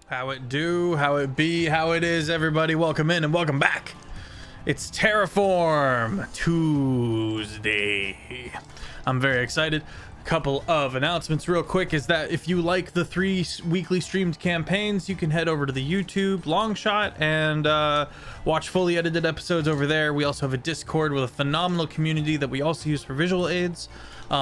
How it do, how it be, how it is, everybody. Welcome in and welcome back. It's Terraform Tuesday. I'm very excited. A couple of announcements real quick is that if you like the 3 weekly streamed campaigns, you can head over to the YouTube Longshot and watch fully edited episodes over there. We also have a Discord with a phenomenal community that we also use for visual aids.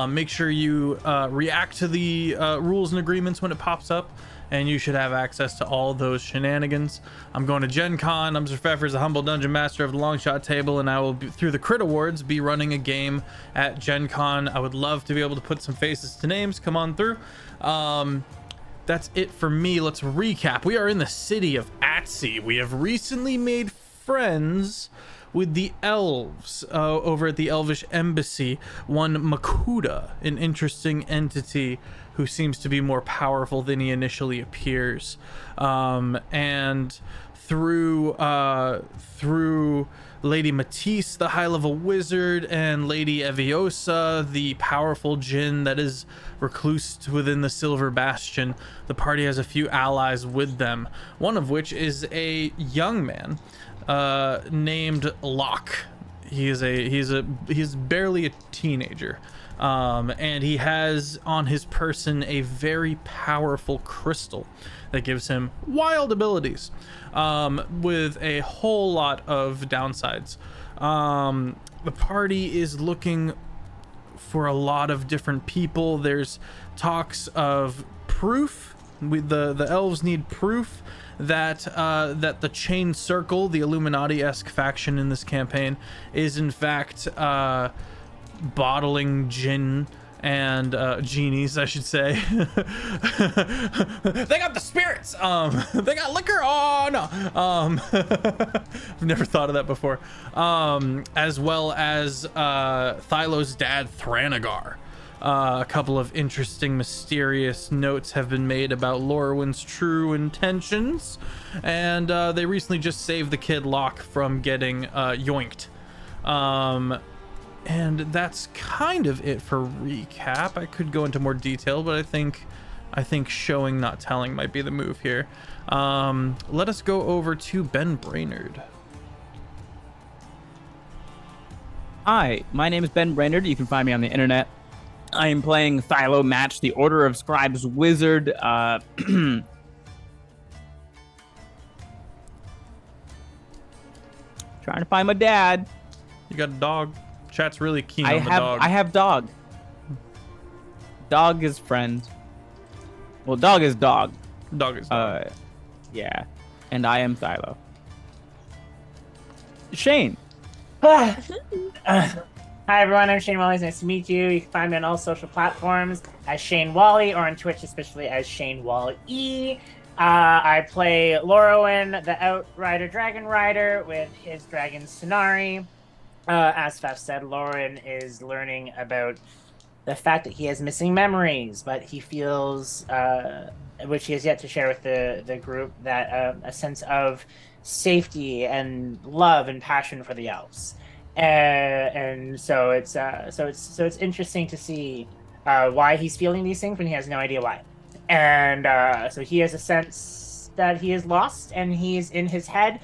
Make sure you react to the rules and agreements when it pops up, and you should have access to all those shenanigans. I'm going to Gen Con. I'm Sir Feffers, the humble dungeon master of the Longshot table, and I will, through the Crit Awards, be running a game at Gen Con. I would love to be able to put some faces to names. Come on through. That's it for me. Let's recap. We are in the city of Atsy. We have recently made friends with the elves over at the Elvish Embassy. One Makuda, an interesting entity who seems to be more powerful than he initially appears. And through Lady Matisse, the high-level wizard, and Lady Eviosa, the powerful djinn that is reclused within the Silver Bastion, the party has a few allies with them, one of which is a young man named Locke. He's barely a teenager, and he has on his person a very powerful crystal that gives him wild abilities, with a whole lot of downsides. The party is looking for a lot of different people. There's talks of proof. The elves need proof that the Chain Circle, the Illuminati-esque faction in this campaign, is in fact bottling gin and genies, I should say. They got the spirits. They got liquor. Oh no. I've never thought of that before. As well as Thylo's dad, Thanagar. A couple of interesting, mysterious notes have been made about Lorwyn's true intentions, and they recently just saved the kid Locke from getting yoinked. And that's kind of it for recap. I could go into more detail, but I think showing, not telling might be the move here. Let us go over to Ben Brainard. Hi, my name is Ben Brainard. You can find me on the internet. I am playing Thylo Match, the Order of Scribes wizard. Trying to find my dad. You got a dog? Chat's really keen on the dog. I have dog. Dog is friend. Well, dog is dog. Dog is dog. Yeah. And I am Thylo. Shane. Hi everyone, I'm Shane Whalley. It's nice to meet you. You can find me on all social platforms as Shane Whalley, or on Twitch especially as Shane Whalley. I play Lorwyn, the Outrider Dragon Rider, with his dragon Sonari. As Feff said, Lorwyn is learning about the fact that he has missing memories, but he feels, which he has yet to share with the group, that a sense of safety and love and passion for the elves. And so it's interesting to see why he's feeling these things when he has no idea why. And so he has a sense that he is lost and he's in his head,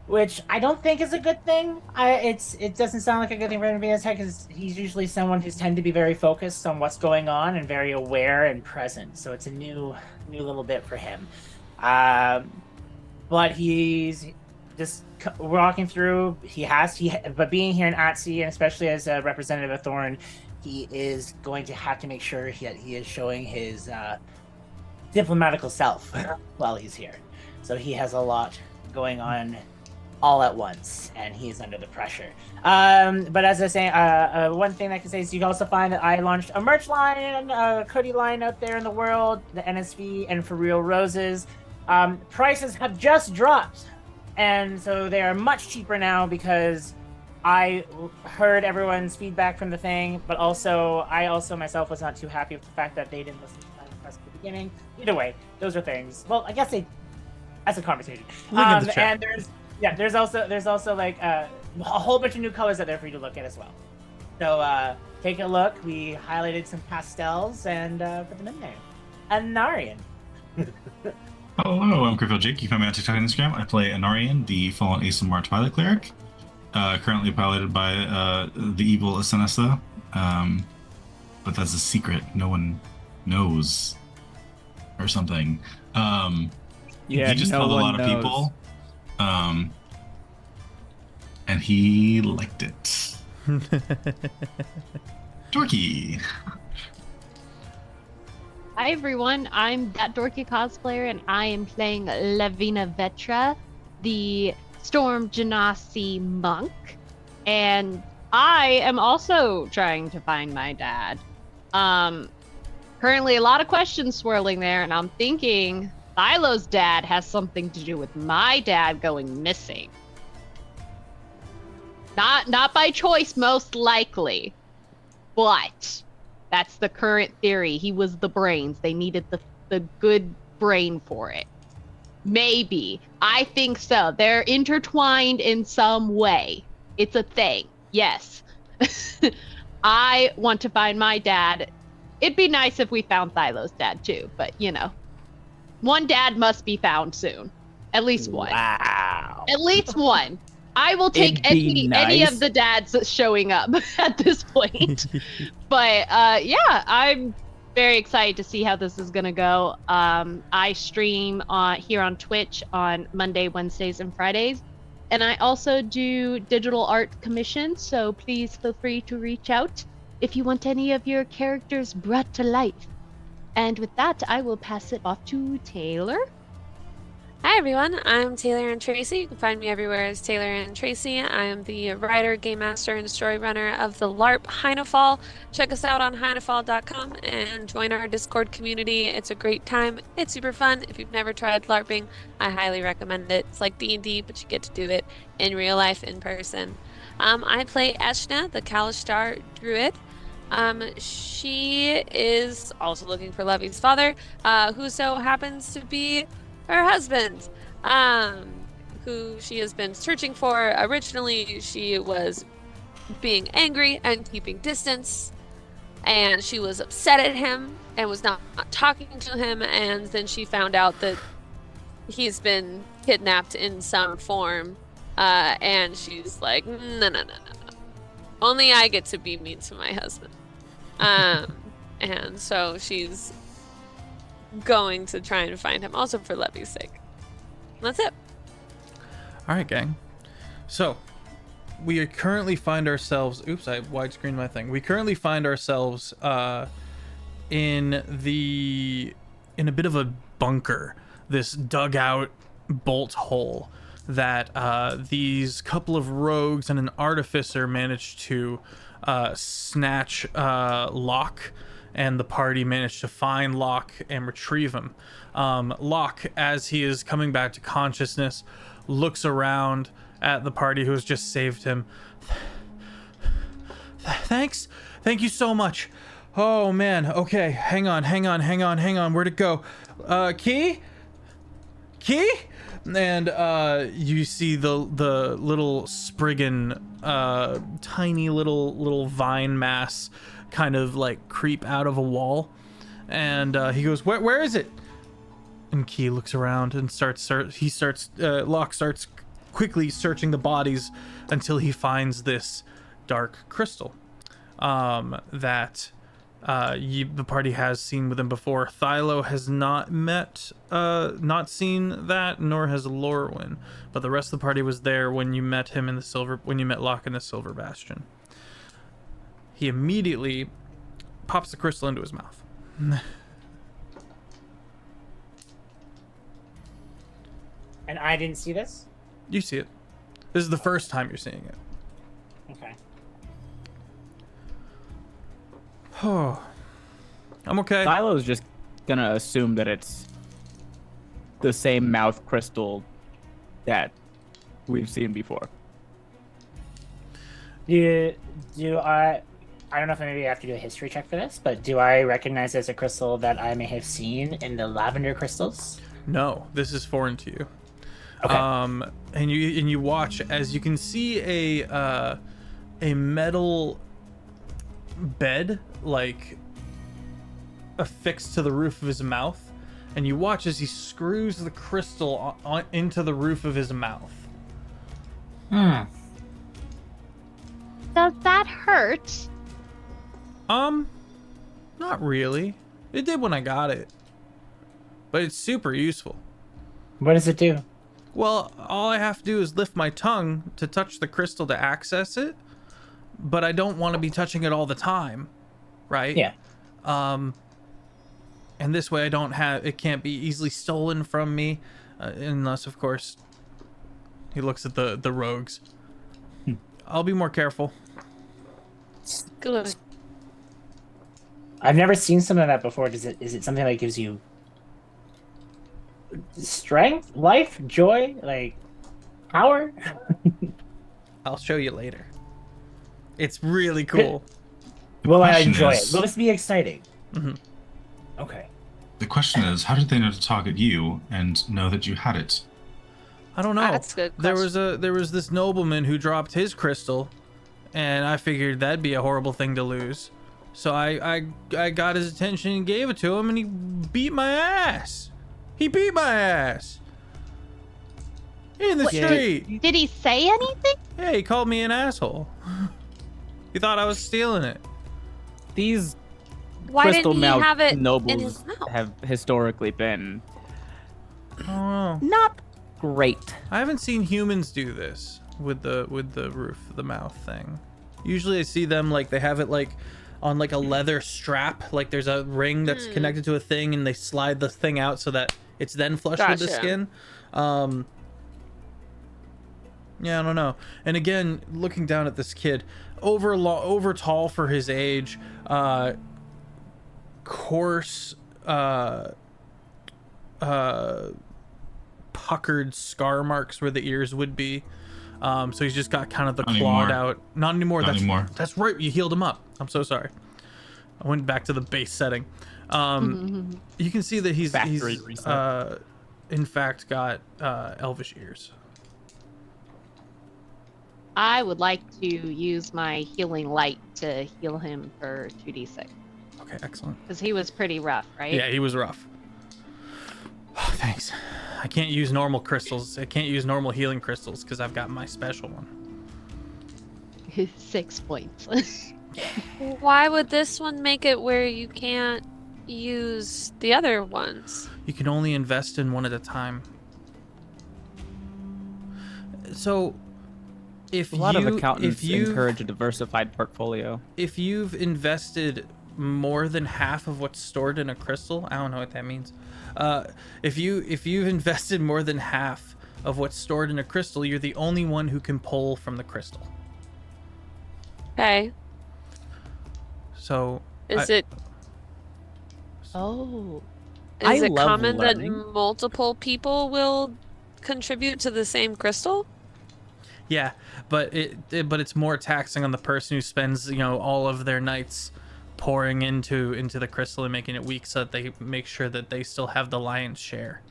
which I don't think is a good thing. It doesn't sound like a good thing for him to be in his head, because he's usually someone who's tend to be very focused on what's going on and very aware and present. So it's a new little bit for him. But he's just walking through. But being here in Atsy, and especially as a representative of Thorn, he is going to have to make sure he is showing his diplomatical self while he's here. So he has a lot going on all at once, and he is under the pressure. But as I was saying, one thing I can say is you can also find that I launched a merch line, a hoodie line out there in the world, the NSV and For Real Roses. Prices have just dropped, and so they are much cheaper now because I heard everyone's feedback from the thing, but I also myself was not too happy with the fact that they didn't listen to my press at the beginning. Either way, those are things. Well, I guess that's a conversation. And there's also like a whole bunch of new colors out there for you to look at as well. So take a look. We highlighted some pastels and put them in there. And Narian. Hello, I'm Critfail Jake. You can find me on TikTok and Instagram. I play Anarian, the fallen Asimar Twilight Cleric, currently piloted by the evil Asenessa. But that's a secret. No one knows, or something. Yeah, he just no killed a one lot of knows. people. And he liked it. Dorky. Hi everyone, I'm that dorky cosplayer and I am playing Lavina Vetra, the Storm Genasi monk. And I am also trying to find my dad. Currently a lot of questions swirling there, and I'm thinking Thylo's dad has something to do with my dad going missing. Not by choice, most likely. But that's the current theory. He was the brains. They needed the good brain for it. Maybe. I think so. They're intertwined in some way. It's a thing. Yes. I want to find my dad. It'd be nice if we found Thylo's dad too, but you know. One dad must be found soon. At least one. Wow. At least one. I will take It'd be any nice. of the dads showing up at this point. But yeah, I'm very excited to see how this is gonna go. I stream here on Twitch on Monday, Wednesdays, and Fridays, and I also do digital art commissions. So please feel free to reach out if you want any of your characters brought to life. And with that, I will pass it off to Taylor. Hi everyone, I'm Taylor and Tracy. You can find me everywhere as Taylor and Tracy. I am the writer, game master, and story runner of the LARP Heinefall. Check us out on heinefall.com and join our Discord community. It's a great time. It's super fun. If you've never tried LARPing, I highly recommend it. It's like D&D, but you get to do it in real life, in person. I play Eshna, the Kalishtar Druid. She is also looking for Levy's father, who so happens to be her husband, who she has been searching for. Originally, she was being angry and keeping distance, and she was upset at him and was not talking to him, and then she found out that he's been kidnapped in some form, and she's like, no. Only I get to be mean to my husband. And so she's going to try and find him, also for Levy's sake. That's it. All right, gang. So we currently find ourselves. Oops, I widescreened my thing. We currently find ourselves in a bit of a bunker, this dugout bolt hole that these couple of rogues and an artificer managed to snatch Locke, and the party managed to find Locke and retrieve him. Locke, as he is coming back to consciousness, looks around at the party who has just saved him. Thanks. Thank you so much. Oh man. Okay. Hang on. Where'd it go? Key? And you see the little Spriggan, tiny little vine mass kind of like creep out of a wall, and he goes, where is it? And Key looks around and Locke starts quickly searching the bodies until he finds this dark crystal that the party has seen with him before. Thylo has not seen that, nor has Lorwyn, but the rest of the party was there when you met Locke in the Silver Bastion. He immediately pops the crystal into his mouth. And I didn't see this? You see it. This is the first time you're seeing it. Okay. Oh, I'm okay. Silo's just gonna assume that it's the same mouth crystal that we've seen before. I don't know if maybe I have to do a history check for this, but do I recognize as a crystal that I may have seen in the lavender crystals? No, this is foreign to you. Okay. And you watch as you can see a metal bed like affixed to the roof of his mouth, and you watch as he screws the crystal into the roof of his mouth. Hmm. Does that hurt? Not really. It did when I got it, but it's super useful. What does it do? Well, all I have to do is lift my tongue to touch the crystal to access it, but I don't want to be touching it all the time, right? Yeah. And this way it can't be easily stolen from me, unless, of course, he looks at the rogues. I'll be more careful. Good. I've never seen something like that before. Is it something that gives you strength, life, joy, like power? I'll show you later. It's really cool. Will I question enjoy is- it? Will this be exciting? Mhm. Okay. The question is, how did they know to target you and know that you had it? I don't know. That's a good There was this nobleman who dropped his crystal, and I figured that'd be a horrible thing to lose. So I got his attention and gave it to him, and he beat my ass. He beat my ass in the street. Did he say anything? Yeah, he called me an asshole. He thought I was stealing it. These Why crystal didn't he mouth have it in nobles his mouth? have historically been I don't know. not great. I haven't seen humans do this with the roof of the mouth thing. Usually I see them like they have it like on like a leather strap, like there's a ring that's connected to a thing, and they slide the thing out so that it's then flush with the Gotcha. skin. Yeah, I don't know. And again, looking down at this kid, over tall for his age, coarse, puckered scar marks where the ears would be. So he's just got kind of the Not clawed anymore. out. Not anymore. Not anymore. That's right. You healed him up. I'm so sorry. I went back to the base setting. You can see that he's Factory reset. in fact got elvish ears. I would like to use my healing light to heal him for 2d6. Okay, excellent. Because he was pretty rough, right? Yeah, he was rough. Oh, thanks. I can't use normal crystals. I can't use normal healing crystals because I've got my special one. 6 points. Why would this one make it where you can't use the other ones? You can only invest in one at a time. So, if A lot of accountants if you encourage a diversified portfolio. if you've invested more than half of what's stored in a crystal, I don't know what that means. If you've invested more than half of what's stored in a crystal, you're the only one who can pull from the crystal. Okay. So Is I- it Oh. I is it love common that learning. multiple people will contribute to the same crystal? Yeah, but it's more taxing on the person who spends, all of their nights pouring into the crystal and making it weak so that they make sure that they still have the lion's share.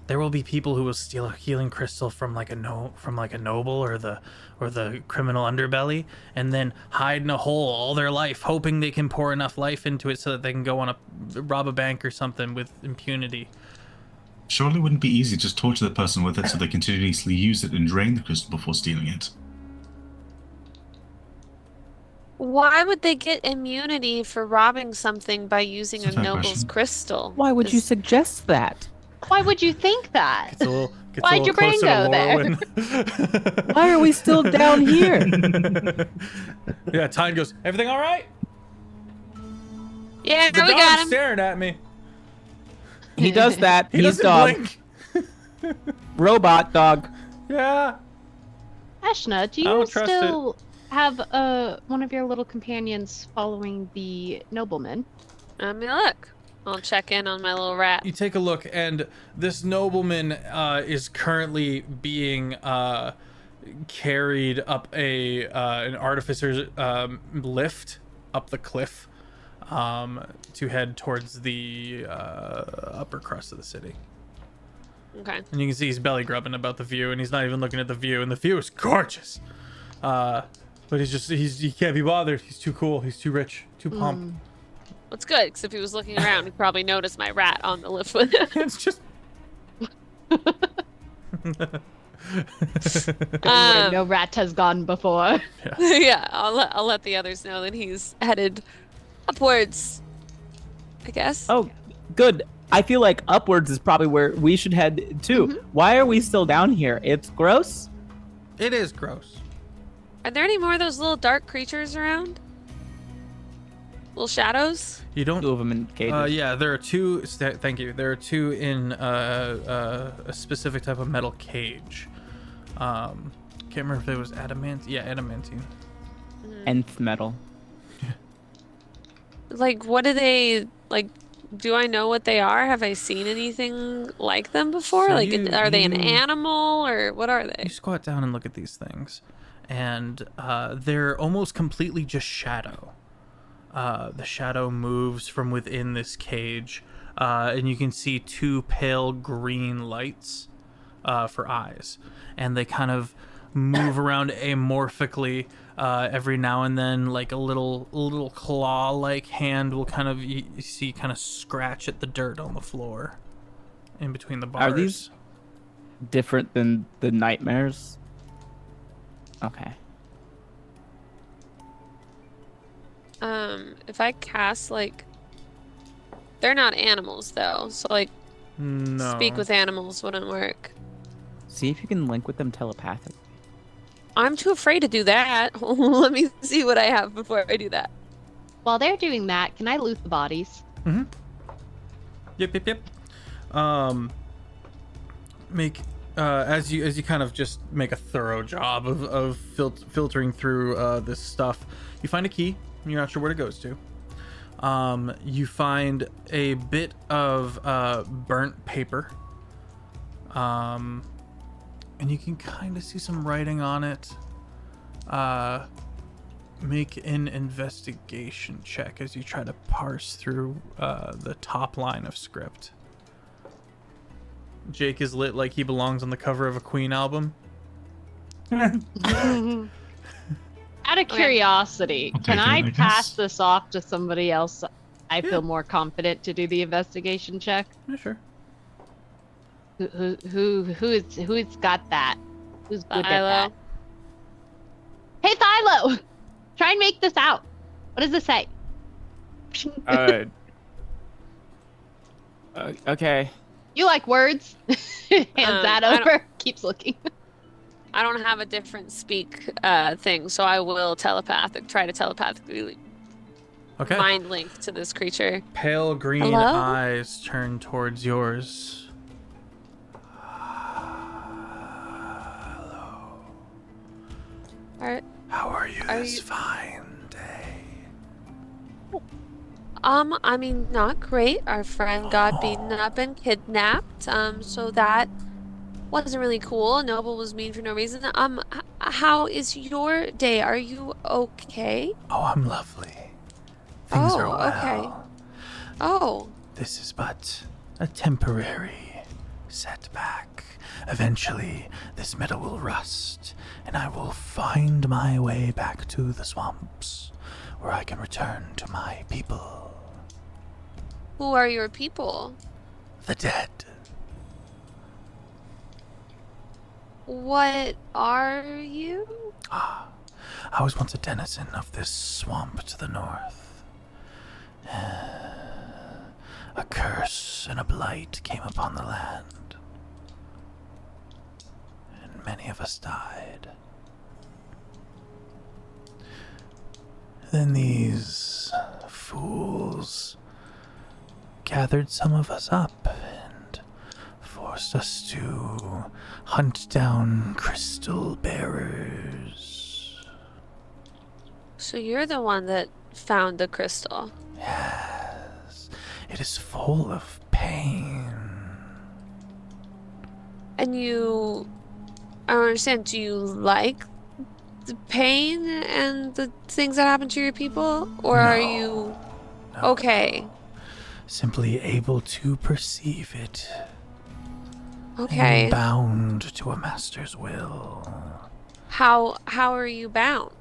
There will be people who will steal a healing crystal from like a noble or the criminal underbelly and then hide in a hole all their life hoping they can pour enough life into it so that they can go rob a bank or something with impunity. Surely it wouldn't be easy to just torture the person with it so they continuously use it and drain the crystal before stealing it. Why would they get immunity for robbing something by using That's a a fair noble's question. crystal? Why would you Is- suggest that? Why would you think that? Gets a Why'd little your brain closer to go there? Lorwyn. Why are we still down here? Yeah, Tyne goes, "Everything all right?" Yeah, The we got dog's him. staring at me. He does that. He He's doesn't dog. blink. Robot dog. Yeah. Ashna, do I don't you trust still have one of your little companions following the nobleman? Let me look. I'll check in on my little rat. You take a look, and this nobleman is currently being carried up an artificer's lift up the cliff to head towards the upper crust of the city. Okay. And you can see he's belly grubbing about the view, and he's not even looking at the view, and the view is gorgeous. But he can't be bothered. He's too cool. He's too rich. Too pumped. It's good, because if he was looking around, he'd probably notice my rat on the lift with him. It's just. Anyway, no rat has gone before. Yeah, I'll let the others know that he's headed upwards, I guess. Oh, good. I feel like upwards is probably where we should head too. Mm-hmm. Why are we still down here? It's gross. It is gross. Are there any more of those little dark creatures around? Little shadows? You don't. Two of them in cages. Yeah, there are two. Thank you. There are two in a specific type of metal cage. Can't remember if it was adamant. Yeah, adamantine. Nth metal. Like, what do they, like, do I know what they are? Have I seen anything like them before? So Like, are they an you- animal, or what are they? You squat down and look at these things, and they're almost completely just shadow. The shadow moves from within this cage, and you can see two pale green lights for eyes, and they kind of move around amorphically. Every now and then, like a little claw-like hand will kind of you see kind of scratch at the dirt on the floor, in between the bars. Are these different than the nightmares? Okay. If I cast, like, they're not animals though, so like No. speak with animals wouldn't work. See if you can link with them telepathically. I'm too afraid to do that. Let me see what I have before I do that. While they're doing that, can I loot the bodies? Yep. Make as you kind of just make a thorough job of filtering through this stuff. You find a key. You're not sure what it goes to. You find a bit of burnt paper. And you can kind of see some writing on it. Make an investigation check as you try to parse through the top line of script. Jake is lit like he belongs on the cover of a Queen album. Out of curiosity, I'll can take it, I I pass guess. this off to somebody else? I feel more confident to do the investigation check. Yeah, sure. Who's got that? Who's good at Philo. that? Hey, Philo! Try and make this out. What does it say? Okay. You like words? Hands that I don't- over. Keeps looking. I don't have a different speak thing, so I will try to telepathically Okay. mind link to this creature. Pale green Hello? eyes turn towards yours. Are, How are you Are this you- fine day? I mean, not great. Our friend got beaten up and kidnapped. So that wasn't really cool. Noble was mean for no reason. How is your day? Are you okay? Oh, I'm lovely. Things are Oh, well. okay. Oh, This is but a temporary setback. Eventually, this metal will rust, and I will find my way back to the swamps, where I can return to my people, who are your people? the dead. What are you? I was once a denizen of this swamp to the north. A curse and a blight came upon the land, and many of us died. Then these fools gathered some of us up and forced us to hunt down crystal bearers. So you're the one that found the crystal. Yes, it is full of pain. And I don't understand, do you like the pain and the things that happen to your people? Or are you okay? Simply able to perceive it. Okay. And bound to a master's will. How are you bound?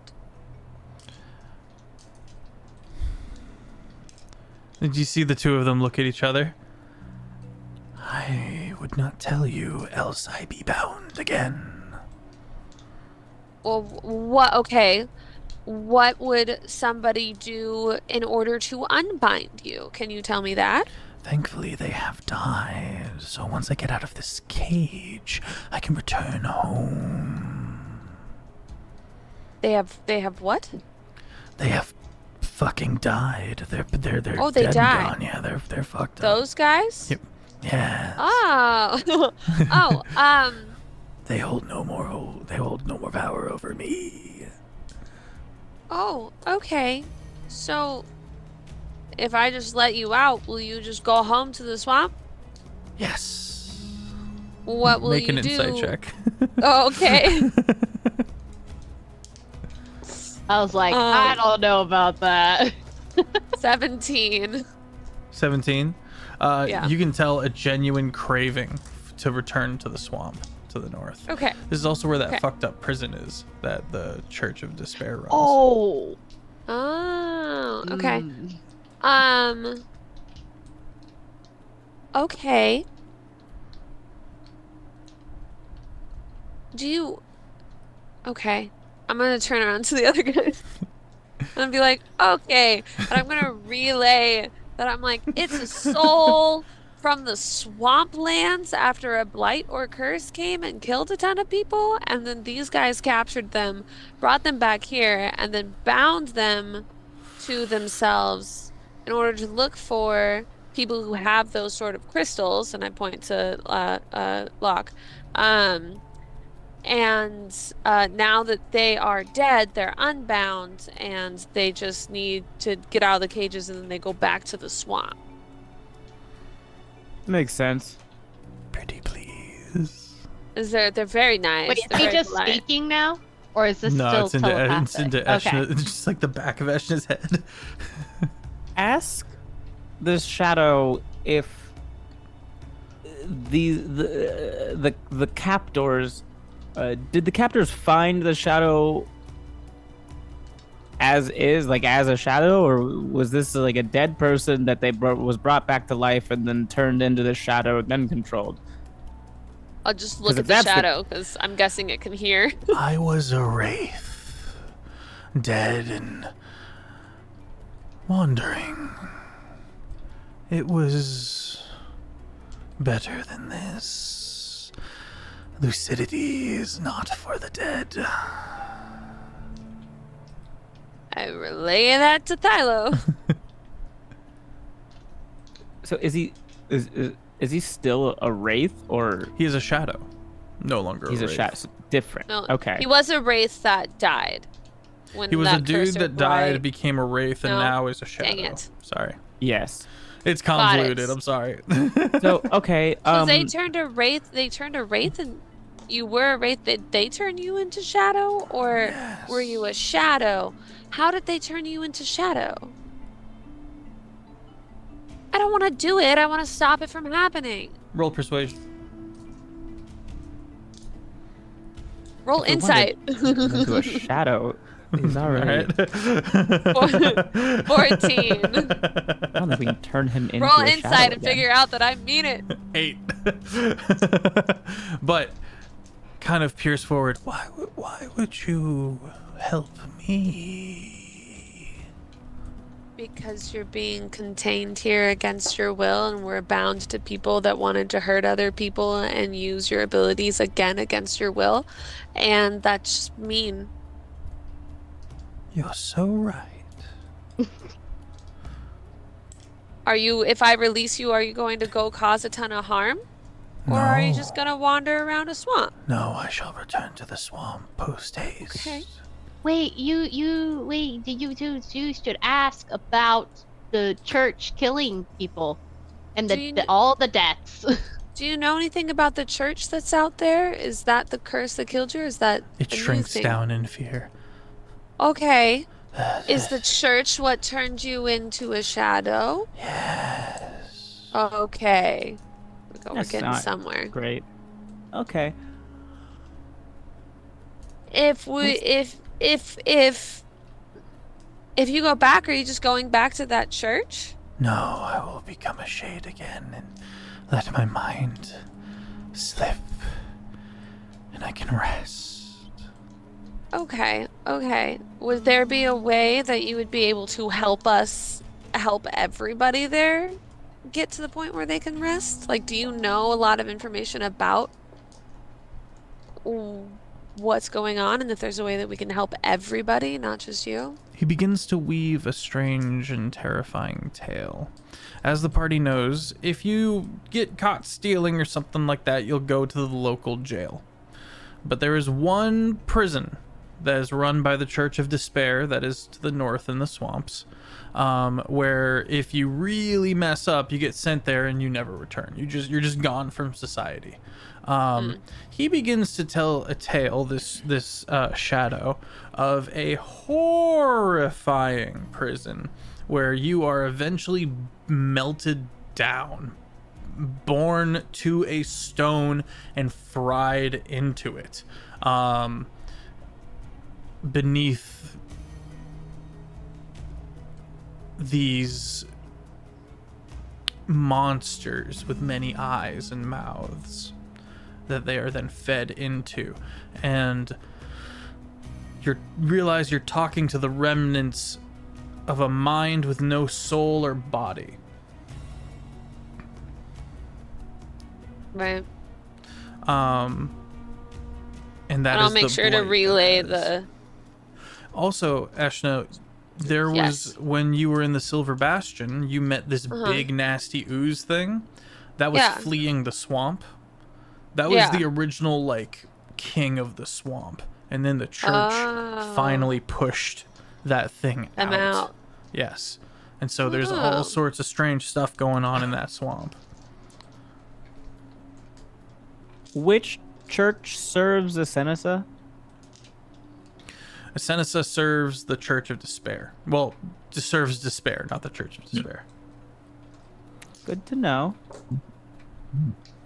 Did you see the two of them look at each other? I would not tell you, else I be bound again. Well, what? Okay. What would somebody do in order to unbind you? Can you tell me that? Thankfully, they have died, so once I get out of this cage, I can return home. They have what? They have fucking died. They're Oh, they dead died. and gone. Yeah, they're fucked up. Those guys? Yep. Yeah. Oh. They hold no more. They hold no more power over me. Oh, okay. So, if I just let you out, will you just go home to the swamp? Yes. What will Make you an do? insight check. Oh, okay. I was like, I don't know about that. 17. 17. Yeah. You can tell a genuine craving to return to the swamp to the north. Okay. This is also where that Okay. fucked up prison is that the Church of Despair runs. Oh. Oh, okay. Mm. Okay. Okay. I'm gonna turn around to the other guys. I'm gonna be like, okay. And I'm gonna relay that I'm like, it's a soul from the swamplands after a blight or curse came and killed a ton of people. And then these guys captured them, brought them back here, and then bound them to themselves in order to look for people who have those sort of crystals. And I point to Locke. And now that they are dead, they're unbound, and they just need to get out of the cages, and then they go back to the swamp. Makes sense. Pretty please. They're very nice. Wait, is They're he very just polite. speaking now? Or is this No, still it's into telepathic? Eshna. Okay. It's just like the back of Eshna's head. Ask this shadow if the captors did the captors find the shadow as is, like as a shadow, or was this like a dead person that was brought back to life and then turned into the shadow and then controlled? I'll just look 'Cause at if the that's the- shadow, because I'm guessing it can hear. I was a wraith, dead and wandering. It was better than this. Lucidity is not for the dead. I relay that to Thylo. So is he still a wraith, or He is a shadow. No longer he's a a wraith. shadow? Different. No, Okay. He was a wraith that died. When He was a that dude cursor that died, blight- became a wraith, and No, now is a shadow. dang it. Sorry. Yes. It's Got it. convoluted. I'm sorry. So okay. So they turned a wraith. They turned a wraith, and you were a wraith. Did they turn you into shadow, or were you a shadow? How did they turn you into shadow? I don't want to do it. I want to stop it from happening. Roll persuasion. Roll If we insight. into a shadow. He's already. All right. 14. I don't think we can turn him into Roll a insight shadow and again. figure out that I mean it. 8. But kind of peers forward. Why would you help me? Because you're being contained here against your will, and we're bound to people that wanted to hurt other people and use your abilities again against your will. And that's just mean. You're so right. If I release you, are you going to go cause a ton of harm? Or are you just going to wander around a swamp? No, I shall return to the swamp post haste. Okay. Wait, you should ask about the church killing people and Do you all the deaths. Do you know anything about the church that's out there? Is that the curse that killed you? Or is that It a new shrinks thing? down in fear. Okay. Is the church what turned you into a shadow? Yes. Okay. We're That's getting not somewhere. Great. Okay. If you go back, are you just going back to that church? No, I will become a shade again and let my mind slip, and I can rest. Okay, okay. Would there be a way that you would be able to help us help everybody there get to the point where they can rest? Like, do you know a lot of information about what's going on and if there's a way that we can help everybody, not just you? He begins to weave a strange and terrifying tale. As the party knows, if you get caught stealing or something like that, you'll go to the local jail. But there is one prison that is run by the Church of Despair that is to the north in the swamps, where if you really mess up, you get sent there and you never return. You're just gone from society. He begins to tell a tale, this shadow, of a horrifying prison where you are eventually melted down, born to a stone and fried into it, beneath these monsters with many eyes and mouths that they are then fed into. And you realize you're talking to the remnants of a mind with no soul or body. Right. And that I'll is make the sure to blight relay that is. the. Also, Ashna, there was, Yes. when you were in the Silver Bastion, you met this big nasty ooze thing that was Yeah. fleeing the swamp. That was Yeah. the original, like, king of the swamp. And then the church finally pushed that thing Them out. Yes. And so there's all sorts of strange stuff going on in that swamp. Which church serves Asenisa? Asenisa serves the Church of Despair. Well, serves Despair, not the Church of Despair. Good to know.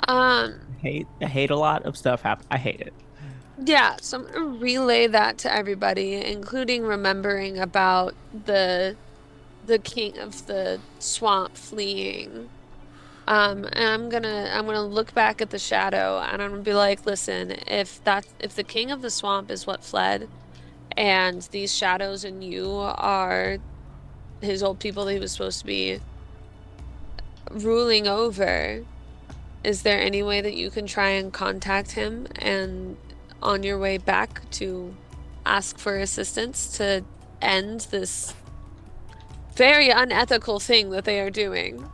Um. I hate a lot of stuff I hate it. Yeah, so I'm gonna relay that to everybody, including remembering about the king of the swamp fleeing. And I'm gonna look back at the shadow and I'm gonna be like, listen, if the king of the swamp is what fled, and these shadows and you are his old people that he was supposed to be ruling over, is there any way that you can try and contact him and on your way back to ask for assistance to end this very unethical thing that they are doing?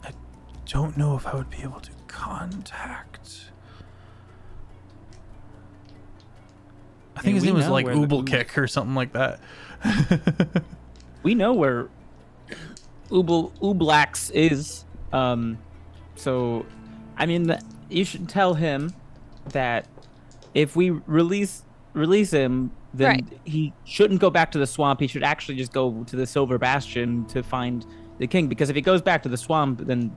I don't know if I would be able to contact. I think his name was like Ubelkick or something like that. We know where Ublax is. So, I mean, you should tell him that if we release him, then he shouldn't go back to the swamp. He should actually just go to the Silver Bastion to find the king. Because if he goes back to the swamp, then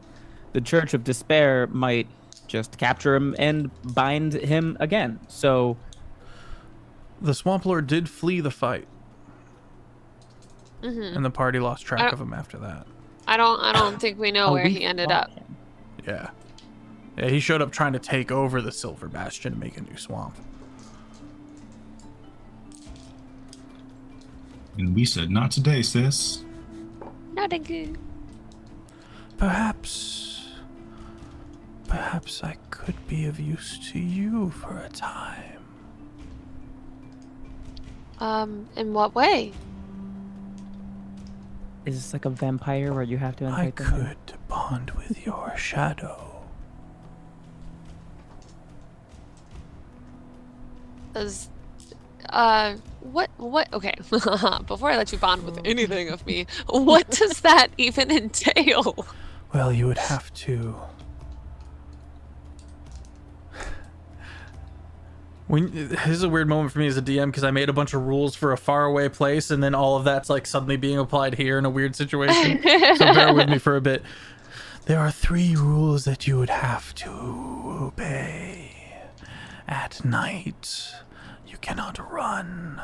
the Church of Despair might just capture him and bind him again. So, the Swamp Lord did flee the fight, and the party lost track of him after that. I don't think we know where he ended up. Yeah, he showed up trying to take over the Silver Bastion and make a new swamp. And we said, not today, sis. Not again. Perhaps I could be of use to you for a time. In what way? Is this like a vampire where you have to I invite them in? could bond with your shadow. Does what okay. Before I let you bond with anything of me, what does that even entail? Well, you would have to. This is a weird moment for me as a DM because I made a bunch of rules for a faraway place, and then all of that's like suddenly being applied here in a weird situation. So bear with me for a bit. There are 3 rules that you would have to obey. At night, you cannot run.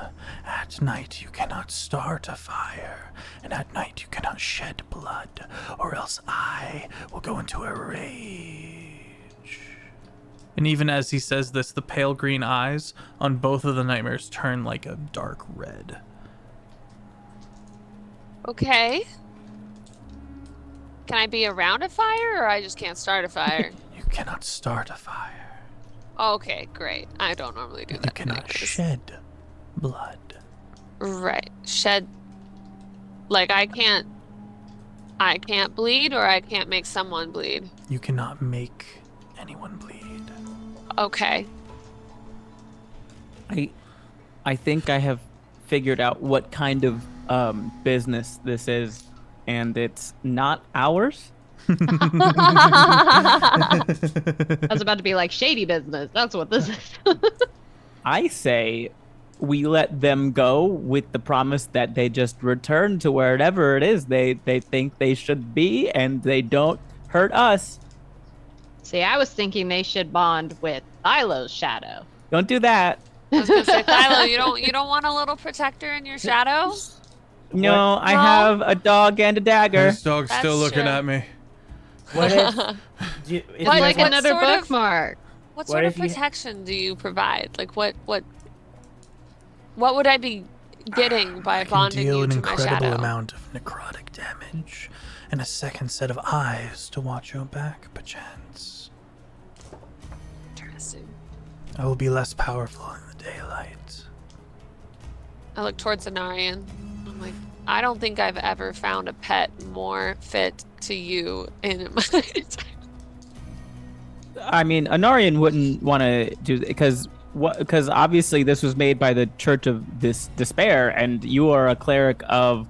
At night, you cannot start a fire. And at night, you cannot shed blood, or else I will go into a rage. And even as he says this, the pale green eyes on both of the nightmares turn like a dark red. Okay. Can I be around a fire, or I just can't start a fire? You cannot start a fire. Okay, great. I don't normally do that. You cannot shed blood. Right. Shed. Like I can't bleed, or I can't make someone bleed. You cannot make anyone bleed. Okay. I think I have figured out what kind of business this is, and it's not ours. I was about to be like shady business. That's what this is. I say we let them go with the promise that they just return to wherever it is they think they should be, and they don't hurt us. See, I was thinking they should bond with Thylo's shadow. Don't do that. I was gonna say, Thylo, you don't want a little protector in your shadow? No, I have a dog and a dagger. This dog's That's still looking true. at me. What if? It's What- like what another sort of- bookmark. What What sort of if you- protection do you provide? Like what would I be getting by I can bonding deal you an to my incredible shadow? amount of necrotic damage and a second set of eyes to watch your back, perchance. Interesting. I will be less powerful in the daylight. I look towards Anarian. I'm like, I don't think I've ever found a pet more fit to you in my entire. I mean, Anarian wouldn't want to do because obviously this was made by the Church of this Despair, and you are a cleric of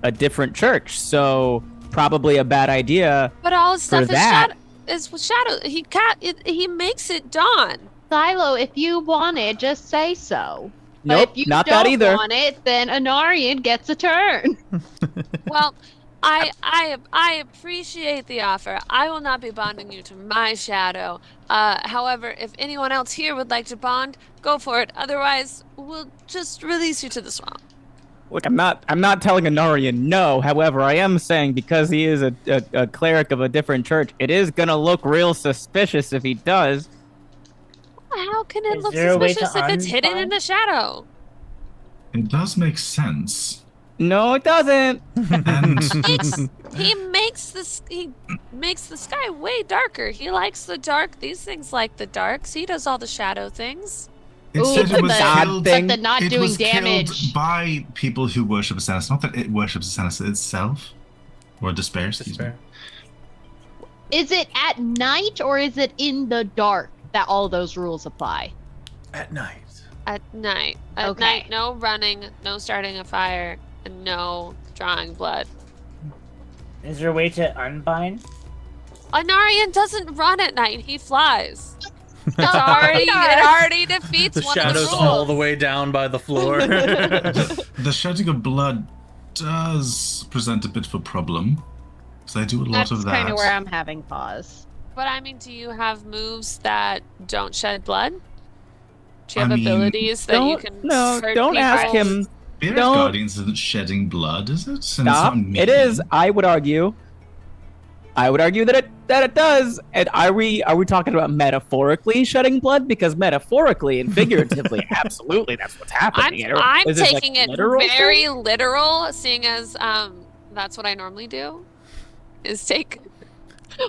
a different church, so probably a bad idea. But all his stuff For that- is with shadow. He makes it dawn. Thylo, if you want it, just say so. But Nope, if you not don't that either. want it, then Anarian gets a turn. Well, I appreciate the offer. I will not be bonding you to my shadow. However, if anyone else here would like to bond, go for it. Otherwise, we'll just release you to the swamp. Look, I'm not telling Anarian no. However, I am saying because he is a cleric of a different church, it is gonna look real suspicious if he does. How can it Is look there a way to suspicious if it's hidden in unbind? the shadow? It does make sense. No, it doesn't. And He makes the sky way darker. He likes the dark. These things like the darks. He does all the shadow things. it Ooh, said but it was the- killed. thing. But the not It doing was damage. killed by people who worship Asenis. Not that it worships Asenis itself. Or Despair, excuse me. Is it at night or is it in the dark that all those rules apply? At night. At night. At Okay. night, no running, no starting a fire, and no drawing blood. Is there a way to unbind? Anarian doesn't run at night. He flies. It already defeats The one of the shadow's rules. all the way down by the floor. The shedding of blood does present a bit of a problem. So I do a lot That's of that. kind of where I'm having pause. But I mean, do you have moves that don't shed blood? Do you I have mean, abilities that you can hurt don't ask people? him. Beer's Don't- Guardians isn't shedding blood, is it? And it's Stop. not mean. It is. I would argue that it does. And are we talking about metaphorically shedding blood? Because metaphorically and figuratively, absolutely, that's what's happening. I'm Is this, like, taking it literal very thing? literal, seeing as that's what I normally do, is take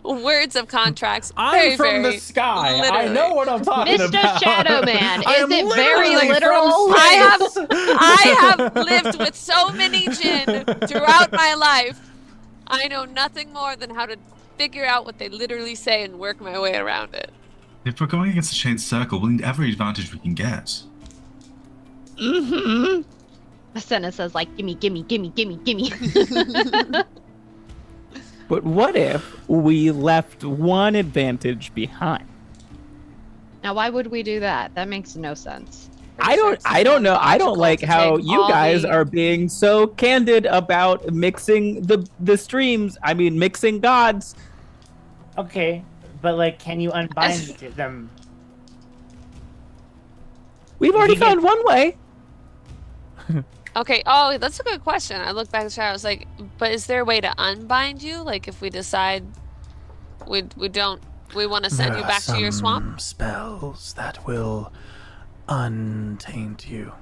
words of contracts I'm very, from very the sky. I literally. know what I'm talking Mr. about. Shadow Man, I is am it very literally literal? from space. I have lived with so many jinn throughout my life. I know nothing more than how to figure out what they literally say and work my way around it. If we're going against a chain circle, we'll need every advantage we can get. Mm-hmm. Senna says like, gimme, gimme, gimme, gimme, gimme. But what if we left one advantage behind? Now, why would we do that? That makes no sense. I don't know. I don't like how you guys are being so candid about mixing the streams. I mean, mixing gods. Okay, but like, can you unbind them? We've already You get- found one way. Okay. Oh, that's a good question. I looked back at the chat. I was like, but is there a way to unbind you? Like, if we decide we want to send you back to your swamp? Spells that will untaint you.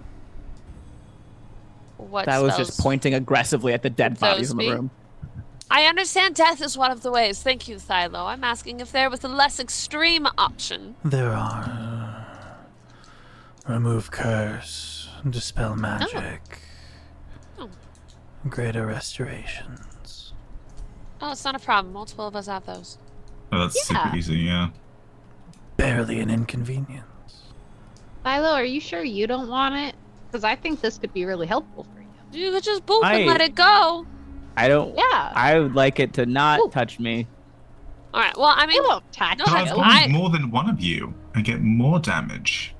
What That was spells? just pointing aggressively at the dead Would bodies those in the be? room. I understand death is one of the ways. Thank you, Thylo. I'm asking if there was a less extreme option. There are remove curse, dispel magic, Oh. greater restorations. Oh, it's not a problem. Multiple of us have those. Oh, that's super easy, yeah. Barely an inconvenience. Philo, are you sure you don't want it? Because I think this could be really helpful for you. You could just boop and let it go. I don't. Yeah. I would like it to not Ooh. touch me. All right. Well, I mean, It won't touch No, But I- I've you. bombed more than one of you and get more damage.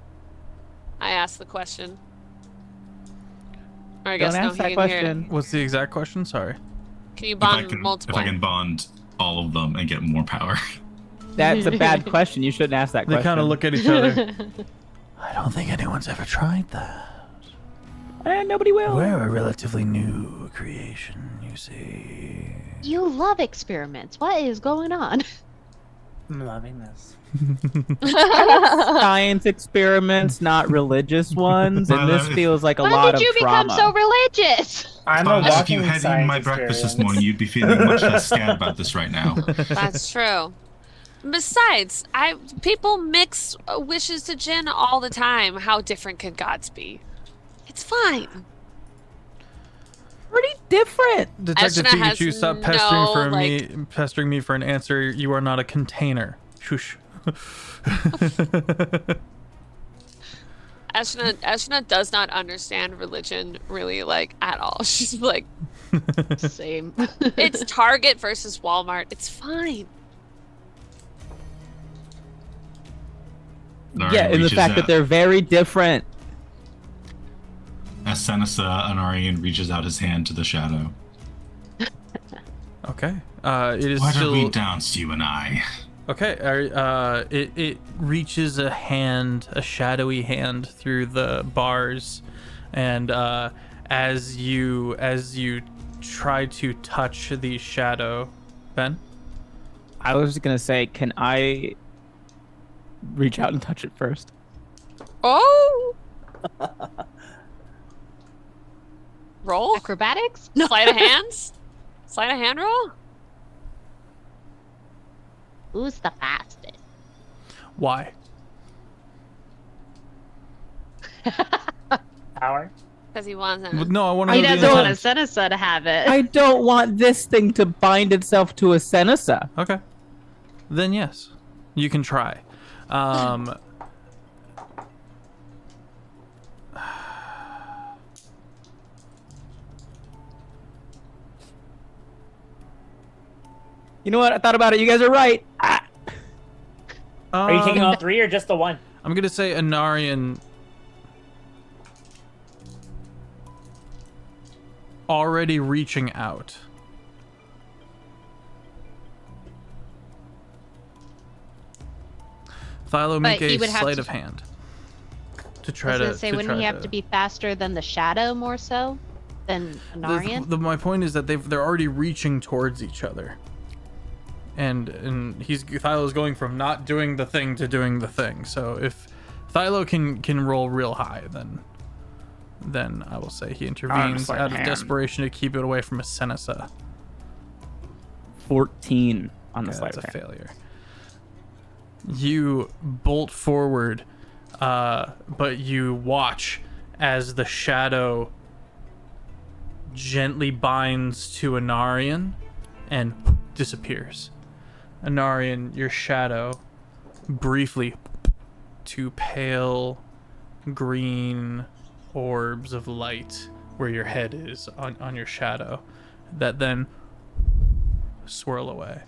I asked the question. Or I Don't guess no, ask he that didn't hear it. question. What's the exact question? Sorry. Can you If I bond can, multiple? if I can bond all of them and get more power. That's a bad question. You shouldn't ask that They question. kind of look at each other. I don't think anyone's ever tried that. Nobody will. We're a relatively new creation, you see. You love experiments. What is going on? I'm loving this. Science experiments, not religious ones, and this Well, feels like a When lot did you of trauma. become so religious? I'm But a if you walking had eaten science my breakfast this experience. morning, you'd be feeling much less scared about this right now. That's true. Besides, people mix wishes to gin all the time. How different could gods be? It's fine. Pretty different. Detective Ashna has Pikachu, stop pestering me for an answer. You are not a container. Shush. Ashna does not understand religion really like at all. She's like, Same. it's Target versus Walmart. It's fine. Yeah, and the fact that they're very different. As Senessa Anarian reaches out his hand to the shadow. Okay. It is Why still don't we dance, you and I? okay. It reaches a hand, a shadowy hand, through the bars, and as you try to touch the shadow, Ben. I was just gonna say, can I reach out and touch it first? Oh. Roll? Acrobatics? No. Sleight of hands? Sleight of hand roll? Who's the fastest? Why? Power. Because he wants Well, it. no, I want to. He know the doesn't want a intent. Senesa to have it. I don't want this thing to bind itself to a Senesa. Okay. Then yes, you can try. You know what? I thought about it. You guys are right. Ah. Are you taking all three or just the one? I'm gonna say Anarian already reaching out. Philo, make But he a would have sleight to- of hand to I try was to. gonna say, wouldn't he have to be faster than the shadow more so than Anarian? My point is that they're already reaching towards each other, and Thylo's going from not doing the thing to doing the thing. So if Thylo can roll real high, then I will say he intervenes sleight out of of hand. desperation to keep it away from a Senesa. 14 on the Okay, sleight that's of a hand. failure. You bolt forward, but you watch as the shadow gently binds to Anarian and disappears. Anarian, your shadow, briefly, two pale green orbs of light where your head is on your shadow, that then swirl away.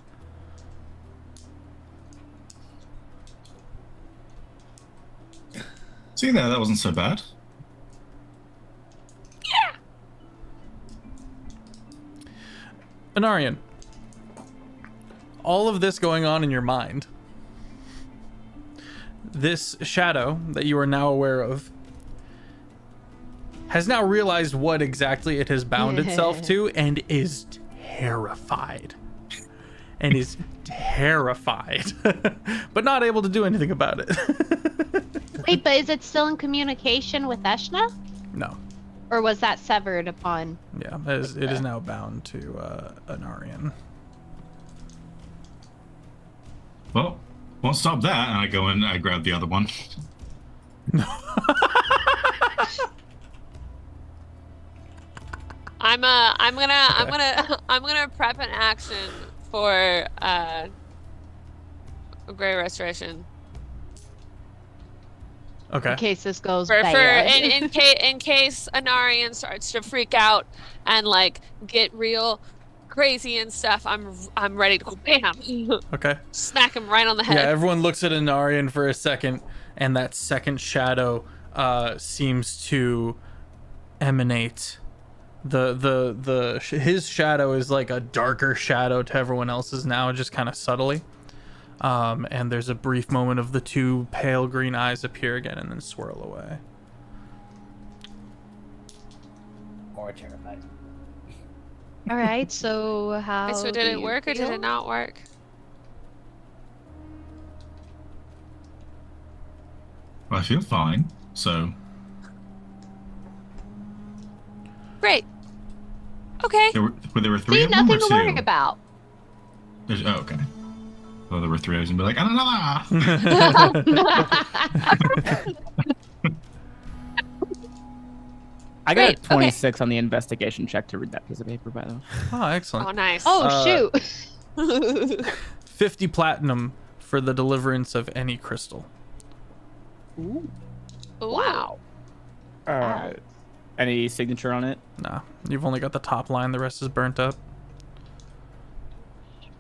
See there, that wasn't so bad. Anarian, all of this going on in your mind, this shadow that you are now aware of has now realized what exactly it has bound itself to and is terrified. And is terrified, but not able to do anything about it. Wait, but is it still in communication with Eshna? No. Or was that severed upon? Yeah, it is now bound to Anarian. Well, won't stop that. And I go and I grab the other one. I'm gonna prep an action for Gray Restoration. Okay. In case this goes For bad. in case Anarian starts to freak out and like get real crazy and stuff, I'm ready to go bam. Okay. Smack him right on the head. Yeah, everyone looks at Anarian for a second, and that second shadow seems to emanate. His shadow is like a darker shadow to everyone else's now, just kind of subtly. And there's a brief moment of the two pale green eyes appear again and then swirl away. More terrified. All right, so how? So did it work or did it not work? Well, I feel fine. So Great. Okay. there were three See, of them or nothing to two? worry about. Oh, okay. Well, there were three. I was gonna be like, I don't know. I got a Great, okay. 26 on the investigation check to read that piece of paper, by the way. Oh, excellent. Oh, nice. Oh shoot! 50 platinum for the deliverance of any crystal. Ooh. Wow. Any signature on it? Nah, you've only got the top line. The rest is burnt up.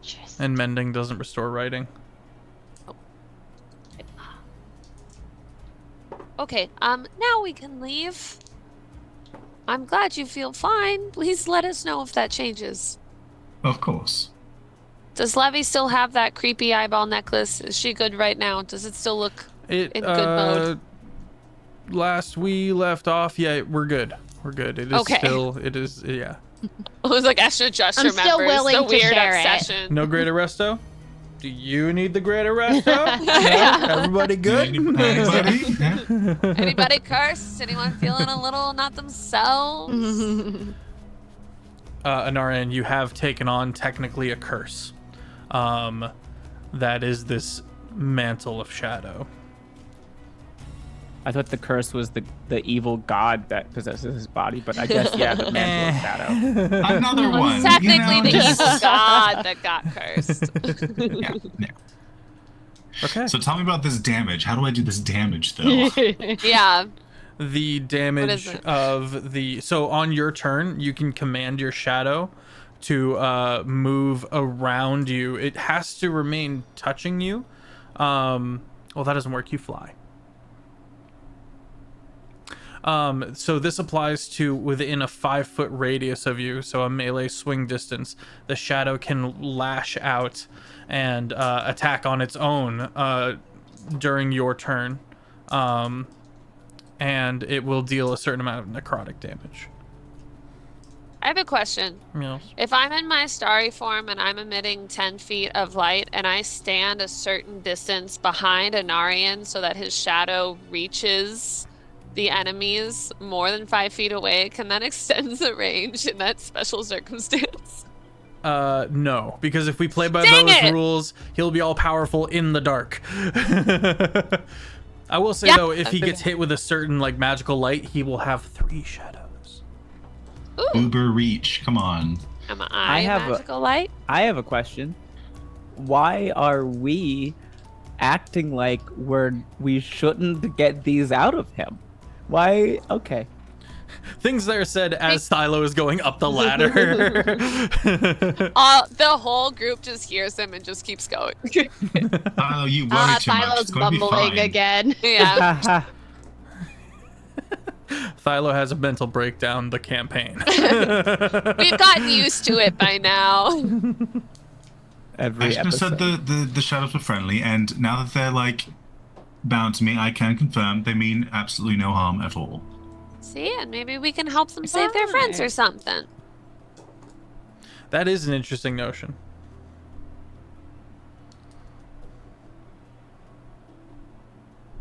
Just- And mending doesn't restore writing. Okay. Now we can leave. I'm glad you feel fine. Please let us know if that changes. Of course. Does Levy still have that creepy eyeball necklace? Is she good right now? Does it still look It in good mode? Last we left off, yeah, we're good. We're good. It is Okay. still. It is. Yeah. I was like, Esther just I'm remembers still willing the to weird share it. obsession. No great arresto. Do you need the great arresto? Yeah. No? Everybody good? Anybody? Yeah. Anybody cursed? Anyone feeling a little not themselves? Anarian, you have taken on technically a curse. That is this mantle of shadow. I thought the curse was the evil god that possesses his body, but I guess, yeah, the mantle of shadow. Another one. Technically, the just- evil god that got cursed. Yeah, yeah. Okay. So tell me about this damage. How do I do this damage, though? Yeah. The damage it? of the so on your turn you can command your shadow to move around you. It has to remain touching you. Well, that doesn't work. You fly. So this applies to within a 5-foot radius of you, so a melee swing distance. The shadow can lash out and attack on its own during your turn, and it will deal a certain amount of necrotic damage. I have a question. Yes. If I'm in my starry form and I'm emitting 10 feet of light and I stand a certain distance behind Anarian so that his shadow reaches the enemies more than 5 feet away, can that extend the range in that special circumstance? No, because if we play by Dang those it! rules, he'll be all powerful in the dark. I will say Yeah. though, if he gets hit with a certain like magical light, he will have 3 shadows. Ooh, Uber reach. Come on. am I have a- magical light? I have a question. Why are we acting like we shouldn't get these out of him? Why? Okay. Things that are said as Silo is going up the ladder. The whole group just hears him and just keeps going. Oh, you worry too much. Silo's It's going to be mumbling fine. again. Yeah. Thilo has a mental breakdown the campaign. We've gotten used to it by now. I Every should have said episode. the shadows were friendly, and now that they're like bound to me, I can confirm they mean absolutely no harm at all. See, and maybe we can help them save their friends or something. That is an interesting notion.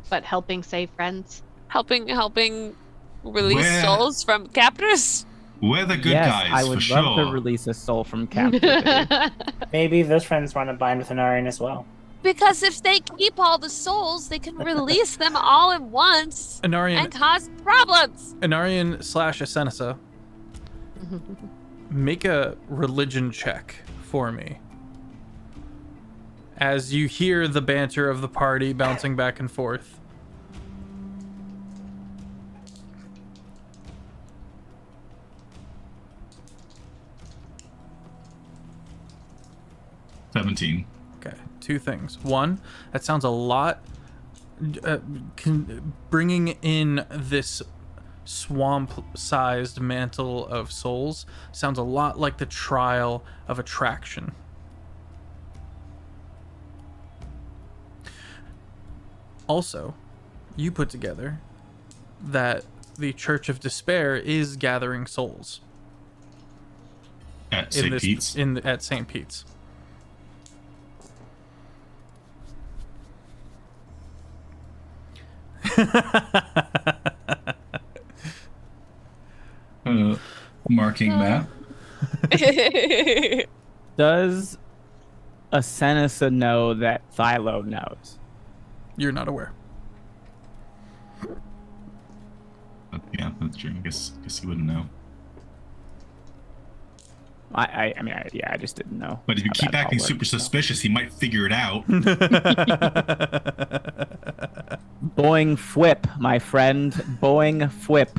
But helping save friends. Helping release Where- souls from captors. We're the good yes, guys, I would for love sure. to release a soul from captivity. Maybe those friends want to bind with Anarian as well. Because if they keep all the souls, they can release them all at once and Anarian, cause problems. Anarian / Asenisa, make a religion check for me. As you hear the banter of the party bouncing back and forth. 17. Okay, two things. One, that sounds a lot. Bringing in this swamp-sized mantle of souls sounds a lot like the trial of attraction. Also, you put together that the Church of Despair is gathering souls At St. Pete's. at St. Pete's. Marking that. Does Asenisa know that Thylo knows? You're not aware. Yeah, that's true. I guess he wouldn't know. I just didn't know. But if you how keep that all acting worked, super so. suspicious, he might figure it out. Boing fwip, my friend. Boing fwip.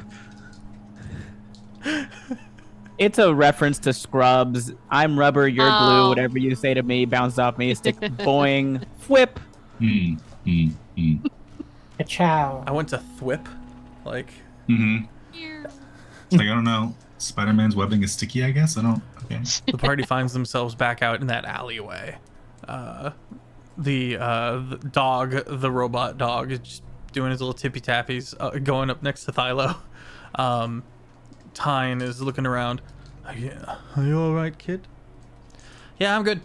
It's a reference to Scrubs. I'm rubber, you're glue. Whatever you say to me, bounce off me. Stick boing fwip. Ciao. I went to thwip. Like, It's like, I don't know. Spider-Man's webbing is sticky, I guess? I don't... Okay. the party finds themselves back out in that alleyway. The dog, the robot dog, is just doing his little tippy tappies, going up next to Thylo. Tyne is looking around. Are you all right, kid? Yeah, I'm good.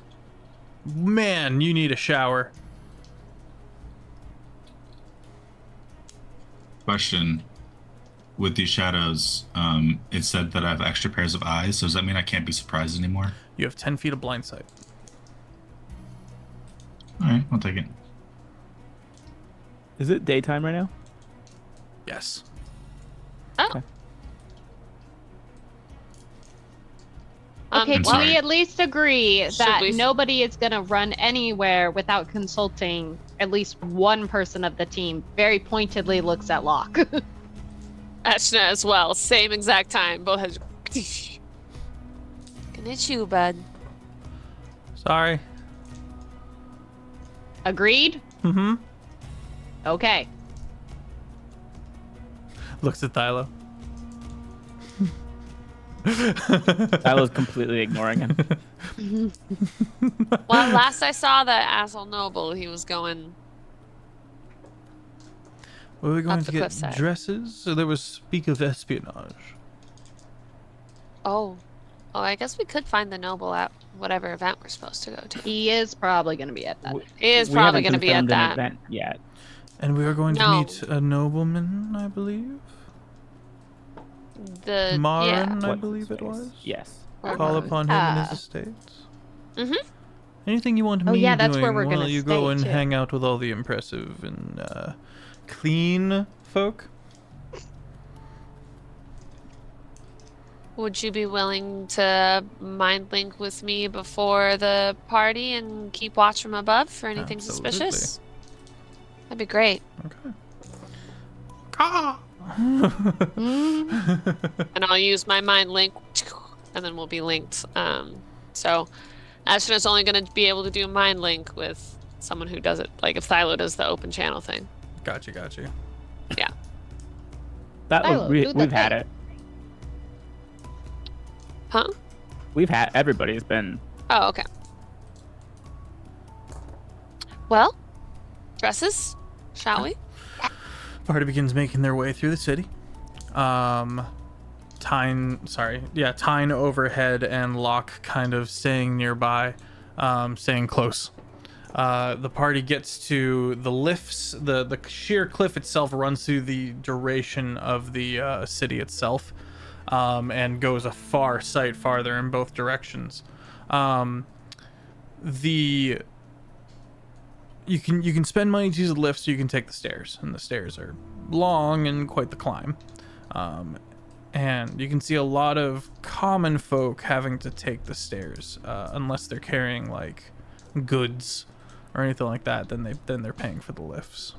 Man, you need a shower. Question. With these shadows, it said that I have extra pairs of eyes, so does that mean I can't be surprised anymore? You have 10 feet of blind sight. Alright, I'll take it. Is it daytime right now? Yes. Oh. Okay, I'm can sorry. we at least agree that we- nobody is going to run anywhere without consulting at least one person of the team? Very pointedly looks at Locke. Ashna as well. Same exact time. Both heads. Can it you, bud? Sorry. Agreed? Mm-hmm. Okay. Looks at Thylo. Thylo's completely ignoring him. Well, last I saw that asshole noble, he was going. Were we going Up to the get cliffside. dresses? So there was speak of espionage. Oh, I guess we could find the noble at whatever event we're supposed to go to. He is probably going to be at that. He is We probably haven't going to be at confirmed an that. event yet. And we are going to No. meet a nobleman, I believe. The Marin, I What's believe his it face? was. Yes. Call upon him in his Ah. estates. Mhm. Anything you want Oh, me yeah, that's doing where we're while gonna you go stay, and too. hang out with all the impressive and clean folk? Would you be willing to mind link with me before the party and keep watch from above for anything Absolutely. suspicious? That'd be great. Okay. Ah! And I'll use my mind link, and then we'll be linked. So Ashna's only going to be able to do mind link with someone who does it, like if Thylo does the open channel thing. Gotcha. Yeah. Thylo, do the We've had thing. it. Huh? Everybody's been. Oh, okay. Well, dresses, shall we? Party begins making their way through the city. Tyne overhead and Locke kind of staying nearby, staying close. The party gets to the lifts. The sheer cliff itself runs through the duration of the city itself, and goes a far sight farther in both directions. You can spend money to use the lifts, so you can take the stairs, and the stairs are long and quite the climb. And you can see a lot of common folk having to take the stairs, unless they're carrying like goods or anything like that. Then they're paying for the lifts.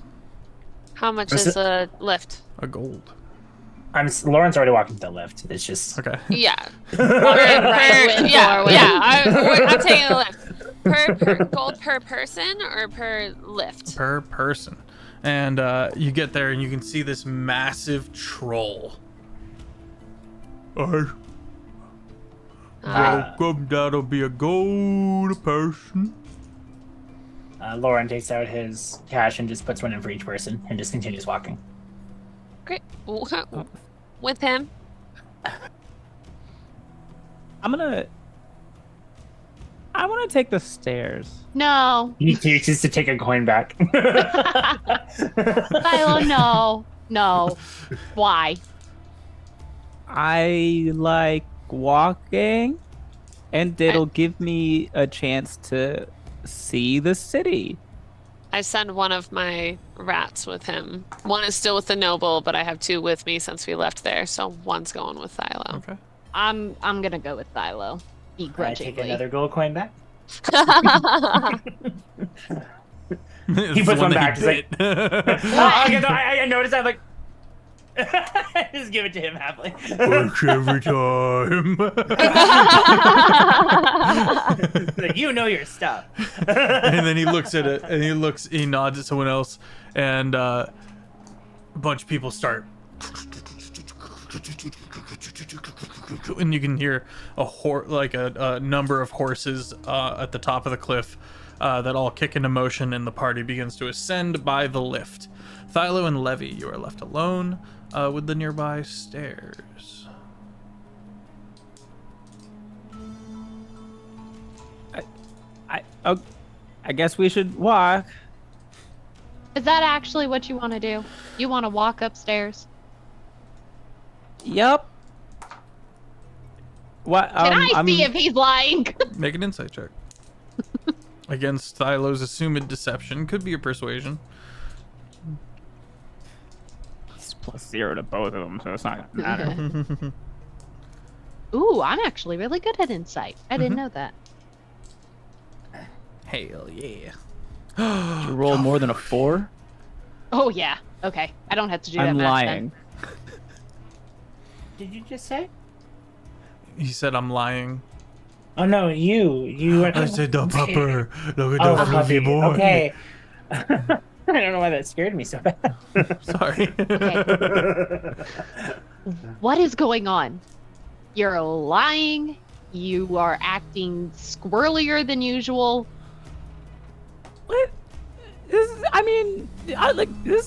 How much is a lift? A gold. Lauren's already walking to the lift. It's just Okay. Yeah. Yeah. I'm taking a lift. Per gold per person or per lift? Per person. And you get there and you can see this massive troll. That'll be a gold person. Lauren takes out his cash and just puts one in for each person and just continues walking. Great. With him. I want to take the stairs. No. He chooses to take a coin back. Philo, no. Why? I like walking, and it'll give me a chance to see the city. I send one of my rats with him. One is still with the noble, but I have two with me since we left there, so one's going with Thilo. Okay. I'm gonna go with Thilo. I Begrudgingly. take another gold coin back. He puts one back. He's like, I noticed. I'm like, just give it to him happily. works every time. Like, you know your stuff. And then he looks at it, and he nods at someone else, and a bunch of people start. And you can hear a number of horses at the top of the cliff that all kick into motion, and the party begins to ascend by the lift. Thilo and Levy, you are left alone with the nearby stairs. I guess we should walk. Is that actually what you want to do? You want to walk upstairs? Yep. What? Can I see if he's lying? Make an insight check. Against Thilo's assumed deception. Could be a persuasion. It's +0 to both of them, so it's not gonna matter. Ooh, I'm actually really good at insight. I didn't know that. Hell yeah. Did you roll more than a 4? Oh yeah. Okay. I don't have to do that. I'm math lying. Did you just say? He said I'm lying. Oh no, you. I said the pupper. Look at Oh, the the fluffy puppy. boy. Okay. I don't know why that scared me so bad. Sorry. Okay. What is going on? You're lying. You are acting squirrelier than usual. What? This is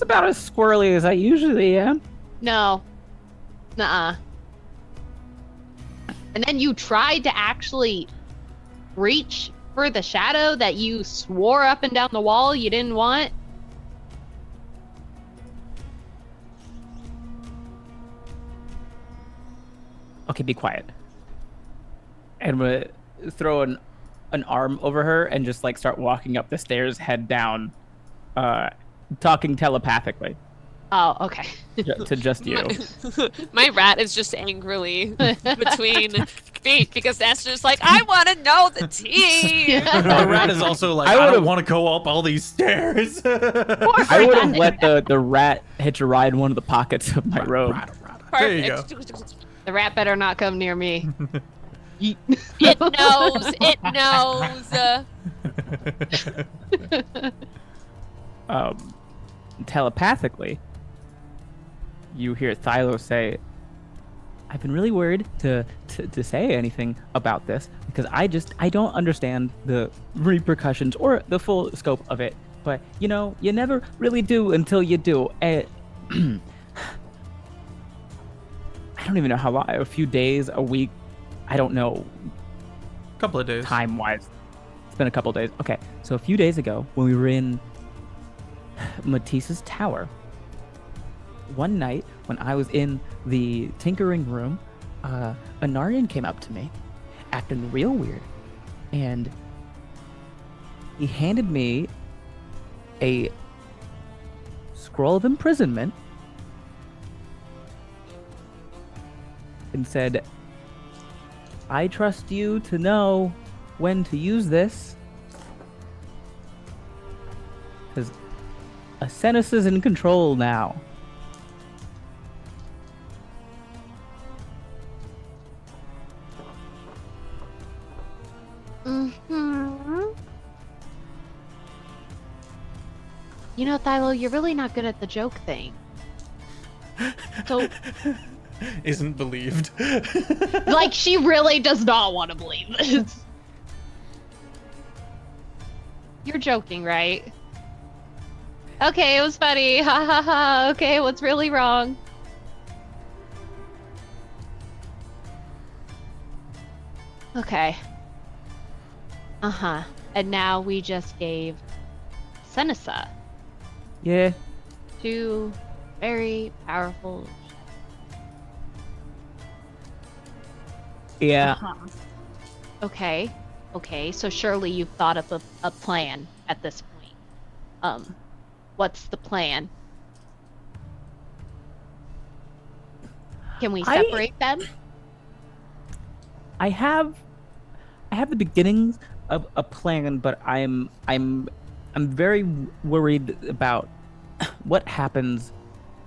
about as squirrely as I usually am. No. Nuh-uh. And then you tried to actually reach for the shadow that you swore up and down the wall you didn't want. Okay, be quiet. And I'm gonna throw an arm over her and just like start walking up the stairs, head down, talking telepathically Oh, okay. to just you. My rat is just angrily between feet because that's just like, I want to know the tea. The rat is also like, I don't want to go up all these stairs. I would have let the rat hitch a ride in one of the pockets of my robe. There you go. The rat better not come near me. It knows. It knows. Telepathically, you hear Thilo say, I've been really worried to say anything about this because I don't understand the repercussions or the full scope of it. But, you know, you never really do until you do. don't even know how long, a few days, a week, I don't know Couple of days. time-wise. It's been a couple days. Okay, so a few days ago, when we were in Matisse's tower, one night when I was in the tinkering room, Anarian came up to me, acting real weird, and he handed me a scroll of imprisonment and said, I trust you to know when to use this, because Asenis is in control now. You know, Thylo, you're really not good at the joke thing. So, Isn't believed. like, she really does not want to believe this. You're joking, right? Okay, it was funny. Ha ha ha. Okay, what's really wrong? Okay. Uh-huh. And now we just gave Senisa Yeah. 2 very powerful. Yeah. Uh-huh. Okay. Okay, so surely you've thought of a plan at this point. What's the plan? Can we separate them? I have the beginnings of a plan, but I'm very worried about what happens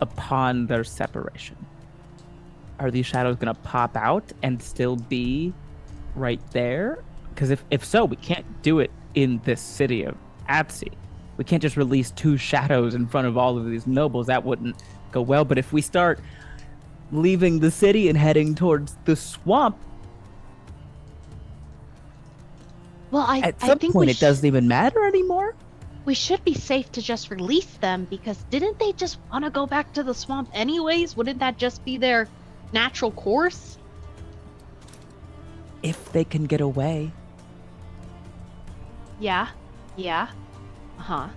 upon their separation. Are these shadows gonna pop out and still be right there? Because if so, we can't do it in this city of Absi. We can't just release 2 shadows in front of all of these nobles. That wouldn't go well. But if we start leaving the city and heading towards the swamp, Well, at I some think point it doesn't even matter anymore. we should be safe to just release them, because didn't they just want to go back to the swamp anyways? Wouldn't that just be their natural course? If they can get away. Yeah. Yeah. Uh-huh.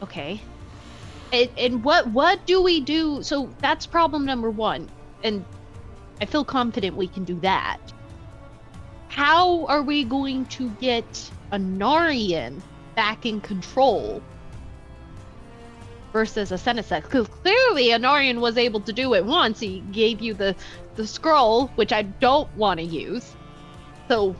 Okay. And what do we do? So that's problem number 1. And I feel confident we can do that. How are we going to get Anarian back in control versus Asenisa? Because clearly Anarian was able to do it once. He gave you the scroll, which I don't want to use. So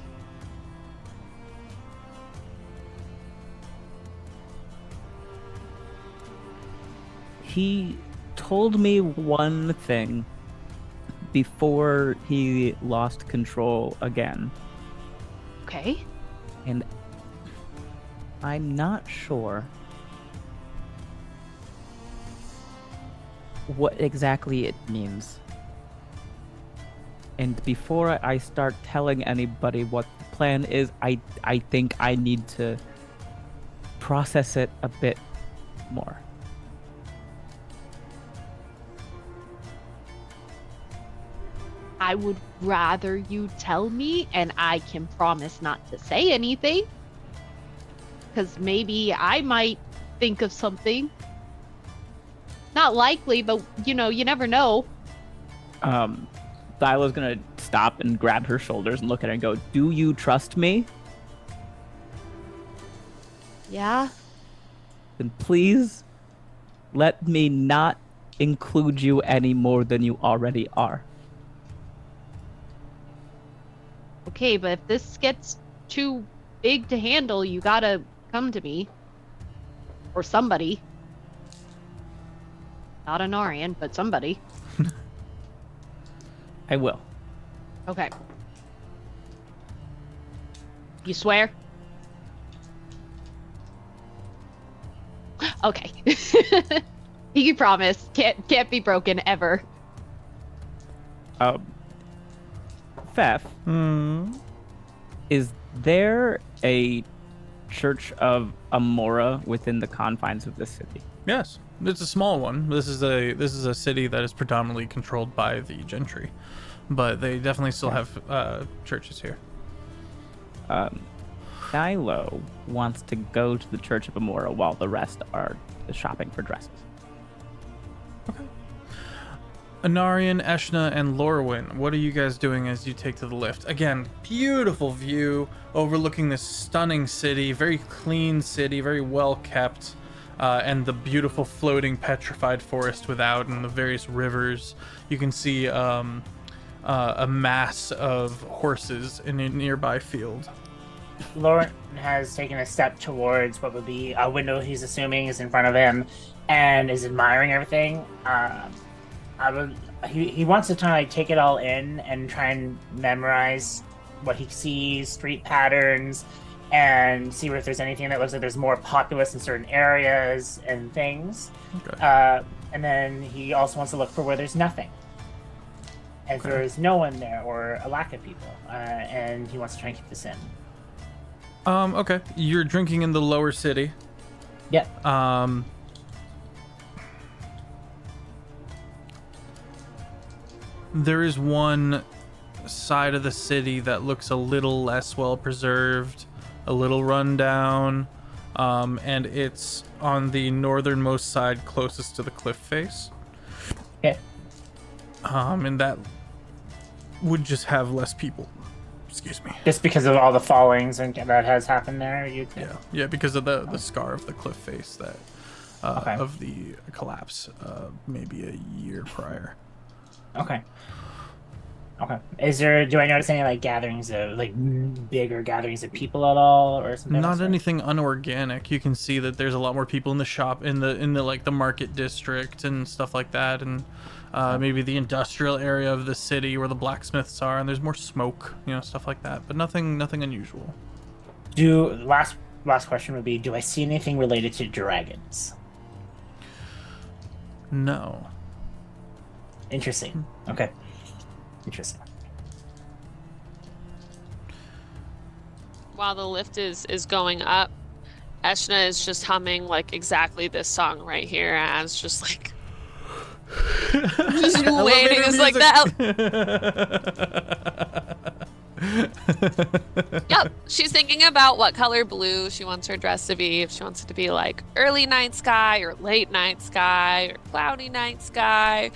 He told me one thing before he lost control again, okay. and I'm not sure what exactly it means. And before I start telling anybody what the plan is, I think I need to process it a bit more. I would rather you tell me, and I can promise not to say anything. Because maybe I might think of something. Not likely, but you know, you never know. Thyla's gonna stop and grab her shoulders and look at her and go, "Do you trust me? Yeah. Then please let me not include you any more than you already are." Okay, but if this gets too big to handle, you gotta come to me. Or somebody. Not an Arian, but somebody. I will. Okay. You swear? Okay. You promise. Can't be broken ever. Feff, is there a Church of Amora within the confines of the city? Yes, it's a small one. This is a city that is predominantly controlled by the gentry, but they definitely still have churches here. Silo wants to go to the Church of Amora while the rest are shopping for dresses. Okay. Anarian, Eshna, and Lorwyn, what are you guys doing as you take to the lift? Again, beautiful view overlooking this stunning city, very clean city, very well kept, and the beautiful floating petrified forest without and the various rivers. You can see a mass of horses in a nearby field. Lauren has taken a step towards what would be a window he's assuming is in front of him and is admiring everything. He wants to try to take it all in and try and memorize what he sees, street patterns, and see if there's anything that looks like there's more populous in certain areas and things. Okay. And then he also wants to look for where there's nothing. If there's no one there or a lack of people. And he wants to try and keep this in. Okay. You're drinking in the lower city. Yep. There is one side of the city that looks a little less well preserved, a little run down, and it's on the northernmost side closest to the cliff face. Okay. And that would just have less people. Excuse me. Just because of all the fallings and that has happened there? Yeah, because of the scar of the cliff face that of the collapse maybe a year prior. Okay. Do I notice any gatherings of bigger gatherings of people at all or something? Not anything unorganic. You can see that there's a lot more people in the shop in the market district and stuff like that, and maybe the industrial area of the city where the blacksmiths are, and there's more smoke, stuff like that, but nothing unusual. Last question would be, do I see anything related to dragons? No. Interesting. Okay. Interesting. While the lift is going up, Eshna is just humming exactly this song right here, as just just waiting. It's like that. Yep, she's thinking about what color blue she wants her dress to be. If she wants it to be early night sky or late night sky or cloudy night sky.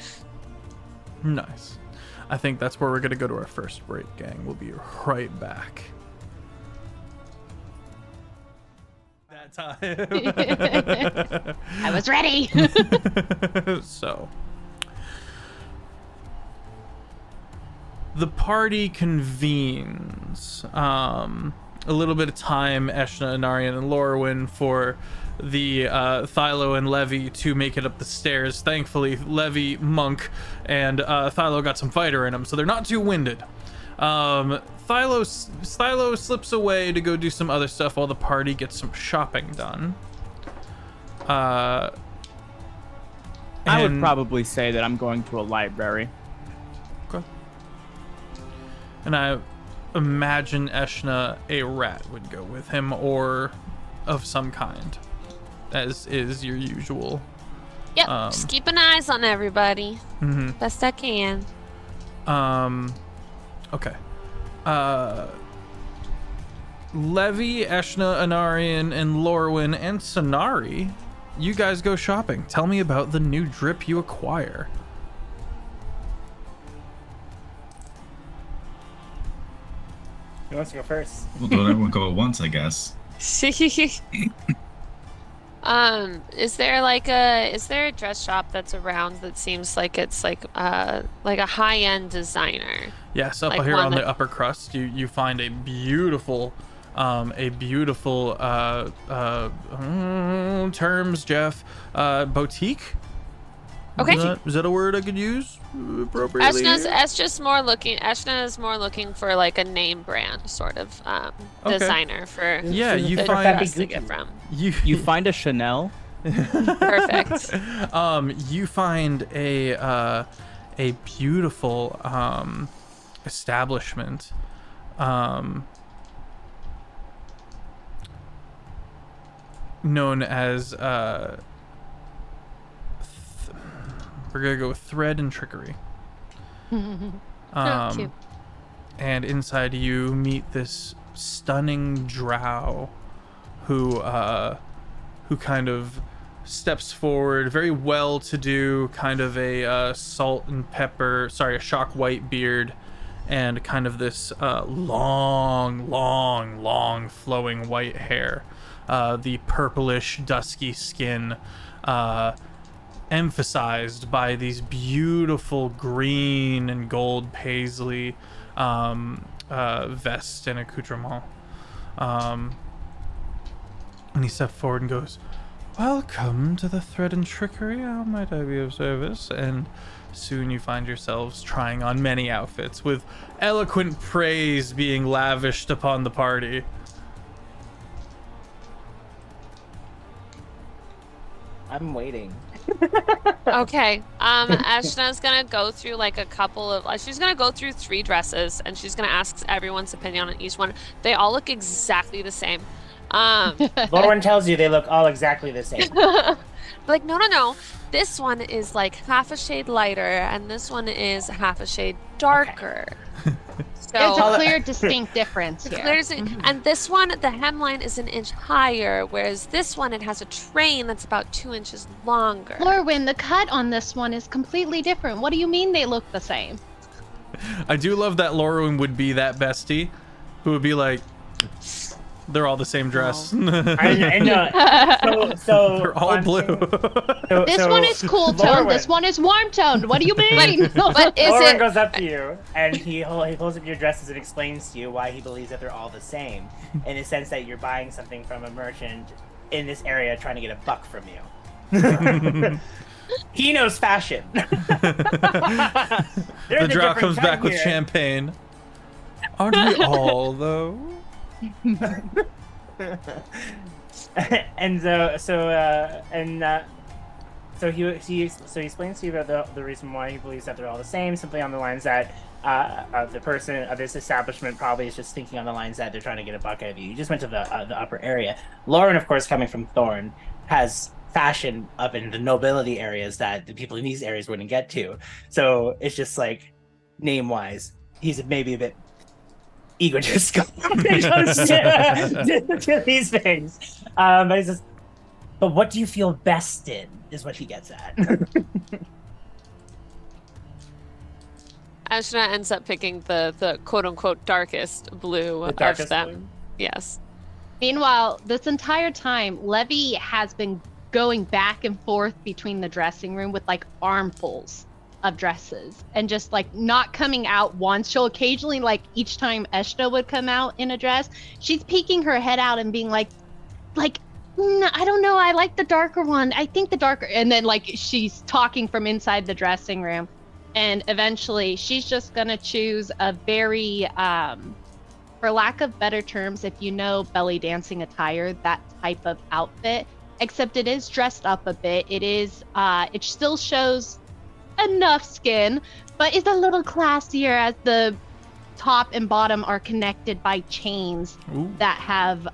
Nice. I think that's where we're going to go to our first break, gang. We'll be right back. That time. I was ready. So, the party convenes. A little bit of time, Eshna, Anarian, and Lorwyn for the Thylo and Levy to make it up the stairs. Thankfully, Levy, Monk, and Thylo got some fighter in them, so they're not too winded. Thylo slips away to go do some other stuff while the party gets some shopping done. I would probably say that I'm going to a library. Okay. And I imagine Eshna, a rat would go with him, or of some kind, as is your usual. Yep, just keep an eyes on everybody. Mm-hmm. Best I can. Okay. Levy, Eshna, Anarian, and Lorwyn, and Sonari, you guys go shopping. Tell me about the new drip you acquire. Who wants to go first? We'll let everyone go at once, I guess. Is there a dress shop that's around that seems like it's like a high-end designer? Yes, up here on the upper crust, you find a beautiful terms, Jeff, boutique. Okay. Is that a word I could use appropriately? Eshna is more looking for a name brand sort of designer for you the find dress to get from. You find a Chanel. Perfect. You find a beautiful known as we're gonna go with thread and trickery. Cute. And inside you meet this stunning drow who kind of steps forward, very well-to-do, kind of a a shock white beard, and kind of this long flowing white hair, the purplish dusky skin, emphasized by these beautiful green and gold paisley vest and accoutrement. And he steps forward and goes, "Welcome to the Thread and Trickery. How might I be of service?" And soon you find yourselves trying on many outfits, with eloquent praise being lavished upon the party. I'm waiting. Okay. Ashna's gonna go through like a couple of. She's gonna go through 3 dresses, and she's gonna ask everyone's opinion on each one. They all look exactly the same. Lauren tells you they look all exactly the same. Like, no. This one is like half a shade lighter, and this one is half a shade darker. There's So a clear, distinct difference here. and this one, the hemline is an inch higher, whereas this one, it has a train that's about 2 inches longer. Lorwyn, the cut on this one is completely different. What do you mean they look the same? I do love that Lorwyn would be that bestie who would be like, they're all the same dress. I know. So They're all blue. This one is cool toned. This one is warm toned. What do you mean? But is Lauren it? goes up to you and he pulls up your dresses and explains to you why he believes that they're all the same, in the sense that you're buying something from a merchant in this area trying to get a buck from you. He knows fashion. The drow comes back with champagne. Aren't we all though? And so he explains to you about the reason why he believes that they're all the same, simply on the lines that the person of this establishment probably is just thinking on the lines that they're trying to get a buck out of you. You just went to the upper area. Lauren, of course, coming from Thorn, has fashion up in the nobility areas that the people in these areas wouldn't get to. So it's just like, name wise, he's maybe a bit egotistical when it comes to these things. But he says, but what do you feel best in is what he gets at. Ashna ends up picking the quote unquote darkest blue of them. Blue? Yes. Meanwhile, this entire time, Levy has been going back and forth between the dressing room with like armfuls of dresses and just like not coming out once. She'll occasionally, like each time Eshta would come out in a dress, she's peeking her head out and being like, I don't know, I like the darker one. I think the darker, and then like she's talking from inside the dressing room, and eventually she's just gonna choose a very, for lack of better terms, if you know belly dancing attire, that type of outfit, except it is dressed up a bit. It is, it still shows enough skin, but it's a little classier as the top and bottom are connected by chains that have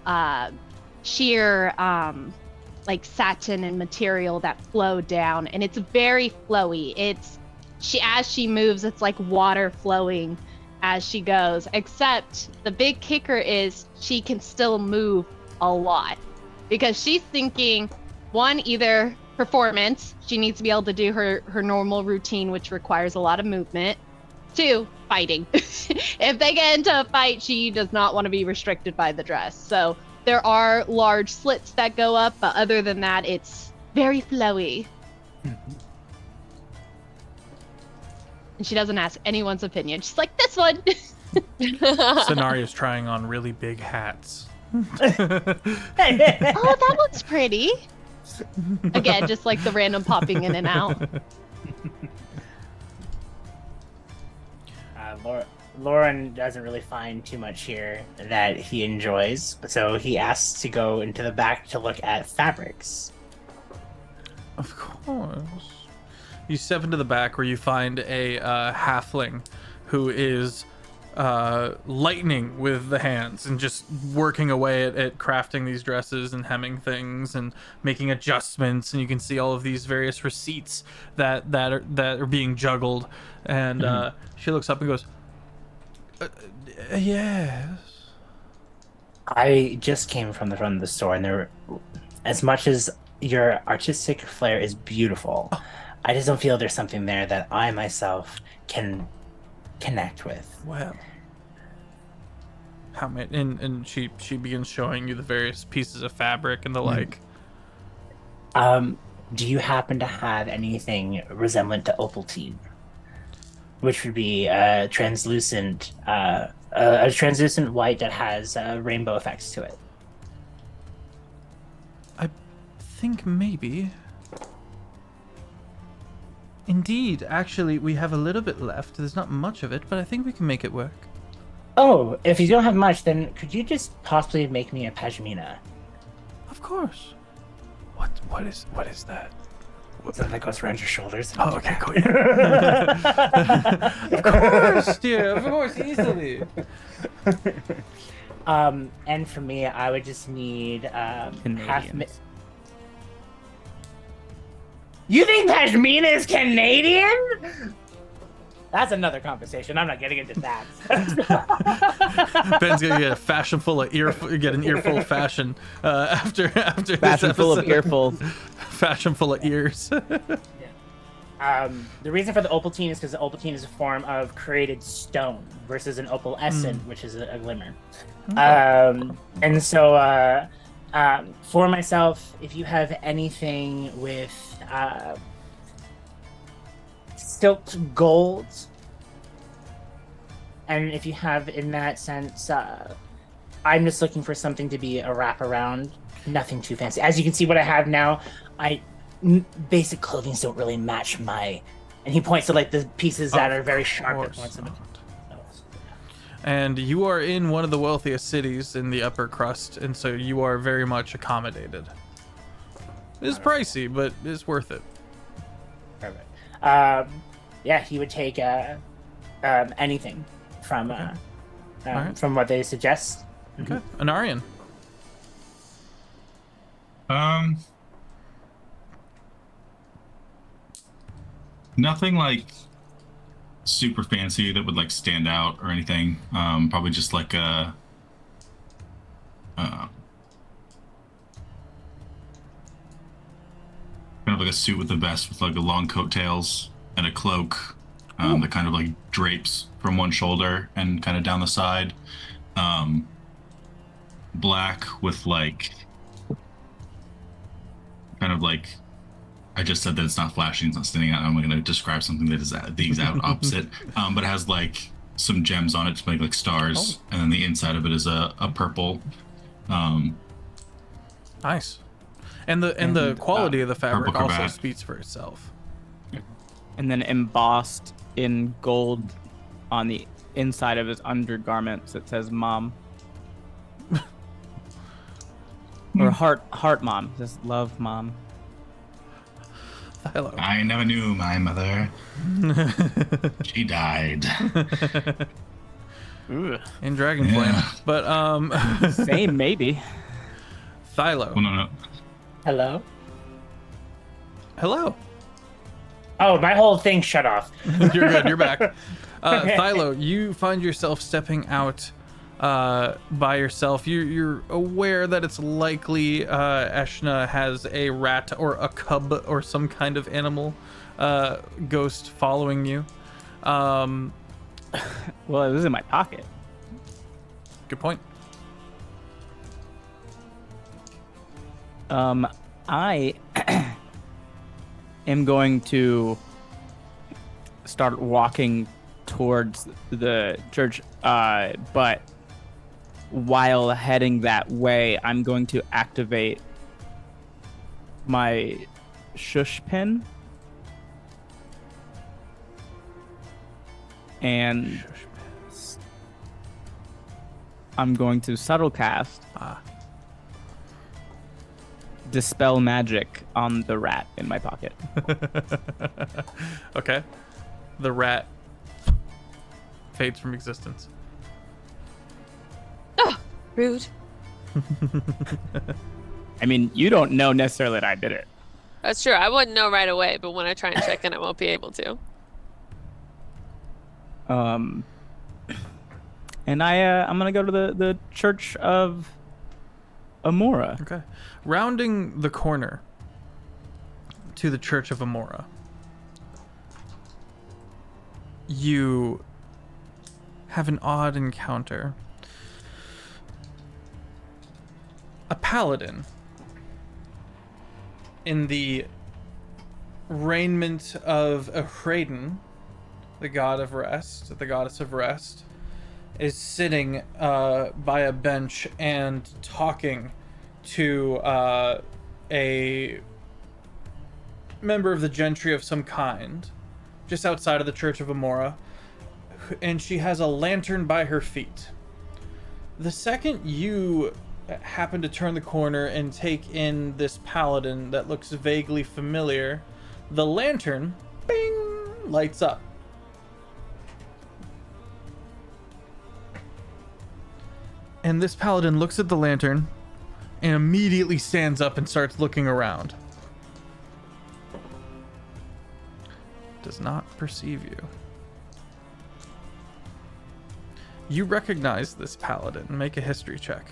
sheer like satin and material that flow down, and it's very flowy. As she moves, it's like water flowing as she goes, except the big kicker is she can still move a lot, because she's thinking, one, either performance, she needs to be able to do her normal routine, which requires a lot of movement. 2, fighting. If they get into a fight, she does not want to be restricted by the dress. So there are large slits that go up, but other than that, it's very flowy. And she doesn't ask anyone's opinion. She's like, this one. Cenaria's trying on really big hats. Oh, that looks pretty. Again, just like the random popping in and out. Lauren doesn't really find too much here that he enjoys, so he asks to go into the back to look at fabrics. Of course. You step into the back where you find a halfling who is lightning with the hands and just working away at crafting these dresses and hemming things and making adjustments. And you can see all of these various receipts that are being juggled. And she looks up and goes, yes. I just came from the front of the store, and there, as much as your artistic flair is beautiful, I just don't feel there's something there that I myself can connect with. Well, how many? And she begins showing you the various pieces of fabric and the like. Do you happen to have anything resemblant to opaltine, which would be a translucent white that has rainbow effects to it? I think maybe. Indeed, actually, we have a little bit left. There's not much of it, but I think we can make it work. Oh, if you don't have much, then could you just possibly make me a pashmina? Of course. What is that? Something that goes around your shoulders. Oh, okay, cool. Of course, dear. Of course, easily. And for me, I would just need half. You think pashmina is Canadian? That's another conversation. I'm not getting into that. Ben's gonna get a fashion full of get an earful of fashion after Fashion this full of episode. earfuls. Fashion full of ears. The reason for the opaltine is because the opaltine is a form of created stone versus an opalescent, which is a glimmer. And so for myself, if you have anything with silk gold, and if you have in that sense, I'm just looking for something to be a wraparound, nothing too fancy. As you can see what I have now, basic clothing don't really match my, and he points to like the pieces that are very sharp at points of it. And you are in one of the wealthiest cities in the upper crust, and so you are very much accommodated. It's pricey, but it's worth it. Perfect. Yeah, he would take anything from from what they suggest. Okay, Anarian. Nothing like super fancy that would like stand out or anything. Probably just like a kind of like a suit with a vest with like a long coattails and a cloak that kind of like drapes from one shoulder and kind of down the side. Black with like kind of like, I just said that it's not flashing, it's not standing out. I'm going to describe something that is the exact opposite, but it has like some gems on it to make like stars, and then the inside of it is a purple. Nice. And the quality of the fabric purple also cravat. speaks for itself. And then embossed in gold on the inside of his undergarments, it says "Mom." Or heart mom. It says "Love Mom." Hello. I never knew my mother. She died. In Dragonflame. Yeah. But Same, maybe. Thylo. Well, no. Hello? Hello. Oh, my whole thing shut off. You're good. You're back. Thylo, you find yourself stepping out by yourself. You're aware that it's likely Eshna has a rat or a cub or some kind of animal ghost following you. Well, it was in my pocket. Good point. I am going to start walking towards the church, but while heading that way, I'm going to activate my shush pin. And I'm going to subtle cast Dispel Magic on the rat in my pocket. Okay. The rat fades from existence. Rude. I mean, you don't know necessarily that I did it. That's true. I wouldn't know right away, but when I try and check in, I won't be able to. And I'm gonna go to the Church of Amora. Okay. Rounding the corner to the Church of Amora, you have an odd encounter. A paladin in the raiment of Ahraden, the god of rest, the goddess of rest, is sitting by a bench and talking to a member of the gentry of some kind, just outside of the Church of Amora, and she has a lantern by her feet. The second you happen to turn the corner and take in this paladin that looks vaguely familiar, the lantern, bing, lights up. And this paladin looks at the lantern and immediately stands up and starts looking around. Does not perceive you. You recognize this paladin. Make a history check.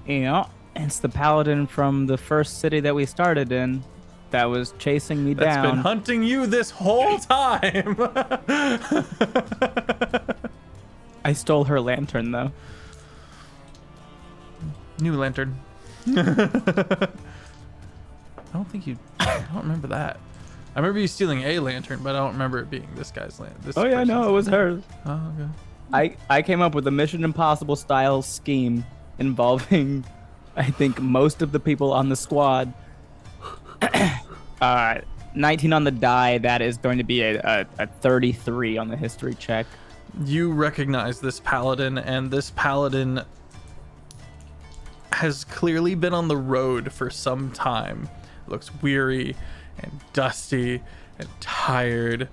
Yeah, it's the paladin from the first city that we started in that was chasing me That's down. been hunting you this whole time. I stole her lantern, though. New lantern. I don't remember that. I remember you stealing a lantern, but I don't remember it being this guy's lantern. Oh yeah, no, it was hers. Oh, okay. I came up with a Mission Impossible style scheme involving, I think, most of the people on the squad. 19 on the die. That is going to be a 33 on the history check. You recognize this paladin, and this paladin has clearly been on the road for some time. Looks weary and dusty and tired,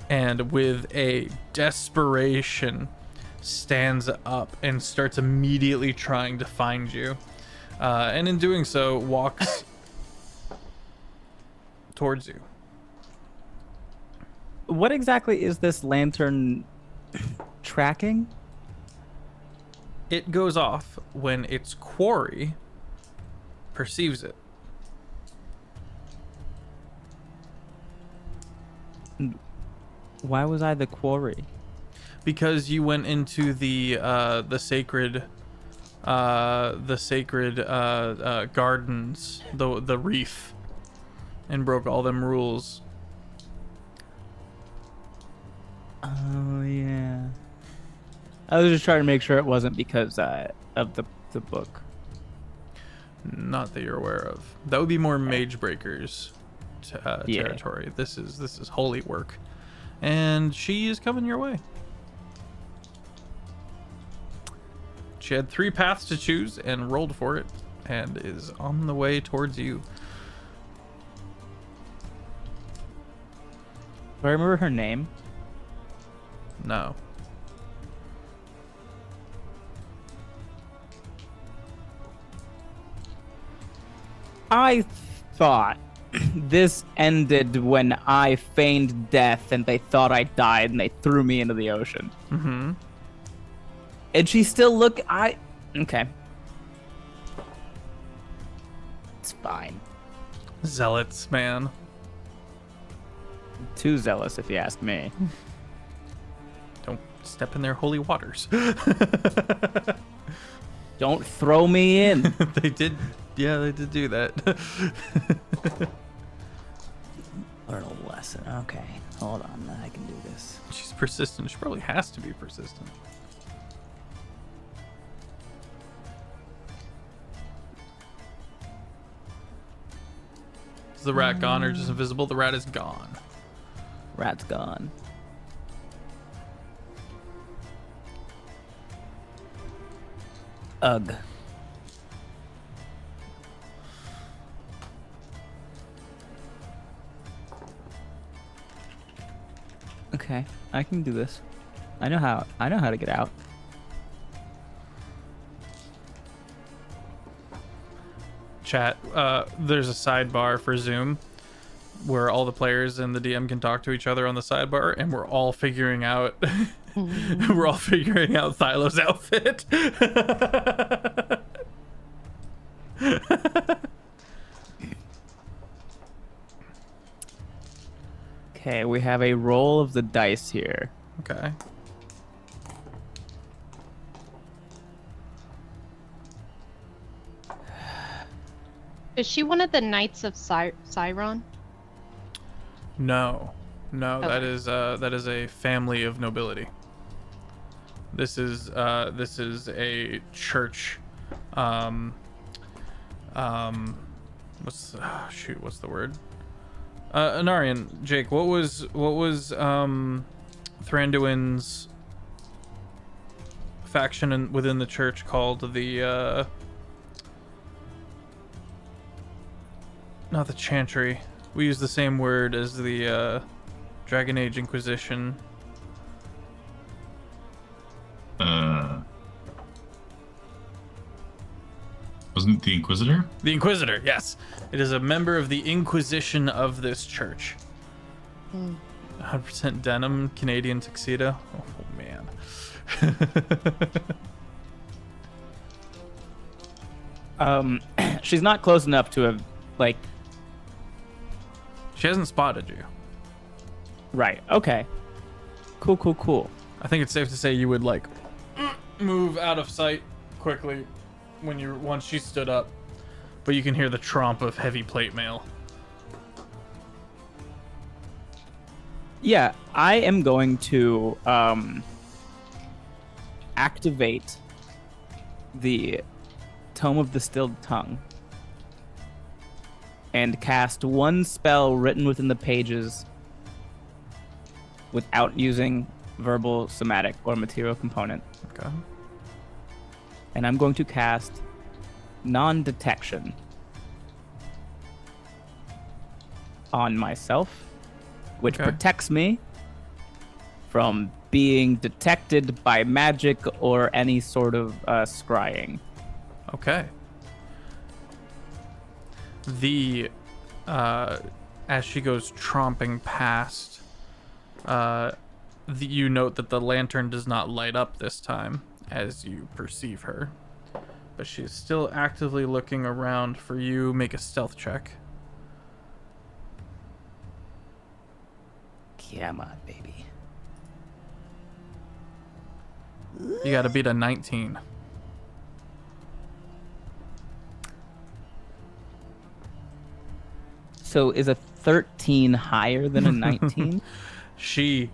and with a desperation stands up and starts immediately trying to find you, and in doing so walks towards you. What exactly is this lantern tracking? It goes off when its quarry perceives it. Why was I the quarry? Because you went into the sacred gardens, the reef, and broke all them rules. Oh yeah. I was just trying to make sure it wasn't because of the book. Not that you're aware of. That would be more Mage Breakers territory. This is holy work, and she is coming your way. She had 3 paths to choose and rolled for it, and is on the way towards you. Do I remember her name? No. I thought this ended when I feigned death and they thought I died and they threw me into the ocean. Mm-hmm. And she still okay. It's fine. Zealots, man. Too zealous, if you ask me. Don't step in their holy waters. Don't throw me in. They did do that. Learn a lesson. Okay, hold on. I can do this. She's persistent. She probably has to be persistent. Is the rat gone or just invisible? The rat is gone. Rat's gone. Ugh. Okay, I can do this. I know how to get out. chat, there's a sidebar for Zoom where all the players and the DM can talk to each other on the sidebar, and we're all figuring out Thylo's outfit. Okay, we have a roll of the dice here. Okay. Is she one of the Knights of Cyron? No, Okay. that is a family of nobility. This is a church. What's the word? Anarian, Jake, what was Thranduin's faction within the church called? The not the Chantry. We use the same word as the Dragon Age Inquisition. Wasn't it the Inquisitor? The Inquisitor, yes. It is a member of the Inquisition of this church. 100% denim, Canadian tuxedo. Oh, man. She's not close enough to have, like... She hasn't spotted you. Right, okay. Cool. I think it's safe to say you would, like, move out of sight quickly once she stood up. But you can hear the tromp of heavy plate mail. Yeah, I am going to activate the Tome of the Stilled Tongue and cast one spell written within the pages without using verbal, somatic, or material component. Okay. And I'm going to cast non-detection on myself, which Okay. protects me from being detected by magic or any sort of scrying. Okay. As she goes tromping past, you note that the lantern does not light up this time as you perceive her, but she's still actively looking around for you. Make a stealth check. Come on, baby. You gotta beat a 19. So is a 13 higher than a 19? She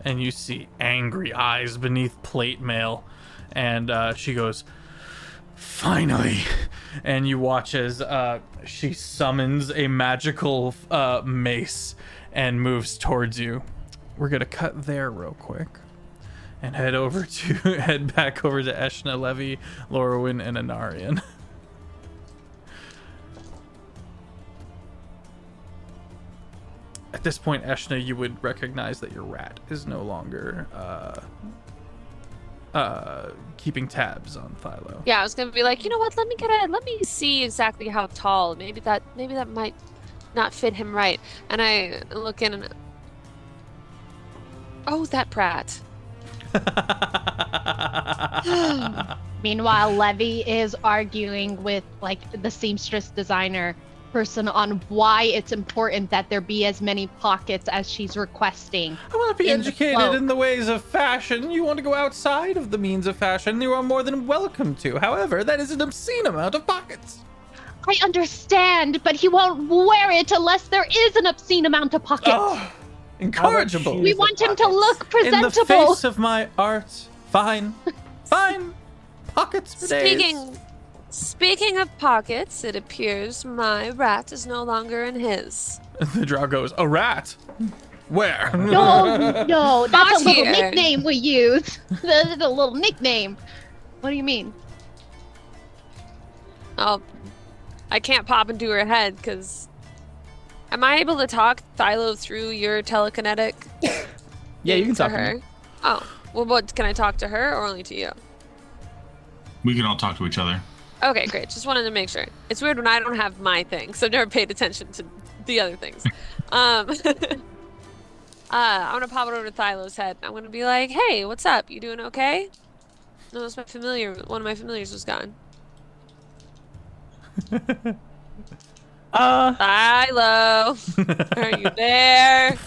and you see angry eyes beneath plate mail, and she goes, "Finally!" And you watch as she summons a magical mace and moves towards you. We're gonna cut there real quick and head back over to Eshna, Levy, Lorwyn, and Anarian. At this point, Eshna, you would recognize that your rat is no longer keeping tabs on Thylo. Yeah, I was gonna be like, you know what? Let me see exactly how tall. Maybe that might not fit him right. And I look in and oh, that brat. Meanwhile, Levy is arguing with like the seamstress designer person on why it's important that there be as many pockets as she's requesting. I want to be in the educated cloak. in the ways of fashion. You want to go outside of the means of fashion, you are more than welcome to. However, that is an obscene amount of pockets. I understand, but he won't wear it unless there is an obscene amount of pockets. Oh, incorrigible. shoes? We the want him to pockets. look In presentable. the face of my art. Fine. Fine. Pockets for days. Speaking of pockets, it appears my rat is no longer in his. The drow goes, a rat? Where? No, that's Not a little here. nickname we use. That's a little nickname. What do you mean? Oh, I can't pop into her head because. Am I able to talk Thylo through your telekinetic? Yeah, you can to talk to her. me. Oh, well, what can I talk to her or only to you? We can all talk to each other. Okay, great. Just wanted to make sure. It's weird when I don't have my thing, so I've never paid attention to the other things. I'm gonna pop it over to Thylo's head. I'm gonna be like, "Hey, what's up? You doing okay?" Notice my familiar. One of my familiars was gone. Thylo, are you there?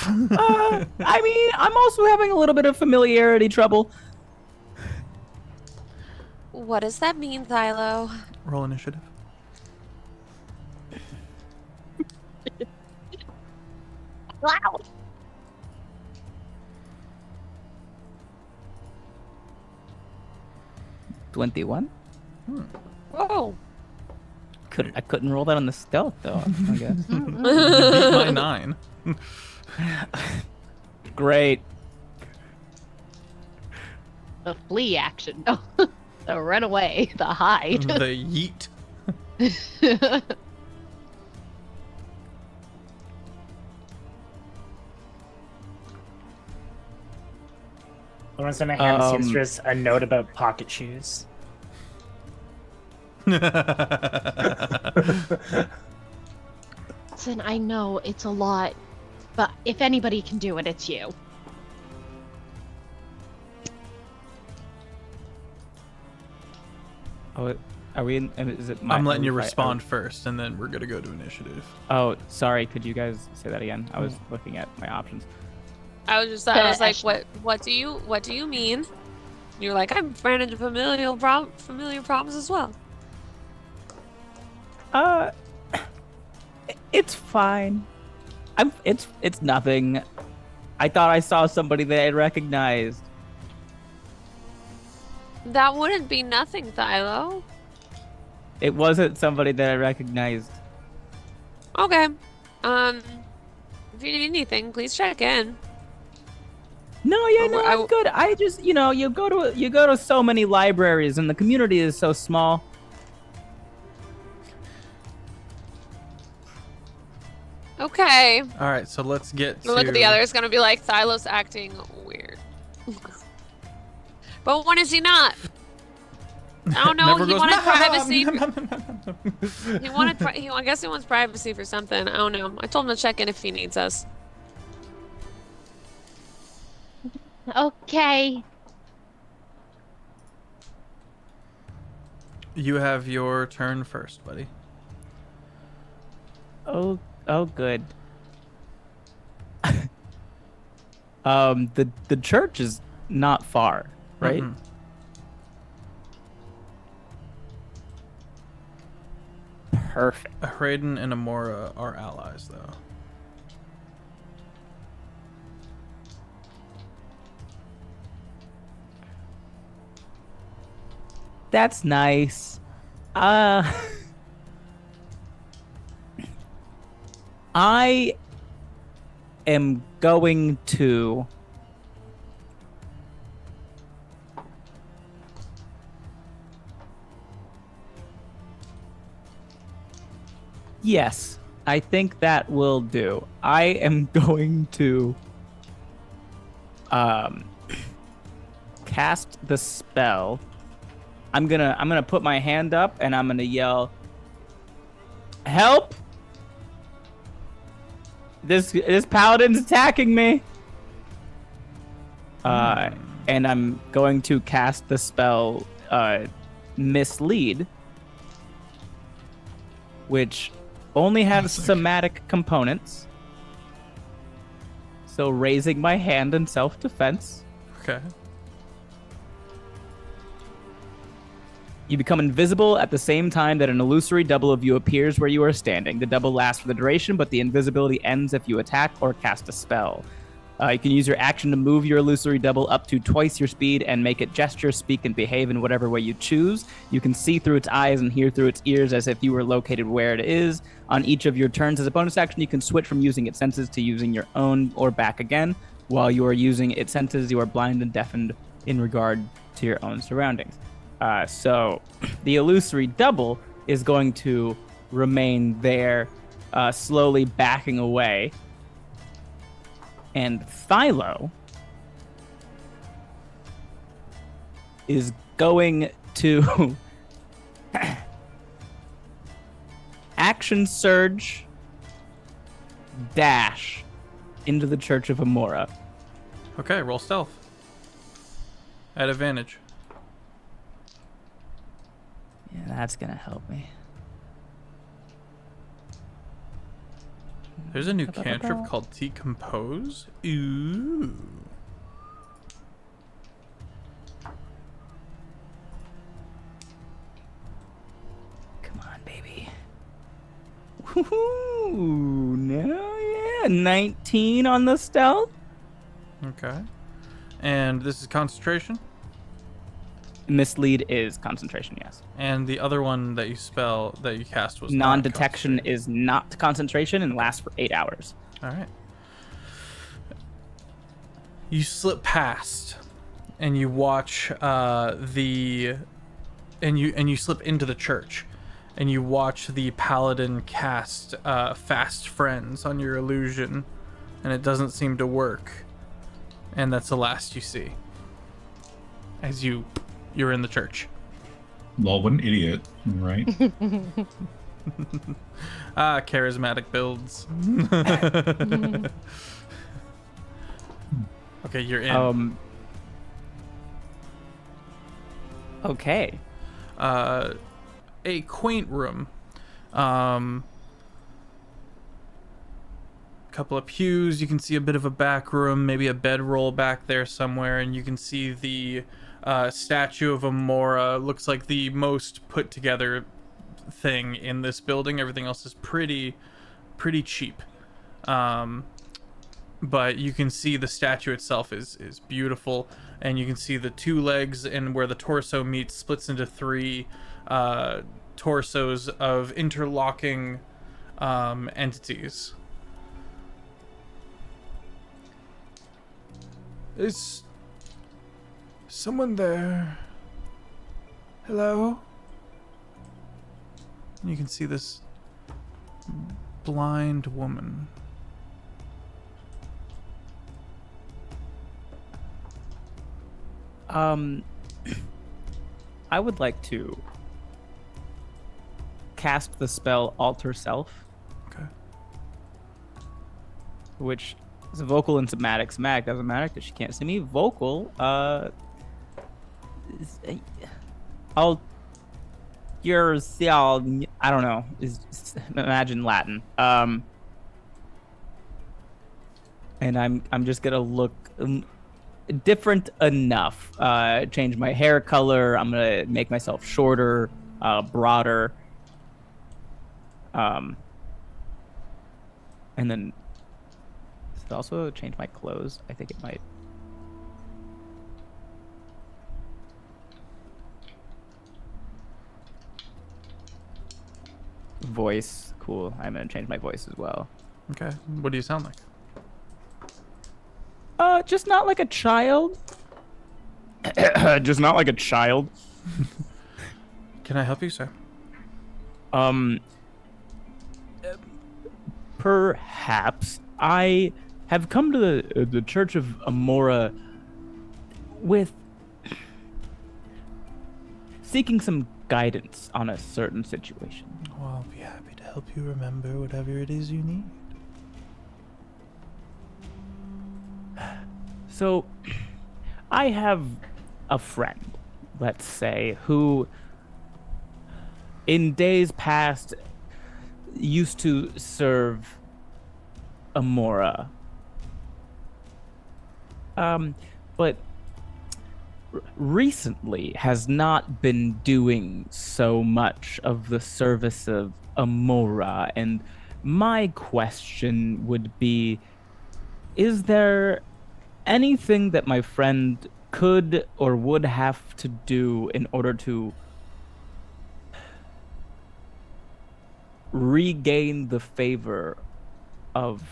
I mean, I'm also having a little bit of familiarity trouble. What does that mean, Thylo? Roll initiative. Wow. $21. Whoa. I couldn't roll that on the stealth though, I guess. You beat my 9. Great. The flee action. No. The run away. The hide. The yeet. Lauren's gonna hand Seamstress a note about pocket shoes. Listen, I know it's a lot, but if anybody can do it, it's you. Oh, are we in? Is it? I'm letting you respond first, and then we're gonna go to initiative. Oh, sorry. Could you guys say that again? I was looking at my options. I was like, what do you mean? You're like, I've ran into familiar problems as well. It's fine. It's nothing. I thought I saw somebody that I recognized. That wouldn't be nothing, Thylo. It wasn't somebody that I recognized. Okay. If you need anything, please check in. No, I'm good. I just, you go to so many libraries, and the community is so small. Okay. All right, so let's get to... Look at the other. It's gonna be like Thylo's acting weird. But when is he not? I don't know. He wanted privacy. I guess he wants privacy for something. I don't know. I told him to check in if he needs us. Okay. You have your turn first, buddy. Oh, good. The church is not far, right? Mm-hmm. Perfect. Hayden and Amora are allies, though. That's nice. I am going to Yes, I think that will do. I am going to cast the spell. I'm gonna put my hand up and I'm gonna yell, "Help! This paladin's attacking me!" And I'm going to cast the spell Mislead, which only has somatic components. So raising my hand in self-defense. Okay. You become invisible at the same time that an illusory double of you appears where you are standing. The double lasts for the duration, but the invisibility ends if you attack or cast a spell. You can use your action to move your illusory double up to twice your speed and make it gesture, speak, and behave in whatever way you choose. You can see through its eyes and hear through its ears as if you were located where it is. On each of your turns as a bonus action, you can switch from using its senses to using your own or back again. While you are using its senses, you are blind and deafened in regard to your own surroundings. So the illusory double is going to remain there, slowly backing away. And Thylo is going to action surge dash into the Church of Amora. Okay, roll stealth. At advantage. Yeah, that's gonna help me. There's a new cantrip called Decompose. Ooh. Come on, baby. Woohoo! No, yeah, 19 on the stealth. Okay. And this is concentration? Mislead is concentration, yes. And the other one that you cast was Non-detection not is not concentration and lasts for 8 hours. All right. You slip past, and you watch and you slip into the church, and you watch the paladin cast Fast Friends on your illusion, and it doesn't seem to work. And that's the last you see as you're in the church. Lol, what an idiot, right? Charismatic builds. Okay, you're in. Okay. A quaint room. Couple of pews. You can see a bit of a back room, maybe a bedroll back there somewhere, and you can see the statue of Amora. Looks like the most put together thing in this building. Everything else is pretty cheap. But you can see the statue itself is beautiful, and you can see the two legs, and where the torso meets splits into three torsos of interlocking entities. Is someone there? Hello? You can see this blind woman. I would like to cast the spell Alter Self. Okay. Which is a vocal and somatic. Somatic doesn't matter because she can't see me. Vocal, I don't know. Imagine Latin. And I'm just gonna look different enough. Change my hair color. I'm gonna make myself shorter, broader. And then does it also change my clothes? I think it might. Voice, cool. I'm gonna change my voice as well. Okay. What do you sound like? Just not like a child. Just not like a child. Can I help you, sir? Perhaps I have come to the Church of Amora with seeking some guidance on a certain situation. Well, I'll be happy to help you remember whatever it is you need. So, I have a friend, let's say, who in days past used to serve Amora. But recently has not been doing so much of the service of Amora. And my question would be, is there anything that my friend could or would have to do in order to regain the favor of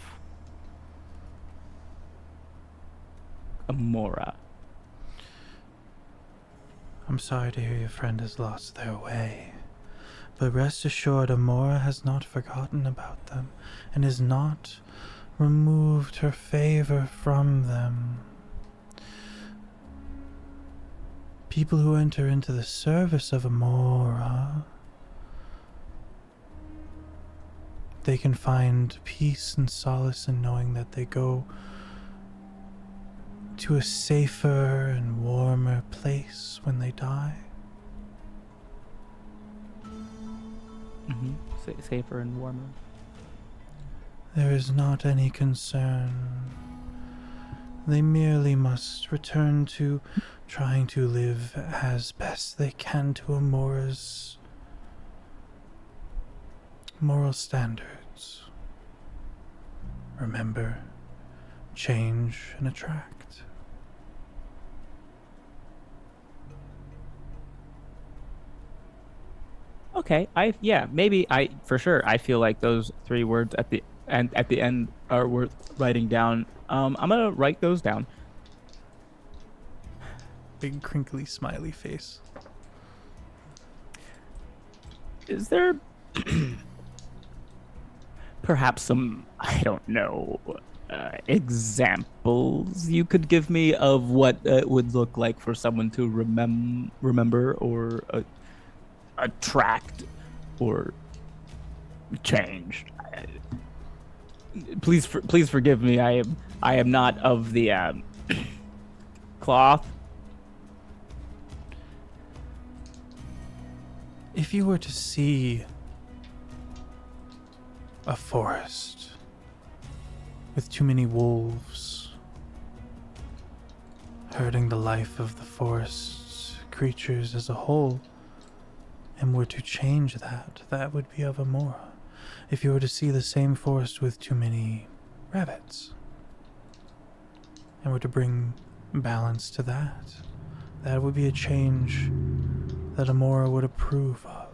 Amora? I'm sorry to hear your friend has lost their way, but rest assured Amora has not forgotten about them and has not removed her favor from them. People who enter into the service of Amora, they can find peace and solace in knowing that they go to a safer and warmer place when they die. Mm-hmm. Safer and warmer. There is not any concern. They merely must return to trying to live as best they can to Amora's moral standards. Remember, change and attract. Okay, for sure. I feel like those 3 words at the end are worth writing down. I'm gonna write those down. Big crinkly smiley face. Is there perhaps some, I don't know, examples you could give me of what it would look like for someone to remember or attract or change? Please forgive me. I am not of the cloth. If you were to see a forest with too many wolves hurting the life of the forest's creatures as a whole, and were to change that, that would be of Amora. If you were to see the same forest with too many rabbits, and were to bring balance to that, that would be a change that Amora would approve of.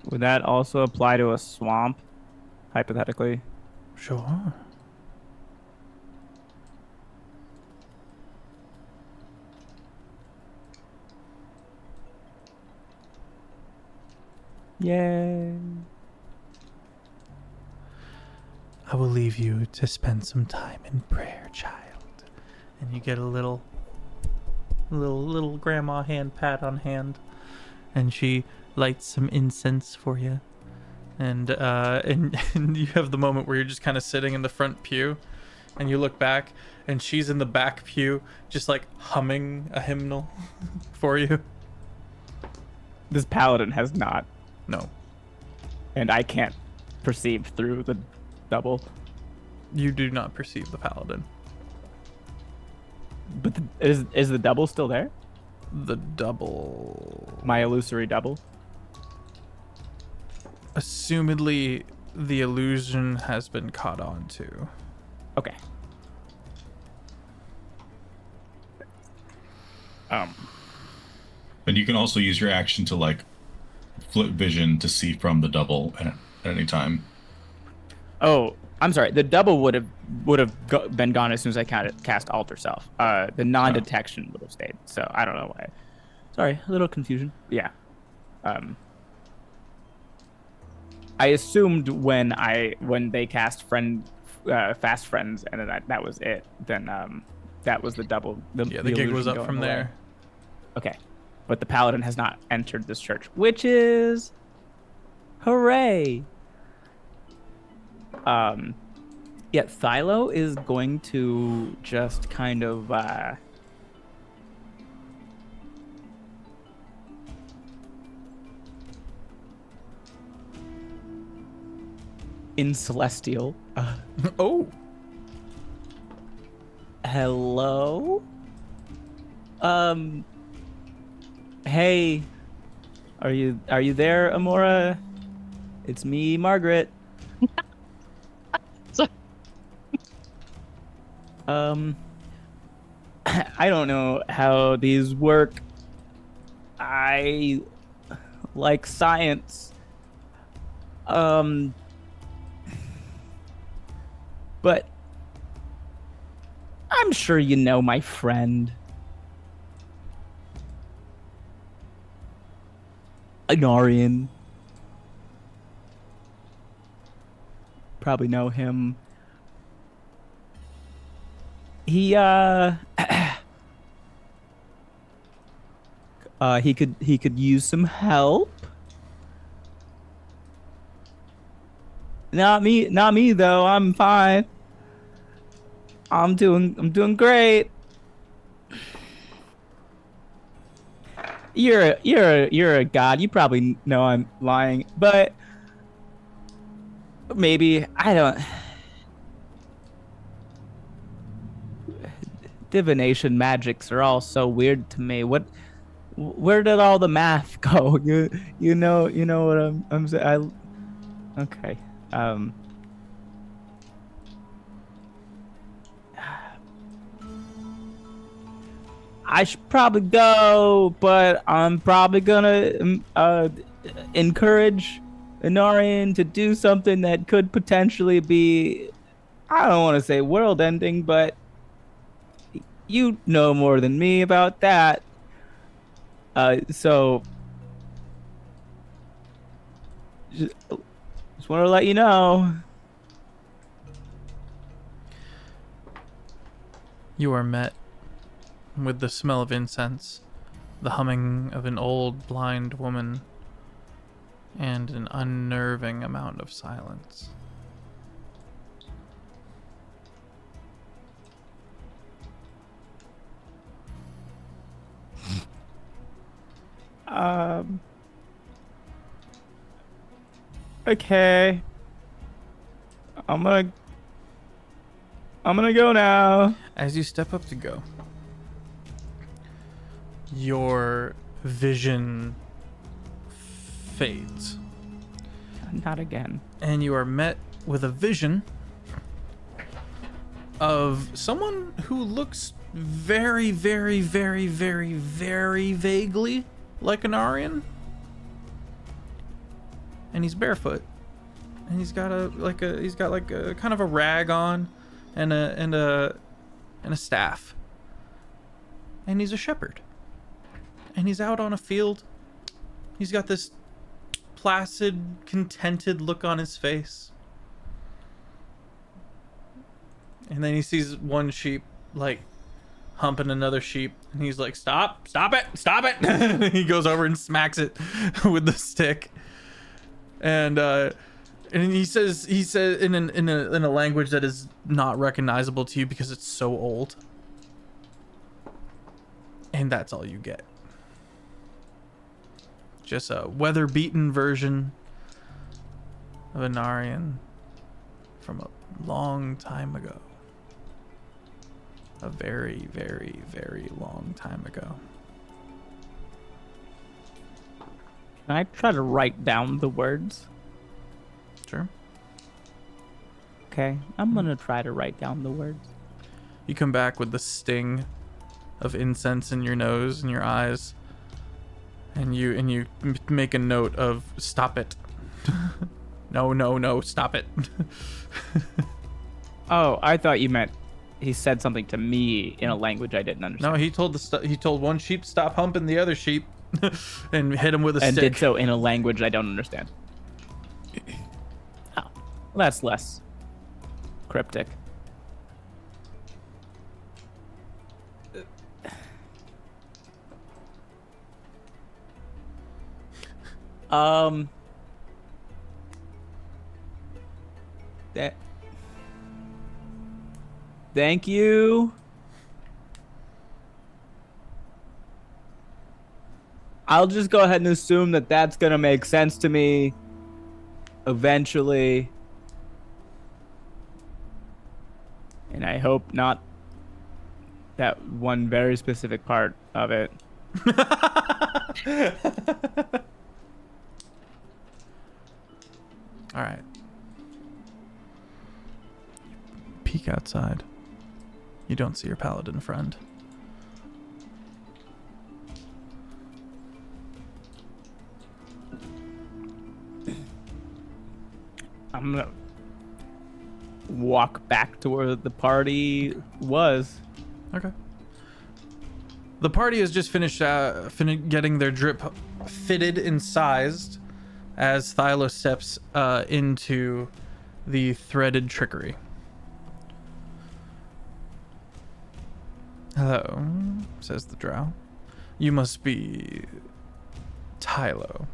Would that also apply to a swamp, hypothetically? Sure. Yay. I will leave you to spend some time in prayer, child. And you get a little grandma hand pat on hand, and she lights some incense for you. And and you have the moment where you're just kind of sitting in the front pew, and you look back, and she's in the back pew, just like humming a hymnal for you. This paladin has not, No, and I can't perceive through the double. you do not perceive the paladin. But is the double still there? The double. My illusory double? Assumedly, the illusion has been caught on to. Okay. And you can also use your action to like flip vision to see from the double at any time. Oh, I'm sorry. The double would have been gone as soon as I cast Alter Self. The non-detection would have stayed. So I don't know why. Sorry, a little confusion. Yeah. I assumed when they cast fast friends and then that was it. Then that was the double. The gig was up from there. Okay, but the paladin has not entered this church, which is hooray. Yeah, Thylo is going to just kind of in Celestial. Oh. Hello? Hey. Are you there, Amora? It's me, Margaret. So- I don't know how these work. I like science. But I'm sure you know my friend. Anarian. Probably know him. he he could use some help. Not me though. I'm fine. I'm doing great. You're a god. You probably know I'm lying, but maybe I don't. Divination magics are all so weird to me. Where did all the math go? You know what I'm saying. Okay. I should probably go, but I'm probably gonna encourage Inarian to do something that could potentially be, I don't want to say world ending, but you know more than me about that. So just want to let you know. You are met with the smell of incense, the humming of an old blind woman, and an unnerving amount of silence. Okay. I'm gonna go now. As you step up to go, your vision fades. Not again. And you are met with a vision of someone who looks very, very, very, very, very vaguely like an Aryan. And he's barefoot. And he's got a kind of a rag on and a staff. And he's a shepherd. And he's out on a field. He's got this placid, contented look on his face. And then he sees one sheep like humping another sheep, and he's like, stop it. He goes over and smacks it with the stick. And he says in a language that is not recognizable to you because it's so old. And that's all you get. Just a weather-beaten version of an Aryan from a long time ago. A very, very, very long time ago. Can I try to write down the words? Sure. Okay, I'm gonna try to write down the words. You come back with the sting of incense in your nose and your eyes. And you make a note of stop it. No, stop it. Oh, I thought you meant he said something to me in a language I didn't understand. No, he told one sheep to stop humping the other sheep and hit him with a stick. And did so in a language I don't understand. Oh, well, that's less cryptic. Thank you. I'll just go ahead and assume that that's gonna make sense to me eventually. And I hope not that one very specific part of it. All right. Peek outside. You don't see your paladin friend. I'm gonna walk back to where the party was. Okay. The party has just finished getting their drip fitted and sized as Thylo steps into the threaded trickery. Hello, says the drow. You must be Tylo.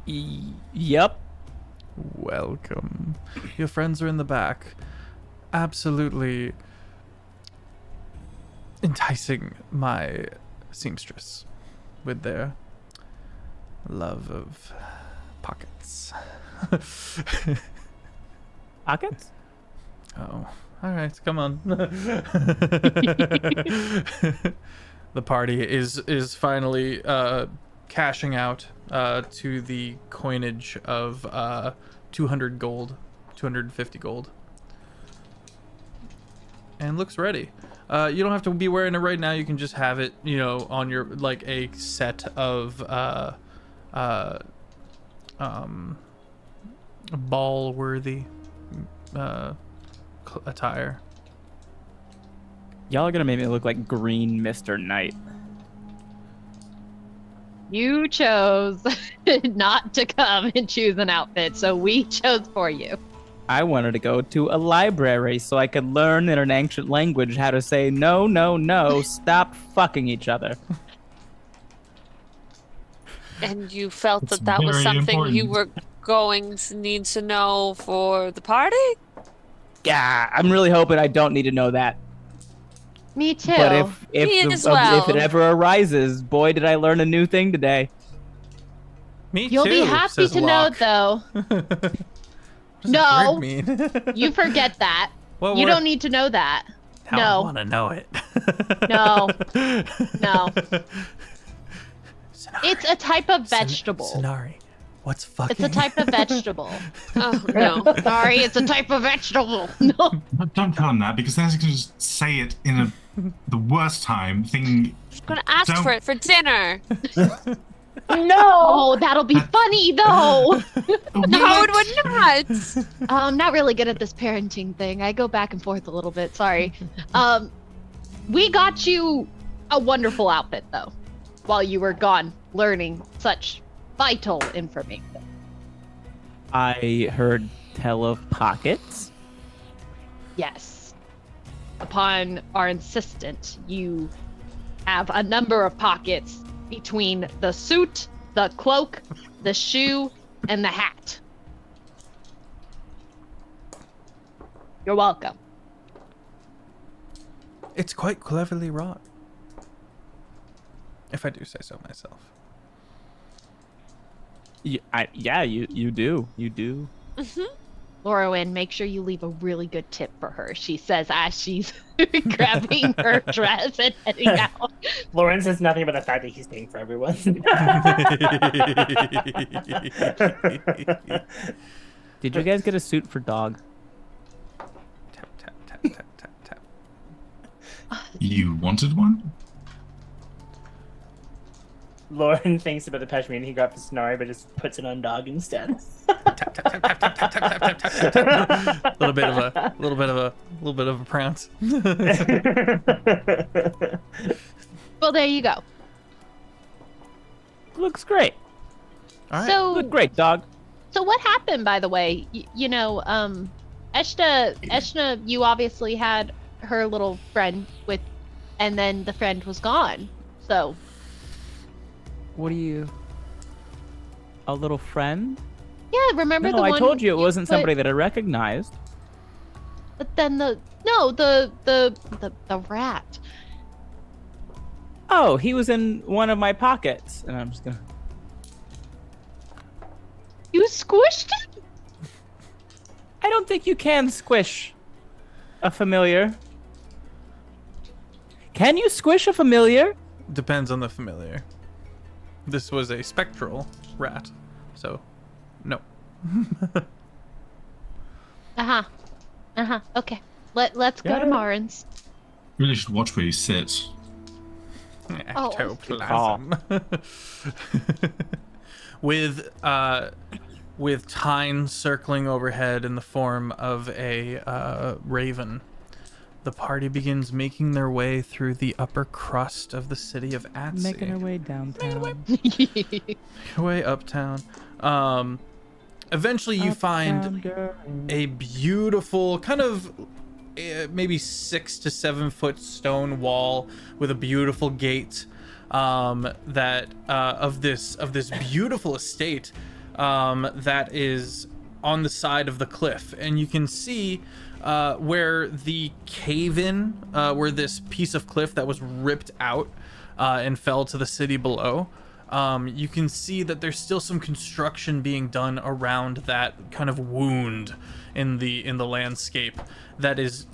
Yep. Welcome. Your friends are in the back. Absolutely enticing my seamstress with their love of pockets. Pockets? Oh, all right, come on. The party is finally cashing out to the coinage of 200 gold, 250 gold, and looks ready. You don't have to be wearing it right now. You can just have it, on your like a set of ball worthy attire. Y'all are gonna make me look like Green Mr. Knight. You chose not to come and choose an outfit, so we chose for you. I wanted to go to a library so I could learn in an ancient language how to say no, no, no, stop fucking each other. And you felt It's that was very something you important. were going to need to know for the party? Yeah, I'm really hoping I don't need to know that. Me too. But Me if as if well. it ever arises, boy, did I learn a new thing today. Me You'll too, be happy says to know, Locke. though. What does No. that word mean? You forget that. What You word? don't need to know that. Now I No. want to know it. No. No. Sonari. It's a type of vegetable. Sonari. What's fucking? It's a type of vegetable. Oh, no. Sorry, it's a type of vegetable. No. Don't tell him that, because then he's going to just say it in the worst time, thinking, I'm gonna ask Don't- for it for dinner. No. Oh, that'll be funny though. No, it would not. I'm not really good at this parenting thing. I go back and forth a little bit. Sorry. We got you a wonderful outfit though, while you were gone learning such vital information. I heard tell of pockets. Yes. Upon our insistence, you have a number of pockets between the suit, the cloak, the shoe, and the hat. You're welcome. It's quite cleverly wrought, if I do say so myself. Yeah, you do. You do. Laurowyn, make sure you leave a really good tip for her, she says as she's grabbing her dress and heading out. Lauren says nothing about the fact that he's paying for everyone. Did you guys get a suit for dog? Tap, tap, tap, tap, tap, tap. you wanted one? Lauren thinks about the pashmina he got for Sonari, but just puts it on dog instead. Tap, tap, tap, tap, tap, tap, tap, tap, tap, tap. A little bit of a prance. Well, there you go. Looks great. All right. Look great, dog. So what happened, by the way? Eshna, you obviously had her little friend with, and then the friend was gone. So What are you? A little friend? yeah, remember No, the one I told you it wasn't put- somebody that I recognized. But then the rat. Oh, he was in one of my pockets, and I'm just gonna. You squished it? I don't think you can squish a familiar. Can you squish a familiar? Depends on the familiar. This was a spectral rat, so no. Okay. Let's go to Yeah. Marin's. Really should watch where you sit. Oh. Ectoplasm. With Tyne circling overhead in the form of a raven, the party begins making their way through the upper crust of the city of Atsy. Making our way downtown. Way uptown. Eventually you find a beautiful kind of maybe 6 to 7 foot stone wall with a beautiful gate that of this beautiful estate that is on the side of the cliff, and you can see where the cave-in, where this piece of cliff that was ripped out and fell to the city below. You can see that there's still some construction being done around that kind of wound in the landscape that is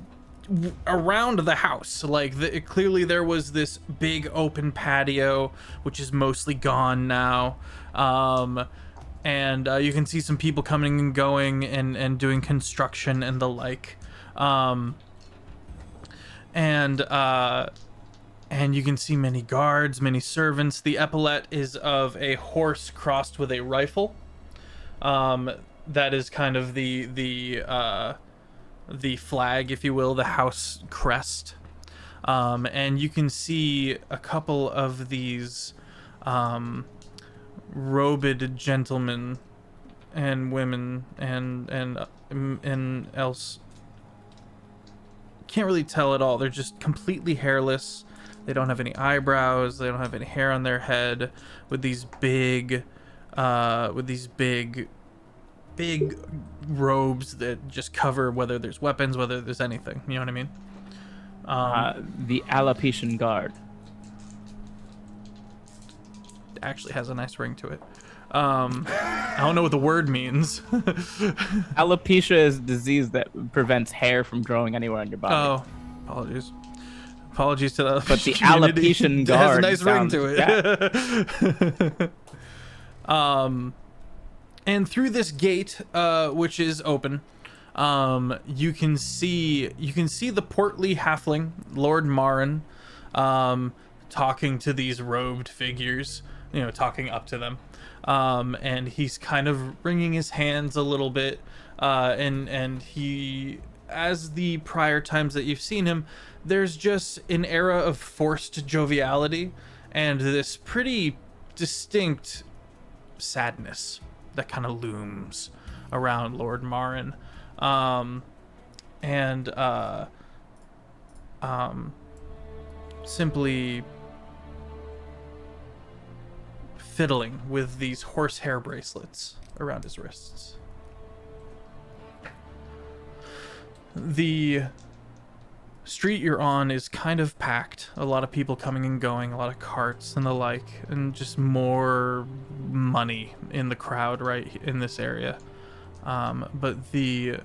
around the house. Like clearly there was this big open patio, which is mostly gone now. And you can see some people coming and going and doing construction and the like. And you can see many guards, many servants. The epaulette is of a horse crossed with a rifle. That is kind of the flag, if you will, the house crest. And you can see a couple of these robed gentlemen and women and else. Can't really tell at all. They're just completely hairless. They don't have any eyebrows. They don't have any hair on their head. With these big robes that just cover whether there's weapons, whether there's anything. You know what I mean? The Alopecian Guard. Actually has a nice ring to it. I don't know what the word means. Alopecia is a disease that prevents hair from growing anywhere on your body. Oh, apologies to the but the community. Alopecian Guard has a nice ring to it. Yeah. And through this gate, which is open, you can see the portly halfling, Lord Marin, talking to these robed figures, talking up to them. And he's kind of wringing his hands a little bit, and he, as the prior times that you've seen him, there's just an era of forced joviality and this pretty distinct sadness that kind of looms around Lord Marin. Simply fiddling with these horsehair bracelets around his wrists. The street you're on is kind of packed. A lot of people coming and going, a lot of carts and the like, and just more money in the crowd right in this area. But the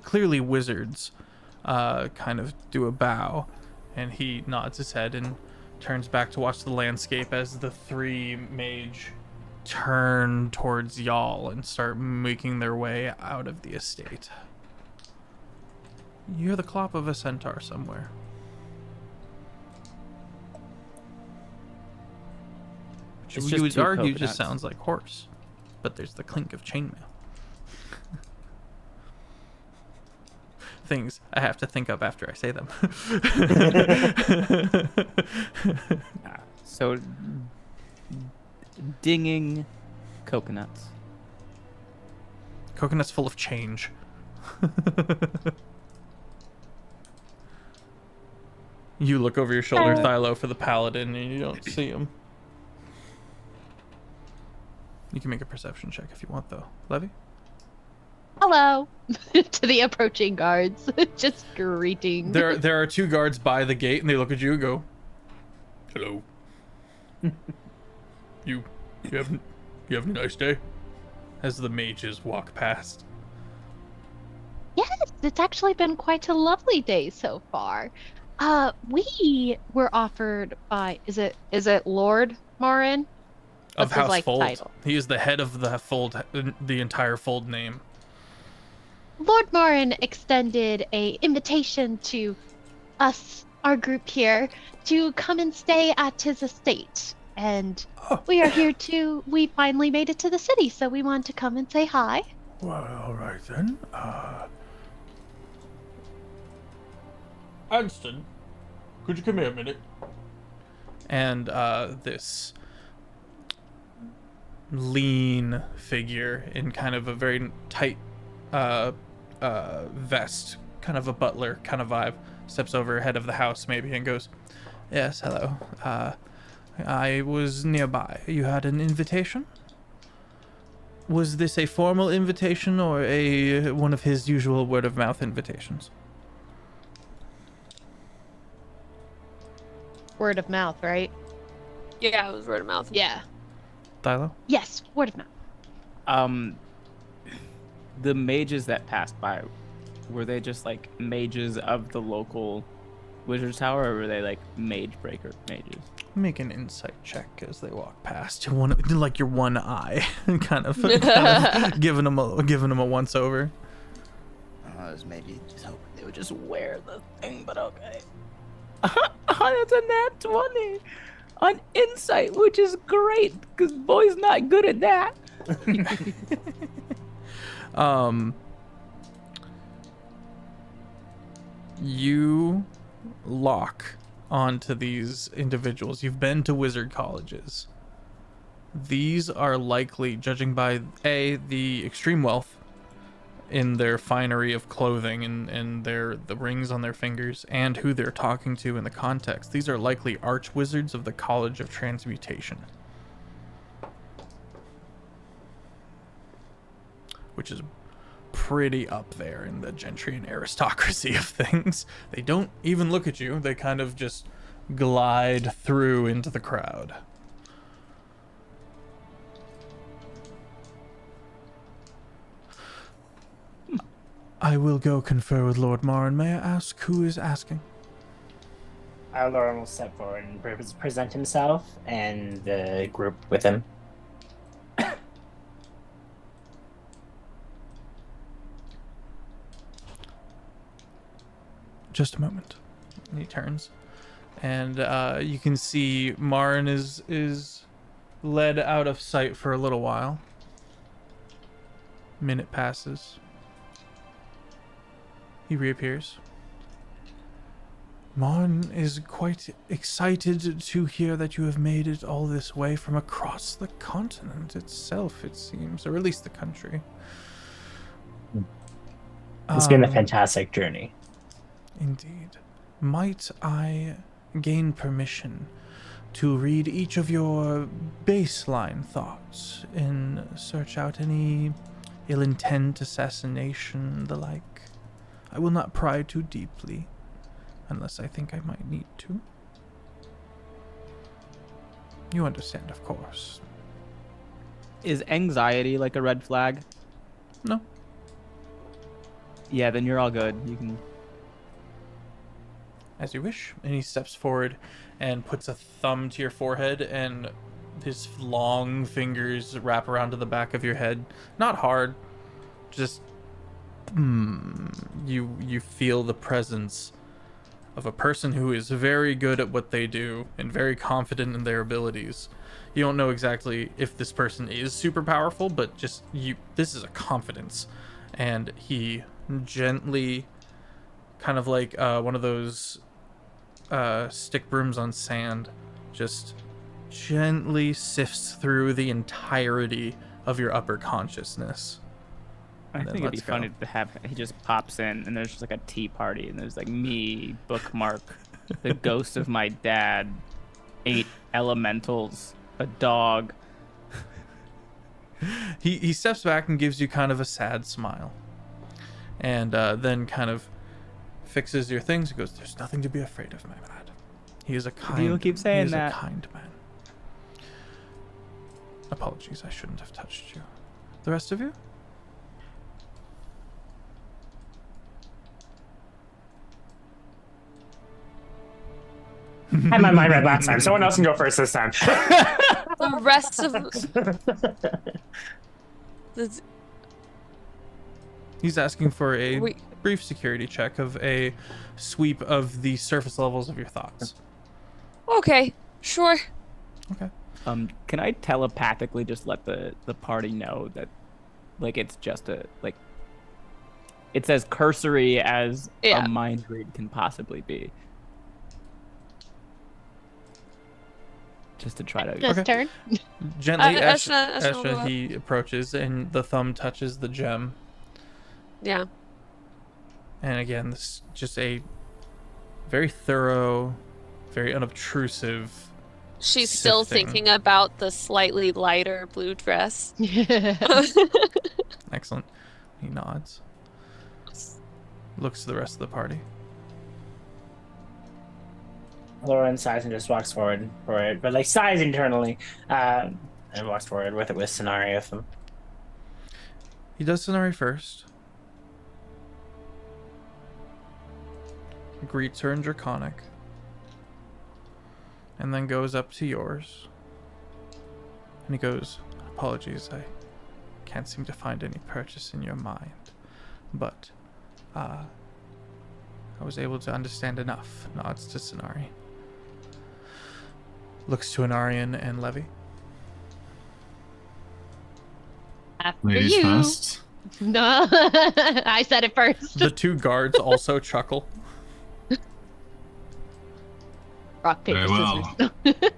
clearly wizards kind of do a bow, and he nods his head and turns back to watch the landscape as the three mage turn towards y'all and start making their way out of the estate. You hear the clop of a centaur somewhere. Which you would argue just sounds like horse, but there's the clink of chainmail. Things I have to think of after I say them. So, dinging coconuts. Coconuts full of change. You look over your shoulder, Thylo, for the paladin, and you don't see him. You can make a perception check if you want, though. Levy? Hello to the approaching guards. Just greeting. There are two guards by the gate, and they look at you and go, "Hello. You have a nice day?" As the mages walk past. Yes, it's actually been quite a lovely day so far. We were offered by is it Lord Marin? Of What's his, House Fold. title? He is the head of the Fold, the entire Fold name. Lord Marin extended a invitation to us, our group here, to come and stay at his estate. And we are here we finally made it to the city, so we want to come and say hi. Well, all right then. Anston, could you come here a minute? And this lean figure in kind of a very tight vest, kind of a butler kind of vibe, steps over head of the house maybe and goes, "Yes, hello. I was nearby. You had an invitation? Was this a formal invitation or one of his usual word of mouth invitations?" Word of mouth, right? Yeah, it was word of mouth. Yeah. Thilo? Yes, word of mouth. The mages that passed by, were they just like mages of the local wizard's tower, or were they like mage breaker mages? Make an insight check as they walk past. Like your one eye, kind of giving them a once over. I was maybe just hoping they would just wear the thing, but okay. That's a nat 20 on insight, which is great because boy's not good at that. You lock onto these individuals. You've been to wizard colleges. These are likely, judging by the extreme wealth in their finery of clothing and the rings on their fingers, and who they're talking to in the context, these are likely archwizards of the College of Transmutation, which is pretty up there in the gentry and aristocracy of things. They don't even look at you. They kind of just glide through into the crowd. I will go confer with Lord Marin. May I ask who is asking? Our Lord will step forward and present himself and the group with him. Just a moment. And he turns, and you can see Marin is led out of sight for a little while. Minute passes. He reappears. Marin is quite excited to hear that you have made it all this way from across the continent itself, it seems, or at least the country. It's been a fantastic journey. Indeed. Might I gain permission to read each of your baseline thoughts and search out any ill intent, assassination, the like? I will not pry too deeply, unless I think I might need to. You understand, of course. Is anxiety like a red flag? No. Yeah, then you're all good. You can. As you wish. And he steps forward and puts a thumb to your forehead, and his long fingers wrap around to the back of your head. Not hard, just you feel the presence of a person who is very good at what they do and very confident in their abilities. You don't know exactly if this person is super powerful, but just this is a confidence. And he gently, kind of like one of those stick brooms on sand, just gently sifts through the entirety of your upper consciousness. I think it'd be funny to have he just pops in and there's just like a tea party and there's like me, bookmark, the ghost of my dad, 8 elementals, a dog. He steps back and gives you kind of a sad smile, and then kind of fixes your things and goes, "There's nothing to be afraid of, my lad. He is a kind. You'll keep saying that. A kind man. Apologies, I shouldn't have touched you. The rest of you?" I had my mind read last time. Someone else can go first this time. The rest of He's asking for a brief security check of a sweep of the surface levels of your thoughts. Okay, sure. Okay. Can I telepathically just let the party know that, like, it's just it's as cursory as a mind read can possibly be? just to try to. Just turn. Gently, Eshna will go up. he approaches, and the thumb touches the gem. Yeah. And again, this is just a very thorough, very unobtrusive. She's still Sifting. thinking about the slightly lighter blue dress. Excellent. He nods. Looks to the rest of the party. Lauren sighs and just walks forward for it, but like sighs internally, and walks forward with it with Scenario with him. He does Sonari first. Greets her in Draconic. And then goes up to yours. And he goes, apologies, I can't seem to find any purchase in your mind. But, I was able to understand enough. Nods to Sonari. Looks to Anarian and Levy. After Ladies you. first. No, I said it first. The two guards also chuckle. Rock, paper, Very well. scissors.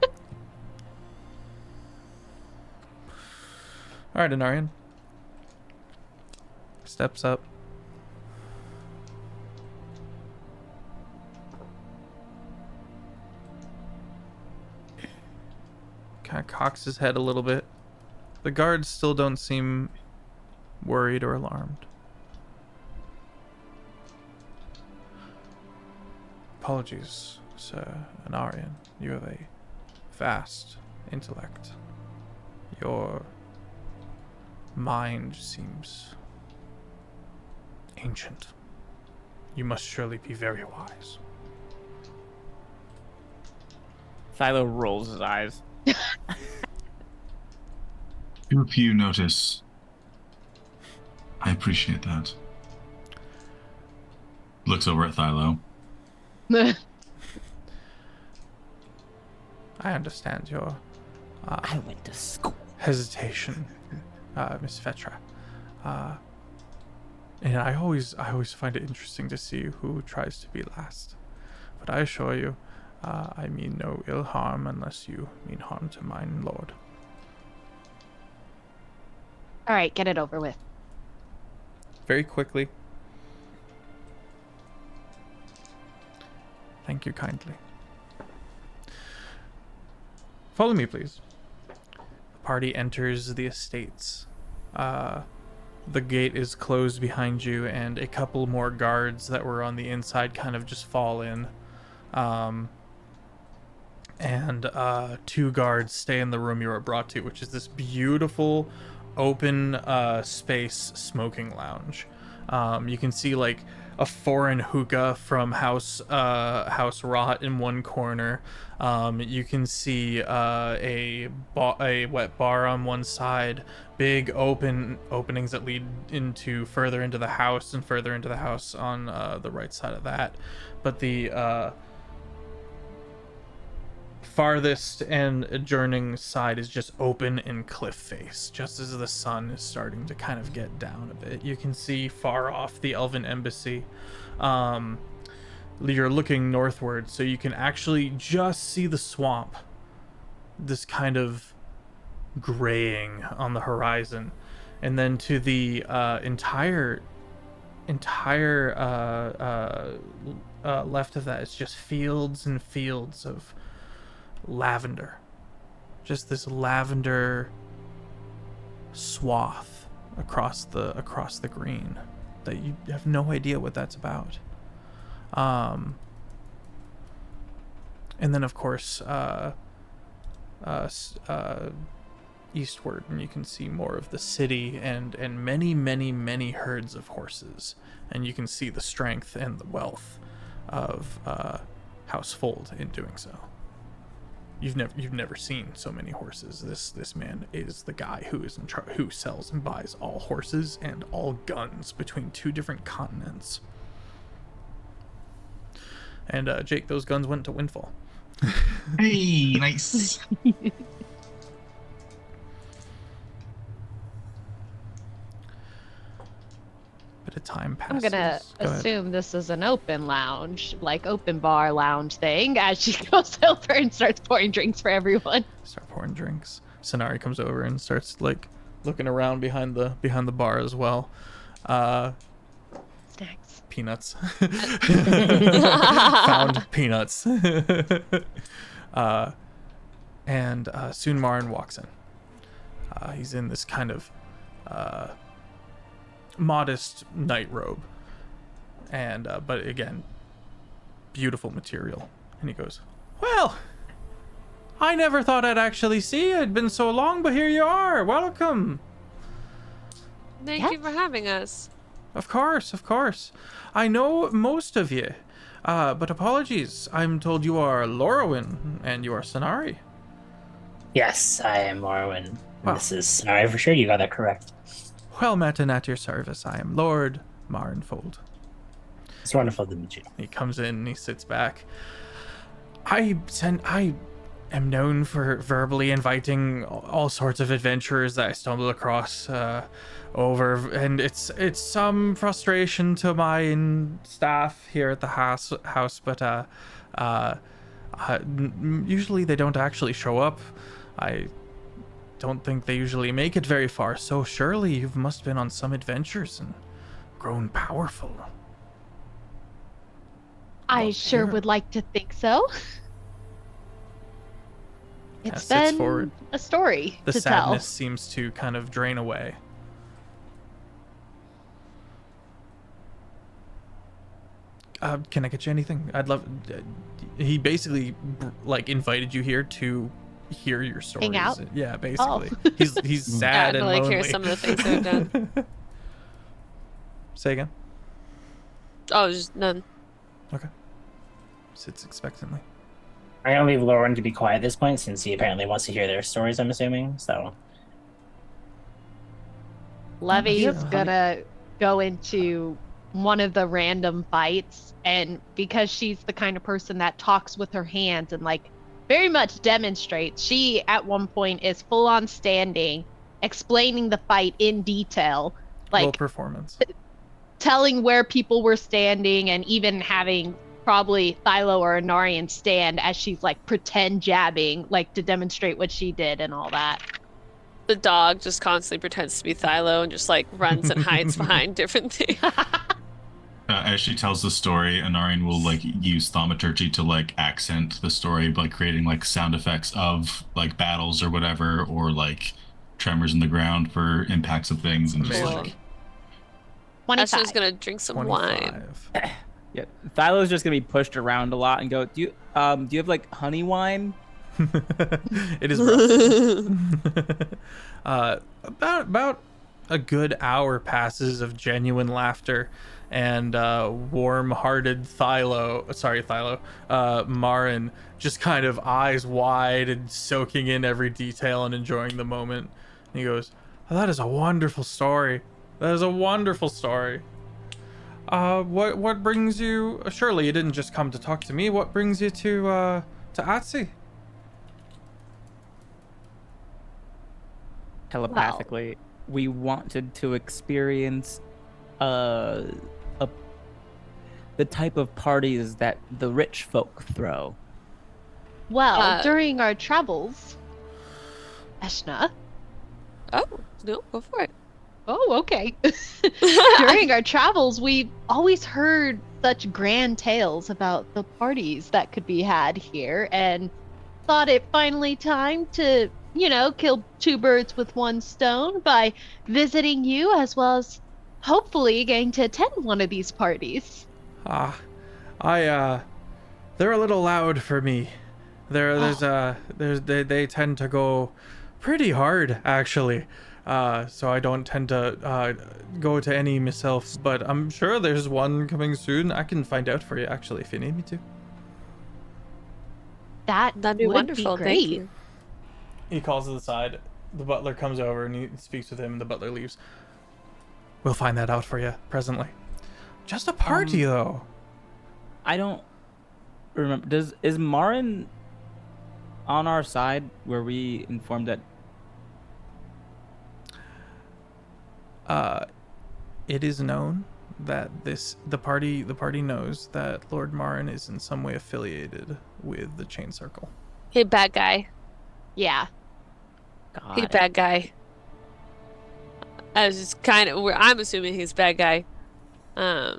Alright, Anarian. Steps up. Kind of cocks his head a little bit. The guards still don't seem worried or alarmed. Apologies, Sir Anarian. You have a vast intellect. Your mind seems ancient. You must surely be very wise. Philo rolls his eyes. Too few notice. I appreciate that. Looks over at Thylo. I understand your I went to school. hesitation, Miss Fetra. And I always find it interesting to see who tries to be last. But I assure you, I mean no ill harm unless you mean harm to mine lord. All right, get it over with. Very quickly. Thank you kindly. Follow me, please. The party enters the estates. The gate is closed behind you, and a couple more guards that were on the inside kind of just fall in. And two guards stay in the room you were brought to, which is this beautiful open space smoking lounge. You can see like a foreign hookah from House Rot in one corner. You can see a wet bar on one side, big openings that lead into further into the house and further into the house on the right side of that. But the farthest and adjoining side is just open and cliff face, just as the sun is starting to kind of get down a bit. You can see far off the Elven Embassy. You're looking northward, so you can actually just see the swamp, this kind of graying on the horizon. And then to the entire left of that is just fields and fields of lavender, just this lavender swath across the green that you have no idea what that's about. And then of course eastward, and you can see more of the city and many herds of horses, and you can see the strength and the wealth of House Fold in doing so. You've never seen so many horses. This man is the guy who is in charge, who sells and buys all horses and all guns between two different continents. And Jake, those guns went to Windfall. Hey, nice. But bit of time passes. I'm gonna Go ahead. assume this is an open lounge, like open bar lounge thing, as she goes over and starts pouring drinks for everyone. Start pouring drinks. Sonari comes over and starts like looking around behind the bar as well. Snacks. Peanuts. Found peanuts. And soon Marin walks in. He's in this kind of modest night robe, and but again, beautiful material. And he goes, "Well, I never thought I'd actually see you. It'd been so long, but here you are. Welcome." Thank you for having us. Of course, of course. I know most of you, but apologies. I'm told you are Lorwyn and you are Sonari. Yes, I am Morrowind. Wow. This is Sonari for sure. You got that correct. Well met and at your service. I am Lord Marinfold. It's wonderful to meet you. He comes in and he sits back. I am known for verbally inviting all sorts of adventurers that I stumble across over, and it's some frustration to my staff here at the house, but usually they don't actually show up. I don't think they usually make it very far, so surely you must have been on some adventures and grown powerful. I Well, sure here. would like to think so. It's sits been forward. a story The to sadness tell. seems to kind of drain away. Can I get you anything? I'd love. He basically like invited you here to hear your stories. Hang out? Yeah, basically. He's Yeah, sad to and like lonely. hear some of the things I've done. Say again. Oh, just none. Okay. Sits expectantly. I'm gonna leave Lauren to be quiet at this point since he apparently wants to hear their stories, I'm assuming. So Levy's Yeah. gonna go into one of the random fights, and because she's the kind of person that talks with her hands and like very much demonstrates, she at one point is full on standing, explaining the fight in detail, Low like performance. telling where people were standing and even having probably Thylo or Anarian stand as she's like pretend jabbing, like to demonstrate what she did and all that. The dog just constantly pretends to be Thylo and just like runs and hides behind different things. As she tells the story, Anarian will like use thaumaturgy to like accent the story by creating like sound effects of like battles or whatever, or like tremors in the ground for impacts of things, and just Amazing. like 25. Ashton's gonna drink some wine. 25. Yeah, Thylo's just gonna be pushed around a lot and go, do you have like honey wine? It is rough. About a good hour passes of genuine laughter and warm-hearted Marin just kind of eyes wide and soaking in every detail and enjoying the moment. And he goes, "Oh, that is a wonderful story. That is a wonderful story. What brings you? Surely you didn't just come to talk to me. What brings you to Atsi?" Telepathically, we wanted to experience the type of parties that the rich folk throw. Well, during our travels, Eshna. Oh, no, go for it. Oh, okay. During our travels, we always heard such grand tales about the parties that could be had here, and thought it finally time to, kill two birds with one stone by visiting you, as well as hopefully getting to attend one of these parties. They're a little loud for me. They tend to go pretty hard, actually. So I don't tend to go to any myself, but I'm sure there's one coming soon. I can find out for you, actually, if you need me to. That'd be would wonderful. Be Thank great. you. He calls to the side. The butler comes over and he speaks with him, and the butler leaves. We'll find that out for you presently. Just a party, though. I don't remember. Is Marin on our side? Were we informed that? It is known that the party knows that Lord Marin is in some way affiliated with the Chain Circle. Hey, bad guy. Yeah. God. Hey, bad guy. I was just I'm assuming he's bad guy. Yeah.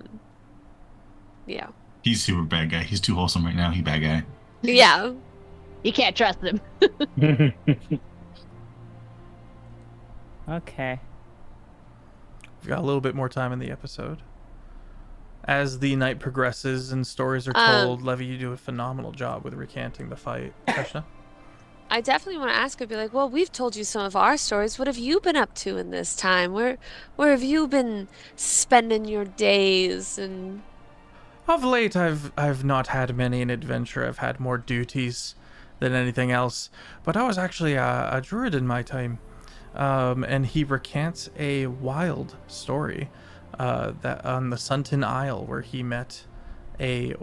He's super bad guy. He's too wholesome right now. He bad guy. Yeah. You can't trust him. Okay. We've got a little bit more time in the episode. As the night progresses and stories are told, Levy, you do a phenomenal job with recanting the fight. Krishna? I definitely want to ask her, be like, well, we've told you some of our stories. What have you been up to in this time? Where have you been spending your days? And Of late, I've not had many an adventure. I've had more duties than anything else. But I was actually a druid in my time. And he recants a wild story that on the Sunton Isle, where he met a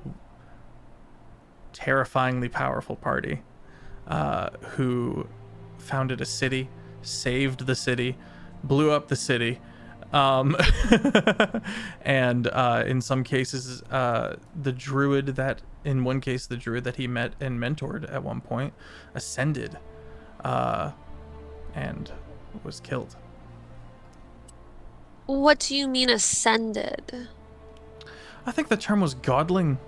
terrifyingly powerful party who founded a city, saved the city, blew up the city, and in some cases, in one case, the druid that he met and mentored at one point ascended and was killed. what do you mean ascended? I think the term was godling.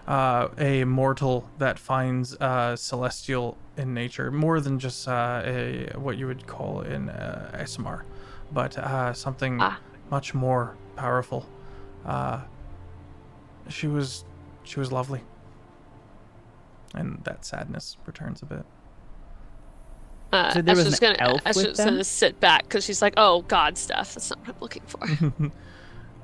A mortal that finds celestial in nature, more than just what you would call in ASMR, but something much more powerful. She was lovely, and that sadness returns a bit. So there was Esther's an elf with Esther's them? gonna sit back because she's like, oh, God stuff. That's not what I'm looking for. Can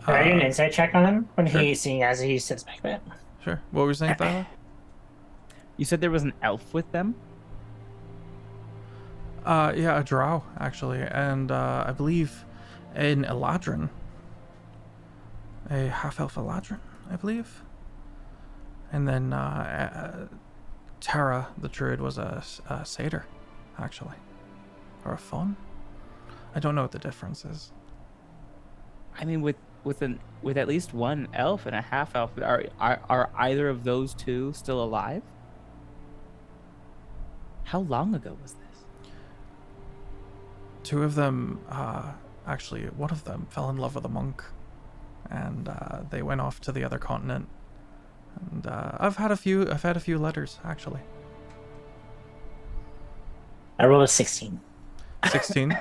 I do an insight check on him when sure. he sits back a bit? Sure. What were you saying, Tyler? You said there was an elf with them? Yeah, a drow actually, and I believe an Eladrin, a half-elf Eladrin, I believe. And then Tara, the druid, was a satyr, actually, or a faun. I don't know what the difference is. I mean, with at least one elf and a half elf, are either of those two still alive? How long ago was this? Two of them, actually, one of them fell in love with a monk, and they went off to the other continent. And I've had a few letters, actually. I rolled a 16. 16.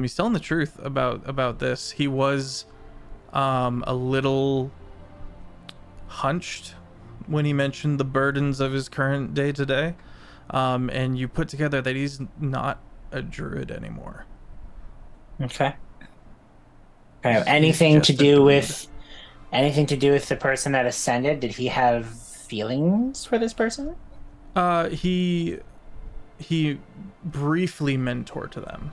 He's telling the truth about this. He was a little hunched when he mentioned the burdens of his current day-to-day, and you put together that he's not a druid anymore. Okay. Anything to do with the person that ascended? Did he have feelings for this person? He briefly mentored to them.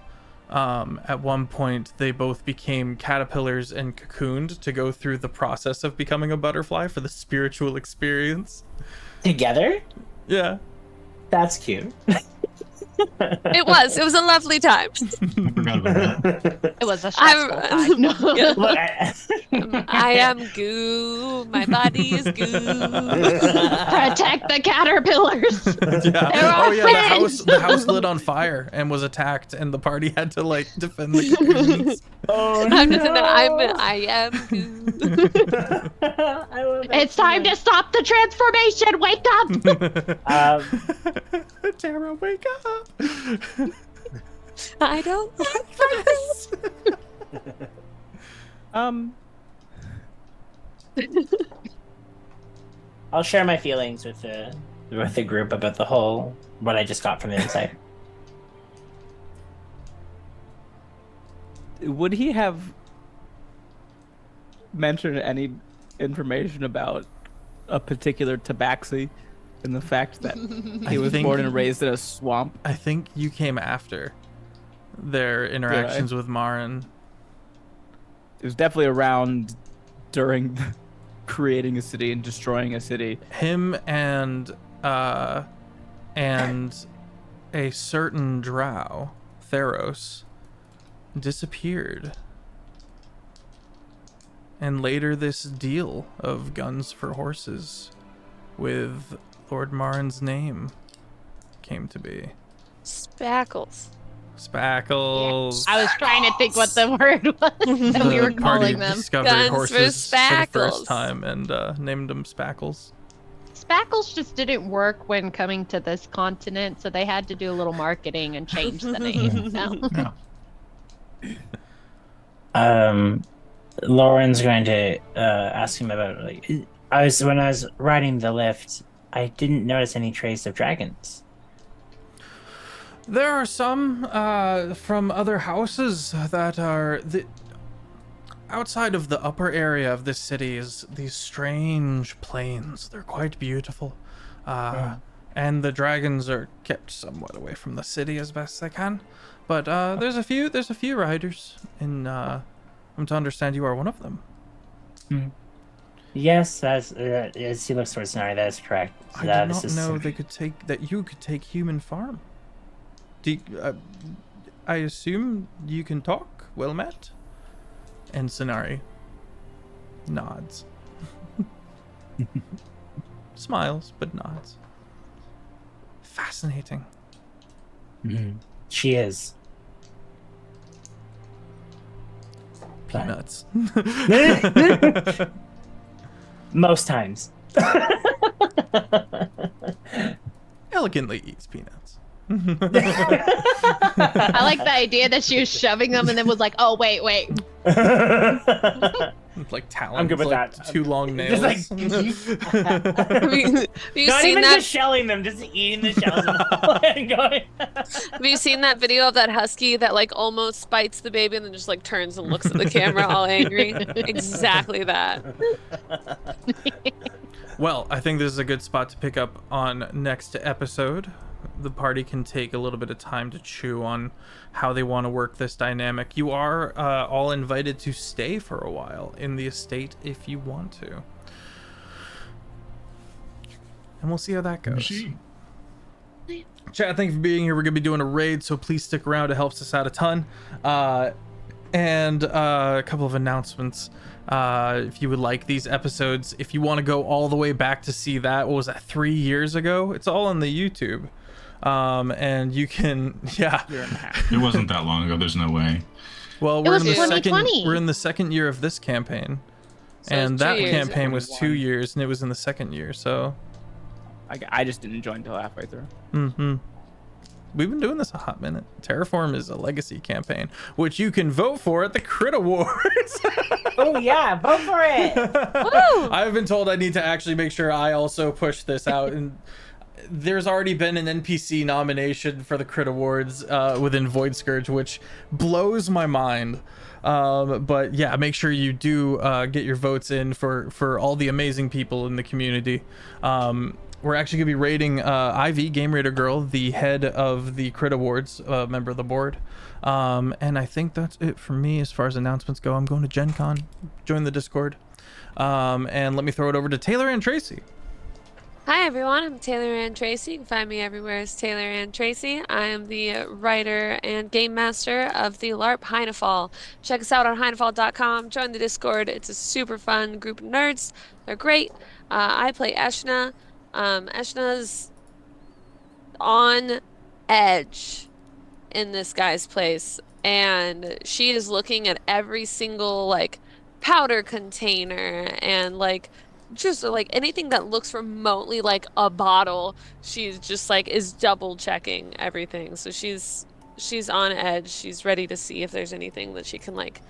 At one point, they both became caterpillars and cocooned to go through the process of becoming a butterfly for the spiritual experience. Together? Yeah. That's cute. It was a lovely time. I forgot about that. It was a stressful time. No. Look, I am goo. My body is goo. Protect the caterpillars. Yeah. They're our Oh yeah, friends. the house lit on fire and was attacked, and the party had to like defend the cocoons. oh I'm no. just I am goo. I love that It's time to stop the transformation. Wake up. Tara, wake up. I don't like this. I'll share my feelings with the group about the whole what I just got from the insight. Would he have mentioned any information about a particular tabaxi and the fact that he was born and raised in a swamp? I think you came after their interactions with Marin. It was definitely around during creating a city and destroying a city. Him and a certain drow, Theros, disappeared and later this deal of guns for horses with Lord Marin's name came to be. Spackles. Spackles. I was trying to think what the word was that we were Party calling them. discovered Guns for horses for the Spackles. first time and named them Spackles. Spackles just didn't work when coming to this continent, so they had to do a little marketing and change the name. So. Yeah. Lauren's going to ask him about when I was riding the lift, I didn't notice any trace of dragons. There are some from other houses that are outside of the upper area of this city is these strange plains. They're quite beautiful. And the dragons are kept somewhat away from the city as best they can. But there's a few riders, and I'm to understand you are one of them. Yes, as he looks towards Nari, that is correct. I did not know you could take human farm. I assume you can talk? Well met. And Sonari nods. Smiles, but nods. Fascinating. She is. Peanuts. Most times. Elegantly eats peanuts. I like the idea that she was shoving them and then was like, "Oh wait." Like talons. I'm good with like that. 2 long nails. Just Have you Not seen even that? just shelling them, just eating the shells and going. Have you seen that video of that husky that like almost bites the baby and then just like turns and looks at the camera all angry? Exactly that. Well, I think this is a good spot to pick up on next episode. The party can take a little bit of time to chew on how they want to work this dynamic. You are all invited to stay for a while in the estate if you want to. And we'll see how that goes. Chat, thank you for being here. We're going to be doing a raid, so please stick around. It helps us out a ton. And a couple of announcements. If you would like these episodes, if you want to go all the way back to see that, what was that, 3 years ago? It's all on the YouTube. And you can, yeah. It wasn't that long ago. There's no way. Well, It was we're $2020. in the second year of this campaign. So And it's 2 that years. campaign was 2 years, and it was in the second year, so. I just didn't join until halfway through. We've been doing this a hot minute. Terraform is a legacy campaign, which you can vote for at the Crit Awards. Oh yeah, vote for it. Woo! I've been told I need to actually make sure I also push this out, and there's already been an NPC nomination for the Crit Awards within Void Scourge, which blows my mind. But yeah, make sure you do get your votes in for all the amazing people in the community. We're actually going to be rating Ivy, Game Raider Girl, the head of the Crit Awards, member of the board. And I think that's it for me as far as announcements go. I'm going to Gen Con, join the Discord. And let me throw it over to Taylor and Tracy. Hi everyone, I'm Taylor Ann Tracy. You can find me everywhere as Taylor Ann Tracy. I am the writer and game master of the LARP Heinefall. Check us out on heinefall.com. Join the Discord. It's a super fun group of nerds. They're great. I play Eshna. Eshna's on edge in this guy's place, and she is looking at every single like powder container and like just like anything that looks remotely like a bottle. She's just like is double checking everything, so she's on edge. She's ready to see if there's anything that she can like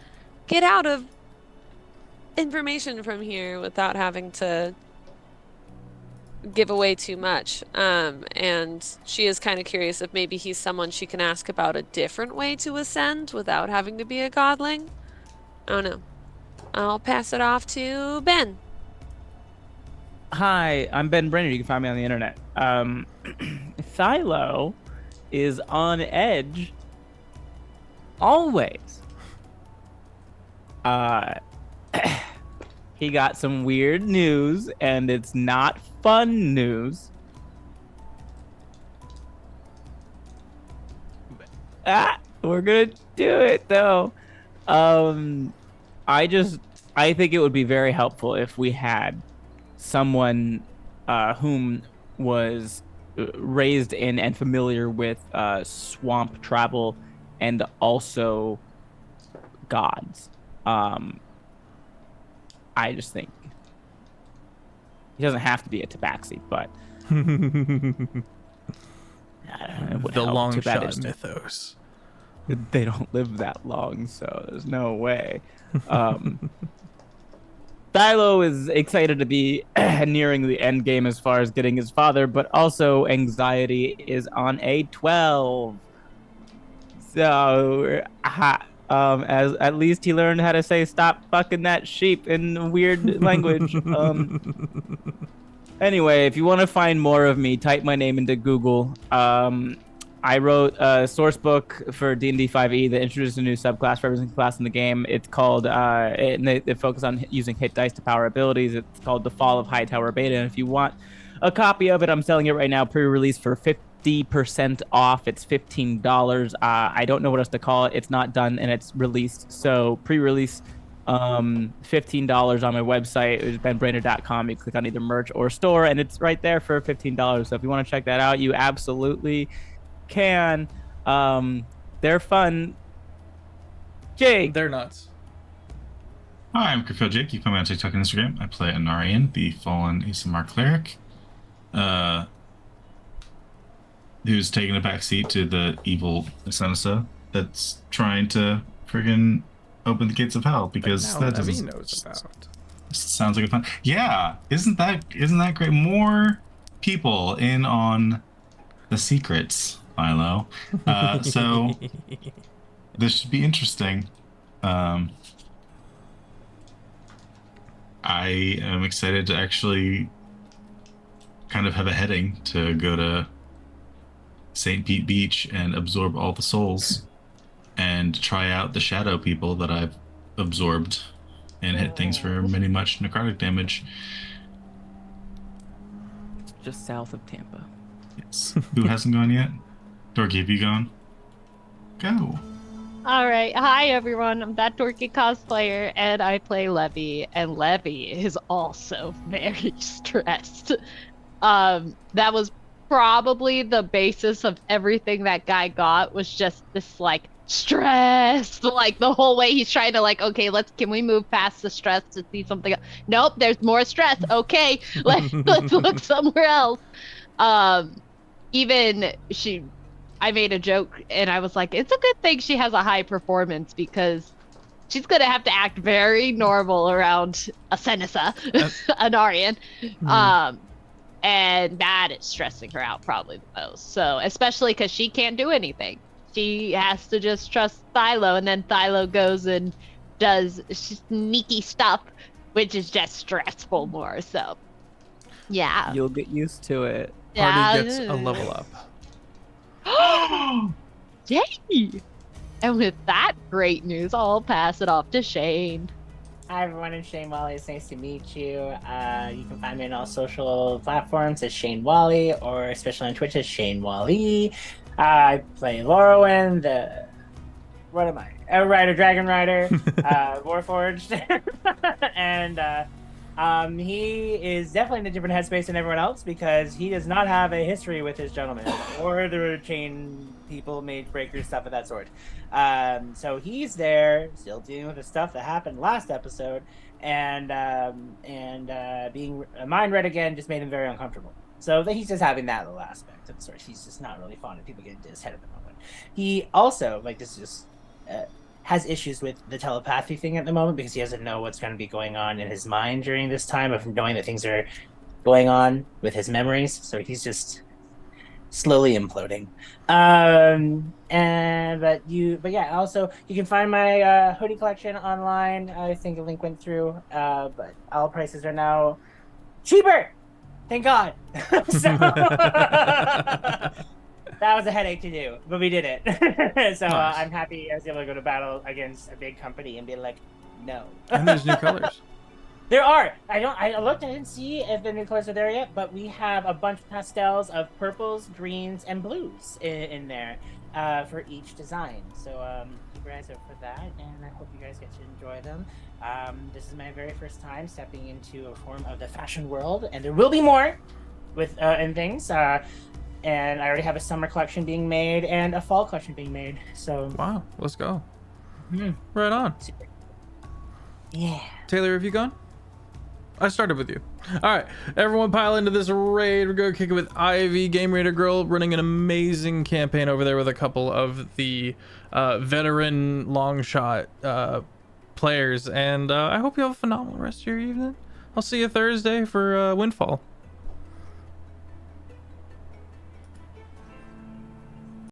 get out of information from here without having to give away too much. And she is kind of curious if maybe he's someone she can ask about a different way to ascend without having to be a godling. I don't know. I'll pass it off to Ben. Hi, I'm Ben Brainard. You can find me on the internet. Thilo is on edge always. He got some weird news, and it's not fun news. We're gonna do it though. I I think it would be very helpful if we had someone whom was raised in and familiar with swamp travel and also gods. I just think he doesn't have to be a tabaxi, but The long shot mythos. They don't live that long, so there's no way. Thilo is excited to be nearing the end game as far as getting his father, but also anxiety is on a 12. So, as at least he learned how to say "stop fucking that sheep" in weird language. Anyway, if you want to find more of me, type my name into Google. I wrote a source book for D&D 5e that introduced a new subclass for every single class in the game. It's called, it focuses on using hit dice to power abilities. It's called The Fall of Hightower Beta. And if you want a copy of it, I'm selling it right now, pre-release for 50% off. It's $15. I don't know what else to call it. It's not done and it's released. So pre-release, $15 on my website. It's Brainard.com. You click on either merch or store, and it's right there for $15. So if you want to check that out, you absolutely can. They're fun. Jake. They're nuts. Hi, I'm Critfail Jake. You can find me on TikTok and Instagram. I play Anarian, the fallen ASMR cleric, who's taking a backseat to the evil Asenasa that's trying to friggin' open the gates of hell, because that doesn't knows about. sounds like a fun. Yeah, isn't that great? More people in on the secrets, Philo. So this should be interesting. I am excited to actually kind of have a heading to go to St. Pete Beach and absorb all the souls and try out the shadow people that I've absorbed and hit things for many much necrotic damage. Just south of Tampa. Yes. Who hasn't gone yet? Dorky, have you gone? Go. All right. Hi, everyone. I'm that dorky cosplayer, and I play Levy. And Levy is also very stressed. That was probably the basis of everything that guy got, was just this, like, stress. Like, the whole way he's trying to, like, okay, can we move past the stress to see something else? Nope, there's more stress. Okay, let's look somewhere else. I made a joke and I was like, it's a good thing she has a high performance, because she's going to have to act very normal around Asenasa, Anarian. And that is stressing her out probably the most. So, especially because she can't do anything. She has to just trust Thilo, and then Thilo goes and does sneaky stuff, which is just stressful more. So, yeah. You'll get used to it. Party gets a level up. Yay! And with that great news, I'll pass it off to Shane. Hi everyone, I'm Shane Whalley. It's nice to meet you. You can find me on all social platforms as Shane Whalley, or especially on Twitch as Shane Whalley. I play Lorwyn, what am I? A Rider, Dragon Rider, Warforged, and he is definitely in a different headspace than everyone else, because he does not have a history with his gentleman or the chain people, mage breakers, stuff of that sort. So he's there still dealing with the stuff that happened last episode, and being mind read again just made him very uncomfortable. So he's just having that little aspect of the story. He's just not really fond of people getting to his head at the moment. He also, like, this just has issues with the telepathy thing at the moment, because he doesn't know what's going to be going on in his mind during this time of knowing that things are going on with his memories. So he's just slowly imploding. But yeah, also you can find my hoodie collection online. I think a link went through, but all prices are now cheaper. Thank God. So that was a headache to do, but we did it. So Nice. I'm happy I was able to go to battle against a big company and be like, no. And there's new colors. There are. I looked. I didn't see if the new colors are there yet, but we have a bunch of pastels of purples, greens, and blues in there for each design. So guys up for that, and I hope you guys get to enjoy them. This is my very first time stepping into a form of the fashion world, and there will be more with and things. And I already have a summer collection being made and a fall collection being made. So Wow, let's go. mhm. Right on. Yeah. Taylor, have you gone? I started with you. All right, everyone pile into this raid. We're going to kick it with Ivy, Game Raider Girl, running an amazing campaign over there with a couple of the veteran long shot players. And I hope you have a phenomenal rest of your evening. I'll see you Thursday for Windfall.